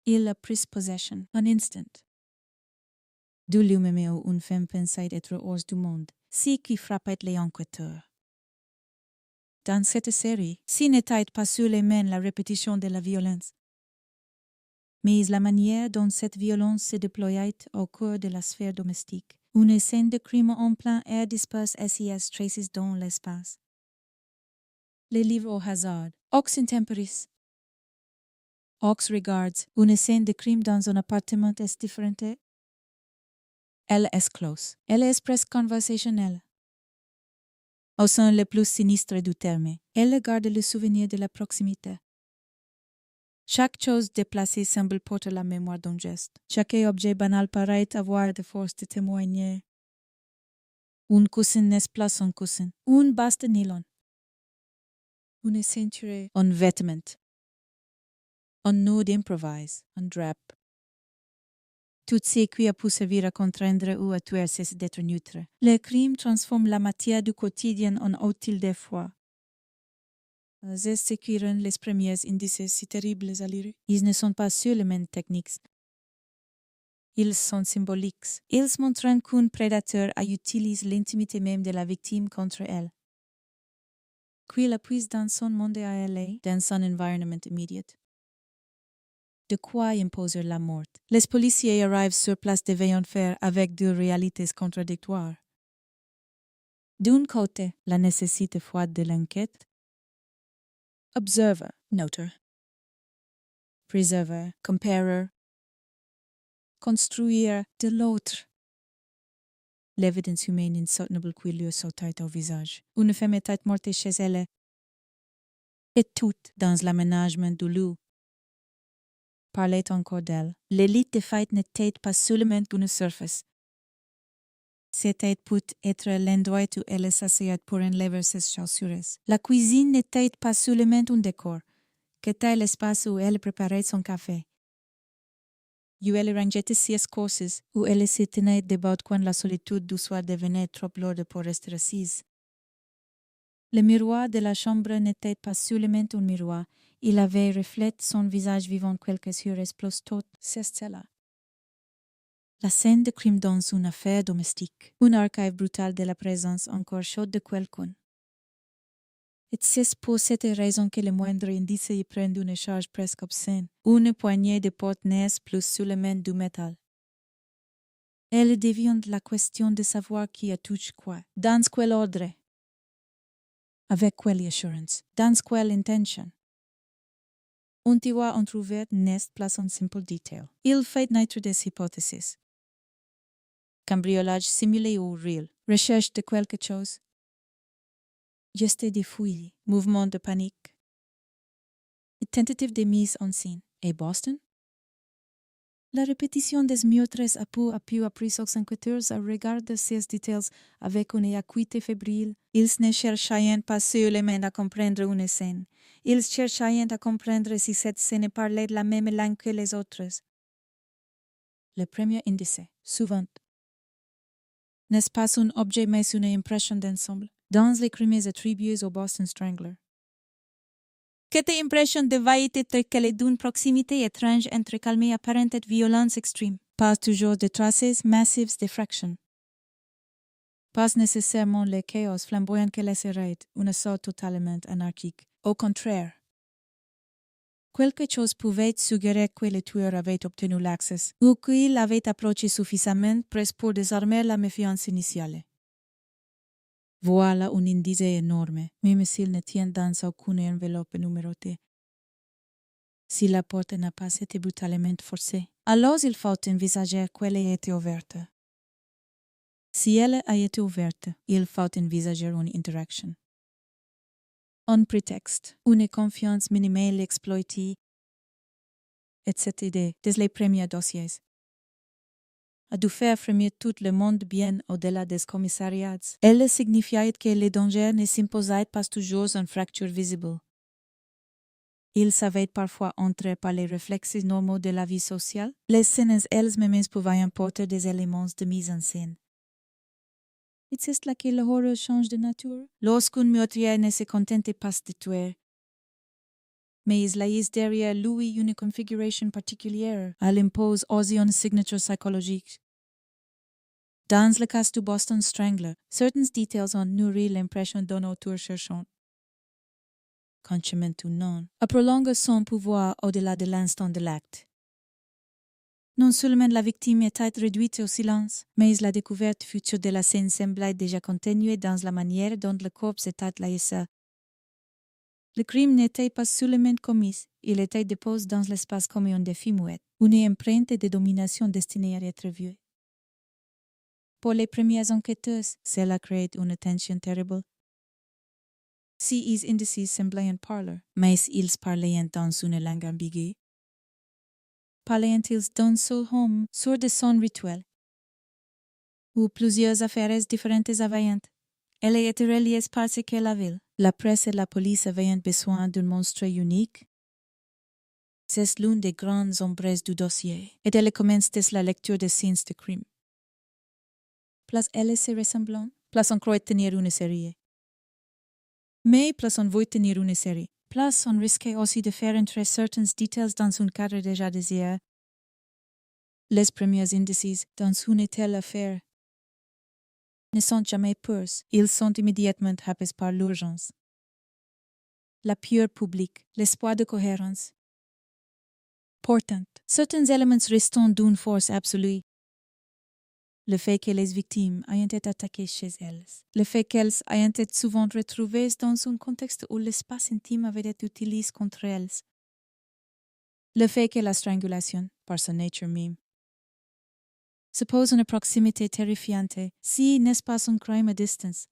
Il a pris possession, un instant. De lui-même où une femme pensait être hors du monde, ce qui frappait les enquêteurs. Dans cette série, ce n'était pas seulement la répétition de la violence, mais la manière dont cette violence se déployait au cœur de la sphère domestique. Une scène de crime en plein air disperse SES traces dans l'espace. Les livres au hasard, Ox intemperis. Ox regards, une scène de crime dans un appartement est différente. Elle est close. Elle est presque conversationnelle. Au sens le plus sinistre du terme, elle garde le souvenir de la proximité. Chaque chose déplacée semble porter la mémoire d'un geste. Chaque objet banal paraît avoir de force de témoigner. Un coussin n'est pas un coussin. Un bas de nylon. Une ceinture. Un vêtement. Un nœud d'improvise. Un drap. Tout ce qui a pu servir à contraindre ou à tuer cesse d'être neutre. Le crime transforme la matière du quotidien en outil d'effroi. C'est ce qui rend les premiers indices si terribles à lire. Ils ne sont pas seulement techniques. Ils sont symboliques. Ils montrent qu'un prédateur utilise l'intimité même de la victime contre elle. Qu'il la puise dans son monde à elle, dans son environnement immédiat. De quoi imposer la mort? Les policiers arrivent sur place devant faire avec deux réalités contradictoires. D'un côté, la nécessité froide de l'enquête. Observer, noter. Preserver, comparer. Construire de l'autre. L'évidence humaine insoutenable qui lui sautait au visage. Une femme était morte chez elle. Et tout dans l'aménagement du loup. Parlait encore d'elle. L'élite des fêtes n'était pas seulement une surface. C'était peut être l'endroit où elle s'asseyait pour enlever ses chaussures. La cuisine n'était pas seulement un décor, qu'était l'espace où elle préparait son café. Où elle rangeait ses courses, où elle se tenait debout quand la solitude du soir devenait trop lourde pour rester assise. Le miroir de la chambre n'était pas seulement un miroir, il avait reflété son visage vivant quelques heures plus tôt, c'est là. La scène de crime dans une affaire domestique, une archive brutale de la présence encore chaude de quelqu'un. Et c'est pour cette raison que les moindres indices y prennent une charge presque obscène. Une poignée de porte n'est plus seulement du métal. Elle devient la question de savoir qui a touché quoi, dans quel ordre, avec quelle assurance, dans quelle intention. Un tiroir entrouvert n'est pas un simple détail. Il fait naître des hypothèses. Cambriolage simulé ou réel, recherche de quelque chose. Geste de fouillis, mouvement de panique. Et tentative de mise en scène. Et Boston? La répétition des meurtres a pu appris aux enquêteurs à regarder ces détails avec une acuité fébrile. Ils ne cherchaient pas seulement à comprendre une scène. Ils cherchaient à comprendre si cette scène parlait la même langue que les autres. Le premier indice, souvent, n'est pas un objet mais une impression d'ensemble, dans les crimes attribués au Boston Strangler. Cette impression de vaillité qu'elle est d'une proximité étrange entre calme et apparente violence extrême. Pas toujours de traces massives de fractions. Pas nécessairement le chaos flamboyant que laisserait un assaut totalement anarchique. Au contraire. Quelque chose pouvait suggérer que le tueur avait obtenu l'accès ou qu'il avait approché suffisamment près pour désarmer la méfiance initiale. Voilà un indice énorme, même s'il ne tient dans aucune enveloppe numérotée. Si la porte n'a pas été brutalement forcée, alors il faut envisager qu'elle ait été ouverte. Si elle a été ouverte, il faut envisager une interaction. Un prétexte, une confiance minimale exploitée, et cette idée des les premiers dossiers a dû faire frémir tout le monde bien au-delà des commissariats. Elle signifiait que les dangers ne s'imposaient pas toujours en fracture visible. Ils savaient parfois entrer par les réflexes normaux de la vie sociale. Les scènes elles-mêmes pouvaient apporter des éléments de mise en scène. Est-ce là que l'horreur change de nature? Lorsqu'un meurtrier ne se contente pas de tuer, mais il laisse derrière lui une configuration particulière. Elle impose aussi une signature psychologique. Dans le cas du Boston Strangler, certains détails ont nourri l'impression d'un auteur cherchant, consciemment ou non, à prolonger son pouvoir au-delà de l'instant de l'acte. Non seulement la victime était réduite au silence, mais la découverte future de la scène semblait déjà contenue dans la manière dont le corps était laissé. Le crime n'était pas seulement commis, il était déposé dans l'espace comme un défi muet, une empreinte de domination destinée à être vue. Pour les premières enquêteuses, cela créait une tension terrible. Ces indices semblaient parler, mais ils parlaient dans une langue ambiguë. Parlaient-ils d'un seul homme, sur de son rituel, ou plusieurs affaires différentes avaient? Elle était reliée parce que la ville, la presse et la police avaient besoin d'un monstre unique. C'est l'une des grandes ombres du dossier, et elle commence la lecture des scènes de crime. Place elle se ressemblant, place on croit tenir une série. Mais place on veut tenir une série. Place on risquait aussi de faire entrer certains détails dans un cadre déjà désiré. Les premiers indices dans une telle affaire ne sont jamais purs, ils sont immédiatement happés par l'urgence. La pure publique, l'espoir de cohérence. Pourtant, certains éléments restent d'une force absolue. Le fait que les victimes aient été attaquées chez elles, le fait qu'elles aient été souvent retrouvées dans un contexte où l'espace intime avait été utilisé contre elles, le fait que la strangulation, par sa nature même, suppose une proximité terrifiante, si n'est pas un crime à distance.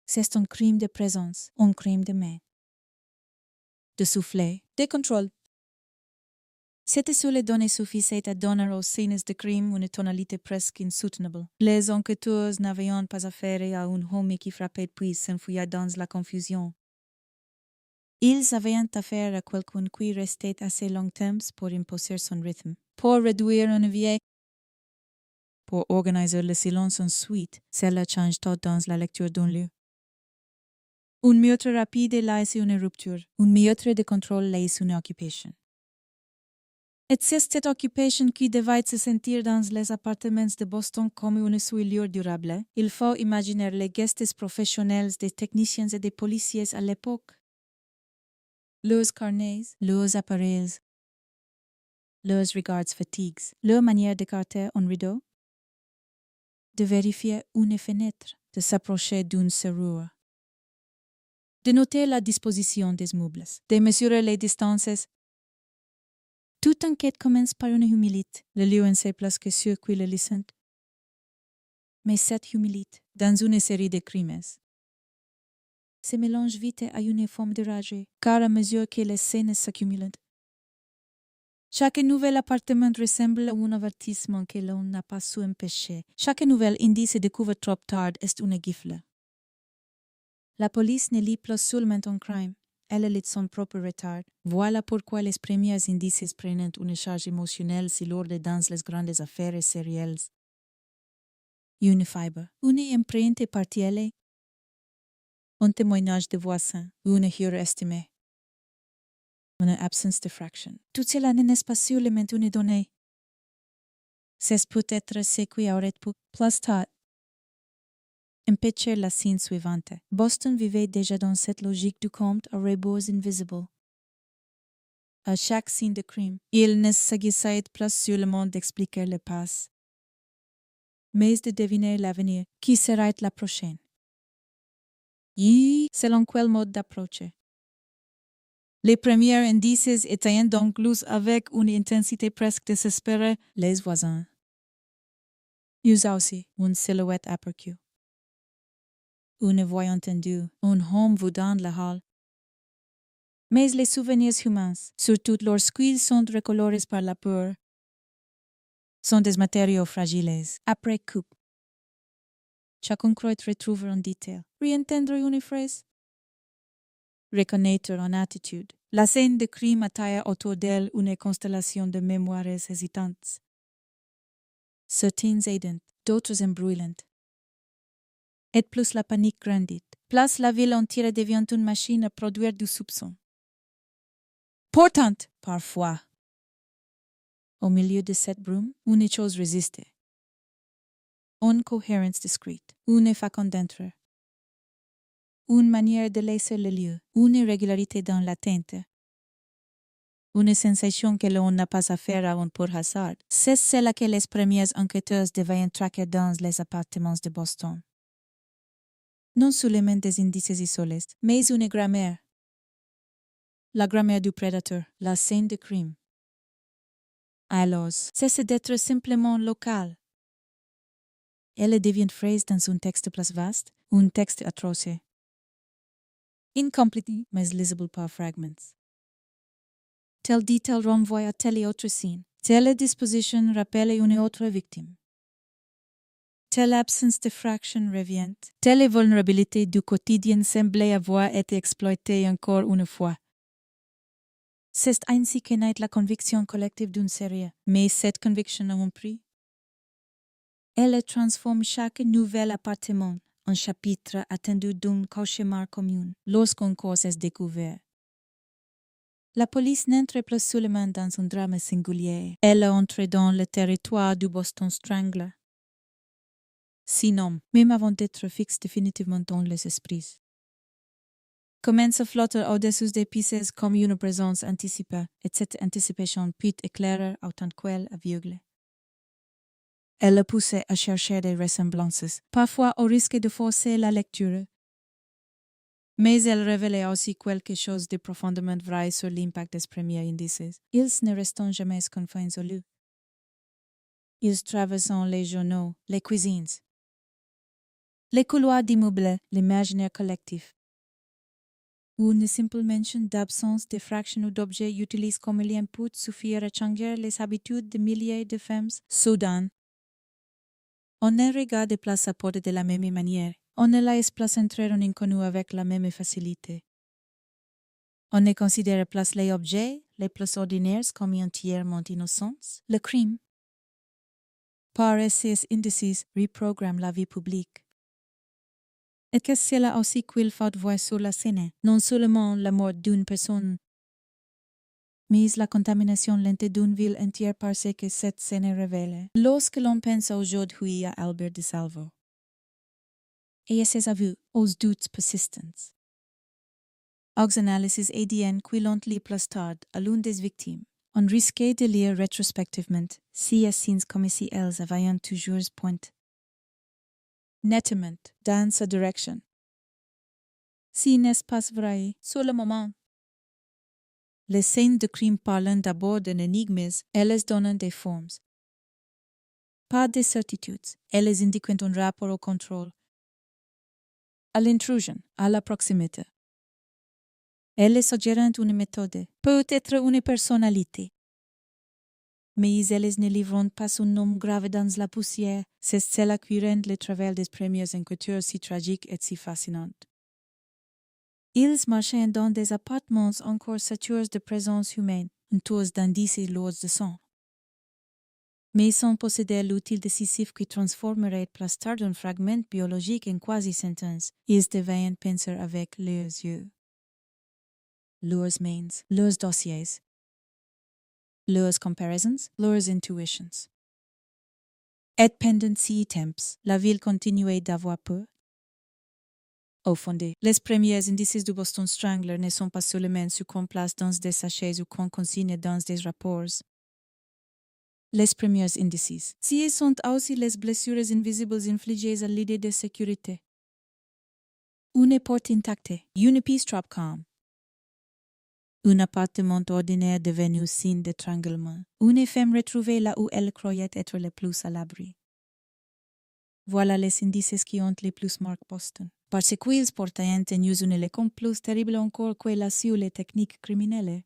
C'est un crime de présence, un crime de main, de souffler, de contrôle. C'était sur les données suffisantes à donner aux scènes de crime une tonalité presque insoutenable. Les enquêteurs n'avaient pas affaire à un homme qui frappait puis s'enfuyait dans la confusion. Ils avaient affaire à quelqu'un qui restait assez longtemps pour imposer son rythme, pour réduire une vie, pour organiser le silence ensuite. Cela change tout dans la lecture d'un lieu. Un meurtre rapide laisse une rupture, un meurtre de contrôle laisse une occupation. Et c'est cette occupation qui devait se sentir dans les appartements de Boston comme une souillure durable. Il faut imaginer les gestes professionnels des techniciens et des policiers à l'époque. Leurs carnets, leurs appareils, leurs regards fatigues, leur manière d'écarter un rideau, de vérifier une fenêtre, de s'approcher d'une serrure, de noter la disposition des meubles, de mesurer les distances. Toute enquête commence par une humilité. Le lieu en sait plus que ceux qui le lisent. Mais cette humilité, dans une série de crimes, se mélange vite à une forme de rage, car à mesure que les scènes s'accumulent, chaque nouvel appartement ressemble à un avertissement que l'on n'a pas su empêcher. Chaque nouvel indice découvert trop tard est une gifle. La police ne lit plus seulement un crime. Elle lit son propre retard. Voilà pourquoi les premiers indices prennent une charge émotionnelle si lourde dans les grandes affaires sérielles. Une fibre, une empreinte partielle, un témoignage de voisin, une heure estimée. une absence de fraction. Tout cela n'est pas sur les une donnée. C'est peut-être ce qui aurait pu plus tard empêcher la scène suivante. Boston vivait déjà dans cette logique du conte à robots invisibles. À chaque scène de crime, il ne s'agissait plus seulement d'expliquer le passé, mais de deviner l'avenir, qui serait la prochaine. Et selon quel mode d'approche? Les premiers indices étaient donc lus avec une intensité presque désespérée les voisins. Ils aussi, une silhouette aperçue. Une voix entendue, un homme vu dans la hall. Mais les souvenirs humains, surtout lorsqu'ils sont recolorés par la peur, sont des matériaux fragiles. Après coup, chacun croit retrouver en détail, réentendre une phrase, reconnaître une attitude. La scène de crime attire autour d'elle une constellation de mémoires hésitantes. Certaines aidantes, d'autres embrouillantes. Et plus la panique grandit, plus la ville entière devient une machine à produire du soupçon. Pourtant, parfois, au milieu de cette brume, une chose résistait. Une cohérence discrète, une façon d'entrer. Une manière de laisser le lieu, une irrégularité dans l'attente. Une sensation que l'on n'a pas affaire à un pur hasard. C'est celle que les premières enquêteuses devaient traquer dans les appartements de Boston. Non seulement des indices isolés, mais une grammaire. La grammaire du prédateur, la scène de crime. Alors, cesse d'être simplement local. Elle devient phrase dans un texte plus vaste, un texte atroce. Incomplete, mais lisible par fragments. Tel détail renvoie à telle autre scène. Telle disposition rappelle une autre victime. Telle absence de fraction revient. Telle vulnérabilité du quotidien semblait avoir été exploitée encore une fois. C'est ainsi que naît la conviction collective d'une série, mais cette conviction a un prix. Elle transforme chaque nouvel appartement en chapitre attendu d'un cauchemar commun lorsqu'un corps est découvert. La police n'entre plus seulement dans un drame singulier, elle entre dans le territoire du Boston Strangler. Sinon, même avant d'être fixe définitivement dans les esprits. Commence à flotter au-dessus des pistes comme une présence anticipée, et cette anticipation peut éclairer autant qu'elle aveugle. Elle le poussait à chercher des ressemblances, parfois au risque de forcer la lecture. Mais elle révélait aussi quelque chose de profondément vrai sur l'impact des premiers indices. Ils ne restent jamais confinés au lieu. Ils traversent les journaux, les cuisines, les couloirs d'immeubles, l'imaginaire collectif. Une simple mention d'absence de fractions ou d'objets utilisés comme input suffit à changer les habitudes de milliers de femmes. Soudain, on ne regarde plus à porter de la même manière. On ne laisse plus entrer un inconnu avec la même facilité. On ne considère plus les objets les plus ordinaires comme entièrement innocents. Le crime, par ces indices, reprogramme la vie publique. Et que cela aussi qu'il faut voir sur la scène, non seulement la mort d'une personne, mais la contamination lente d'une ville entière par ce que cette scène révèle. Lorsque l'on pense aujourd'hui à Albert de Salvo, et à ses aveux, aux doutes persistants, aux analyses ADN qui l'ont li plus tard à l'une des victimes, on risquait de lire rétrospectivement si scenes comme si elles avaient toujours point. Nettement, dans sa direction. Si n'est pas vrai, sur le moment. Les scènes de crime parlant d'abord d'énigmes, elles donnent des formes. Pas de certitudes, elles indiquent un rapport au contrôle, à l'intrusion, à la proximité. Elles suggèrent une méthode, peut-être une personnalité. Mais elles ne livrent pas un nom grave dans la poussière, c'est cela qui rend le travail des premières enquêteurs si tragique et si fascinant. Ils marchaient dans des appartements encore saturés de présence humaine, entourés d'indices lourds de sang. Mais sans posséder l'outil décisif qui transformerait plus tard un fragment biologique en quasi-sentence, ils devaient penser avec leurs yeux. leurs mains, leurs dossiers, leurs comparisons, leurs intuitions. Et pendant si temps, la ville continuait d'avoir peur. Au fond, les premiers indices du Boston Strangler ne sont pas seulement ce qu'on place dans des sachets ou qu'on consigne dans des rapports. Les premiers indices, si sont aussi les blessures invisibles infligées à l'idée de sécurité. Une porte intacte, une piste trop calme. Un appartement ordinaire devenu signe d'étranglement. Une femme retrouvée là où elle croyait être le plus à l'abri. Voilà les indices qui ont le plus marqué Boston. Parce qu'ils portaient en une lecon plus terrible encore que la sur les techniques criminelles.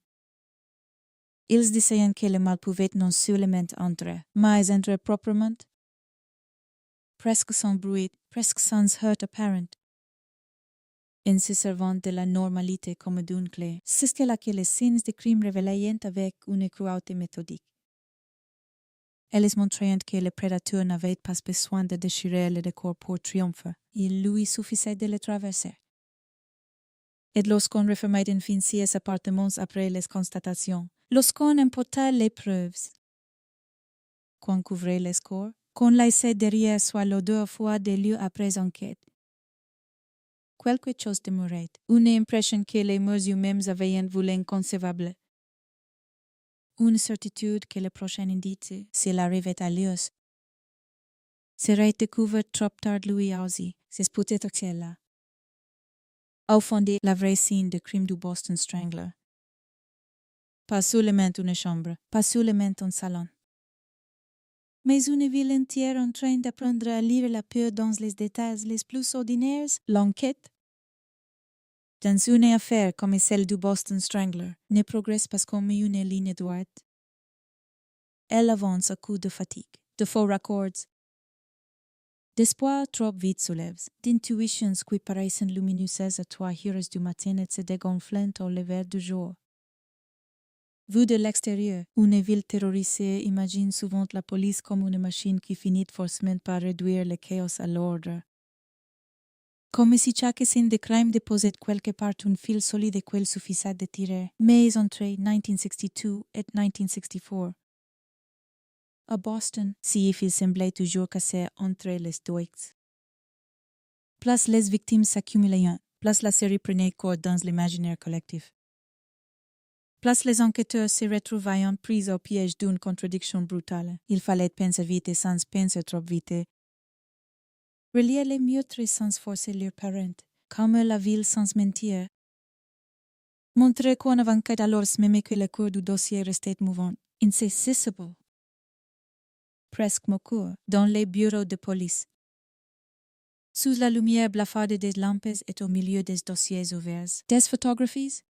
Ils disaient que le mal pouvait non seulement entrer, mais entrer proprement. Presque sans bruit, presque sans hurt apparent. En se servant de la normalité comme d'une clé, c'est ce que les signes de crime révélaient avec une cruauté méthodique. Elles montraient que le prédateur n'avait pas besoin de déchirer le décor pour triompher. Il lui suffisait de le traverser. Et lorsqu'on refermait enfin ces appartements après les constatations, lorsqu'on emportait les preuves, qu'on couvrait les corps, qu'on laissait derrière soi l'odeur froide des lieux après enquête, quelque chose demeurait, une impression que les mœurs humaines avaient voulu inconcevable. Une certitude que le prochain indice, s'il arrivait à lieu, serait découvert trop tard lui aussi, c'est peut-être cela. Au fond de la vraie scène de crime du Boston Strangler. Pas seulement une chambre, pas seulement un salon. Mais une ville entière en train d'apprendre à lire la peur dans les détails les plus ordinaires, l'enquête. Dans une affaire comme celle du Boston Strangler, ne progresse pas comme une ligne droite. Elle avance à coups de fatigue, de faux raccords. D'espoir trop vite soulèves, d'intuitions qui paraissent lumineuses à 3 heures du matin et se dégonflant au lever du jour. Vu de l'extérieur, une ville terrorisée imagine souvent la police comme une machine qui finit forcément par réduire le chaos à l'ordre. Comme si chaque scène de crime déposait quelque part un fil solide qu'il suffisait de tirer. Mais entre 1962 et 1964, à Boston, si il semblait toujours cassé entre les deux. Plus les victimes s'accumulaient, plus la série prenait corps dans l'imaginaire collectif. Plus les enquêteurs se retrouvaient pris au piège d'une contradiction brutale. Il fallait penser vite sans penser trop vite. Relier les meurtres sans forcer leurs parents, comme la ville sans mentir. Montrer qu'on avançait alors même que le cours du dossier restait mouvant, insaisissable. Presque moqueur, dans les bureaux de police. Sous la lumière blafarde des lampes et au milieu des dossiers ouverts. Des photographies?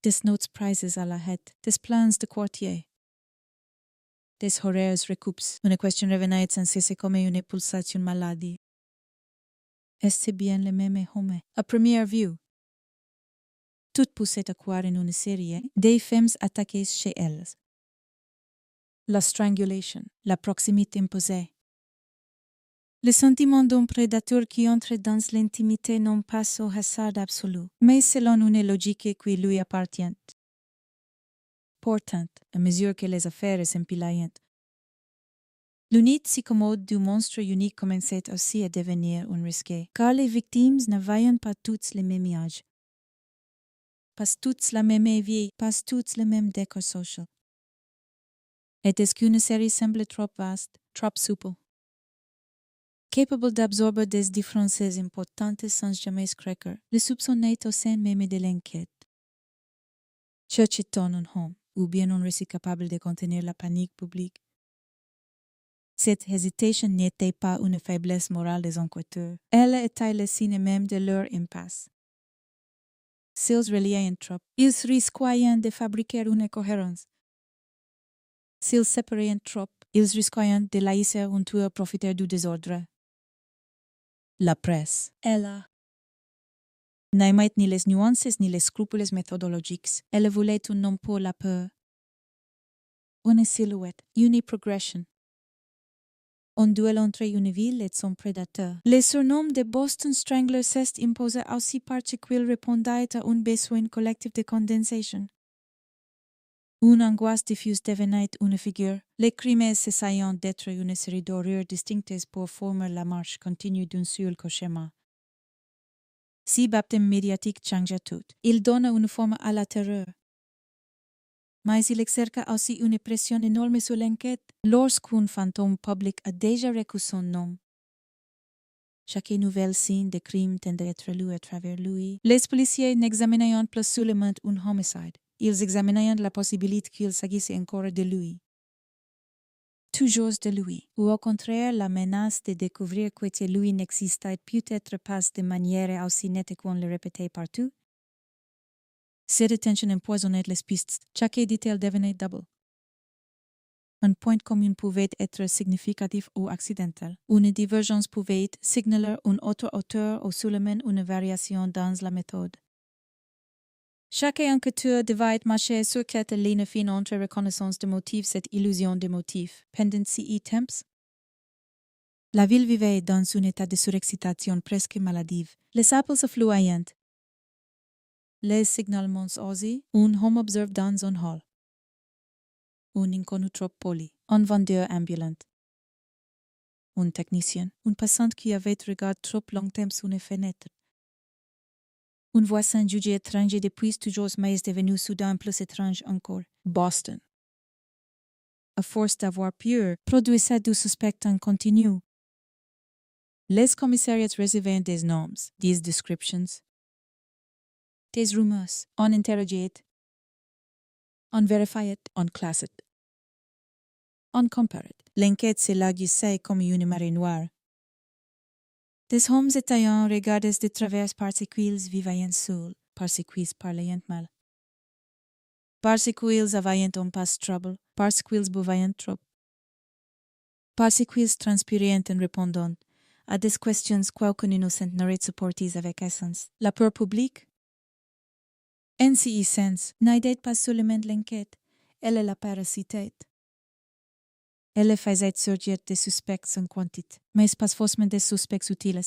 Des notes prises à la hâte, des plans de quartier. Des horaires recoupes, une question revenait sans cesse comme une pulsation maladie. Est-ce bien le même homme? À première vue, tout poussait à croire en une série des femmes attaquées chez elles. La strangulation, la proximité imposée. Le sentiment d'un prédateur qui entre dans l'intimité non pas au hasard absolu, mais selon une logique qui lui appartient. Pourtant, à mesure que les affaires s'empilaient, l'unité si commode du monstre unique commençait aussi à devenir un risque, car les victimes n'avaient pas toutes les mêmes âges, pas toutes la même vie, pas toutes le même décor social. Et est-ce qu'une série semble trop vaste, trop souple, capable d'absorber des différences importantes sans jamais craquer, le soupçonnait au sein même de l'enquête. Cherchait-on un homme, ou bien un récit capable de contenir la panique publique? Cette hésitation n'était pas une faiblesse morale des enquêteurs. Elle était le signe même de leur impasse. S'ils reliaient trop, ils risquaient de fabriquer une incohérence. S'ils séparaient trop, ils risquaient de laisser un tueur profiter du désordre. La presse, elle n'aimait ni les nuances ni les scrupules méthodologiques. Elle voulait un nom pour la peur. Une silhouette, une progression. un duel entre une ville et son prédateur. Le surnom de Boston Strangler s'est imposé aussi parce qu'il répondait à un besoin collectif de condensation. Une angoisse diffuse devenait une figure. Les crimes s'essayant d'être une série d'horreurs distinctes pour former la marche continue d'un seul cauchemar. Si baptême médiatique change tout, il donne une forme à la terreur. Mais il exerce aussi une pression énorme sur l'enquête lorsqu'un fantôme public a déjà reçu son nom. Chaque nouvelle scène de crime tend à être lue à travers lui. Les policiers n'examinent plus seulement un homicide. Ils examinent la possibilité qu'il s'agisse encore de lui. Toujours de lui, ou au contraire la menace de découvrir que lui n'existait peut-être pas de manière aussi nette qu'on le répétait partout. Cette tension empoisonnait les pistes, chaque détail devenait double. Un point commun pouvait être significatif ou accidentel. Une divergence pouvait signaler une autre auteur ou seulement une variation dans la méthode. Chaque enquêteur devait marcher sur cette ligne fine entre reconnaissance de motifs et illusion de motifs, pendency et temps. La ville vivait dans un état de surexcitation presque maladive. Les appels affluaient. Les signalements osés, un homme observe dans un hall. Un inconnu trop poli, un vendeur ambulant. Un technicien, un passant qui avait regardé trop longtemps sous une fenêtre. Un voisin jugé étranger depuis toujours mais devenu soudain plus étrange encore. Boston. À force d'avoir peur, produisait du suspect en continu. Les commissariats recevaient des noms, des descriptions, des rumeurs, on interrogeait, on vérifiait, on classait, on comparait. L'enquête s'élargissait comme une marée noire. Des hommes étayants regardaient de travers parce qu'ils vivaient seuls, parce qu'ils parlaient mal. Parce qu'ils avaient un pas trouble, parce qu'ils buvaient trop. Parce qu'ils transpiraient en répondant à des questions qu'aucun innocent n'aurait supportées avec essence. La peur publique? En ce sens, n'aidait pas seulement l'enquête, elle la parasitait. Elle faisait surgir des suspects en quantité, mais pas forcément des suspects utiles,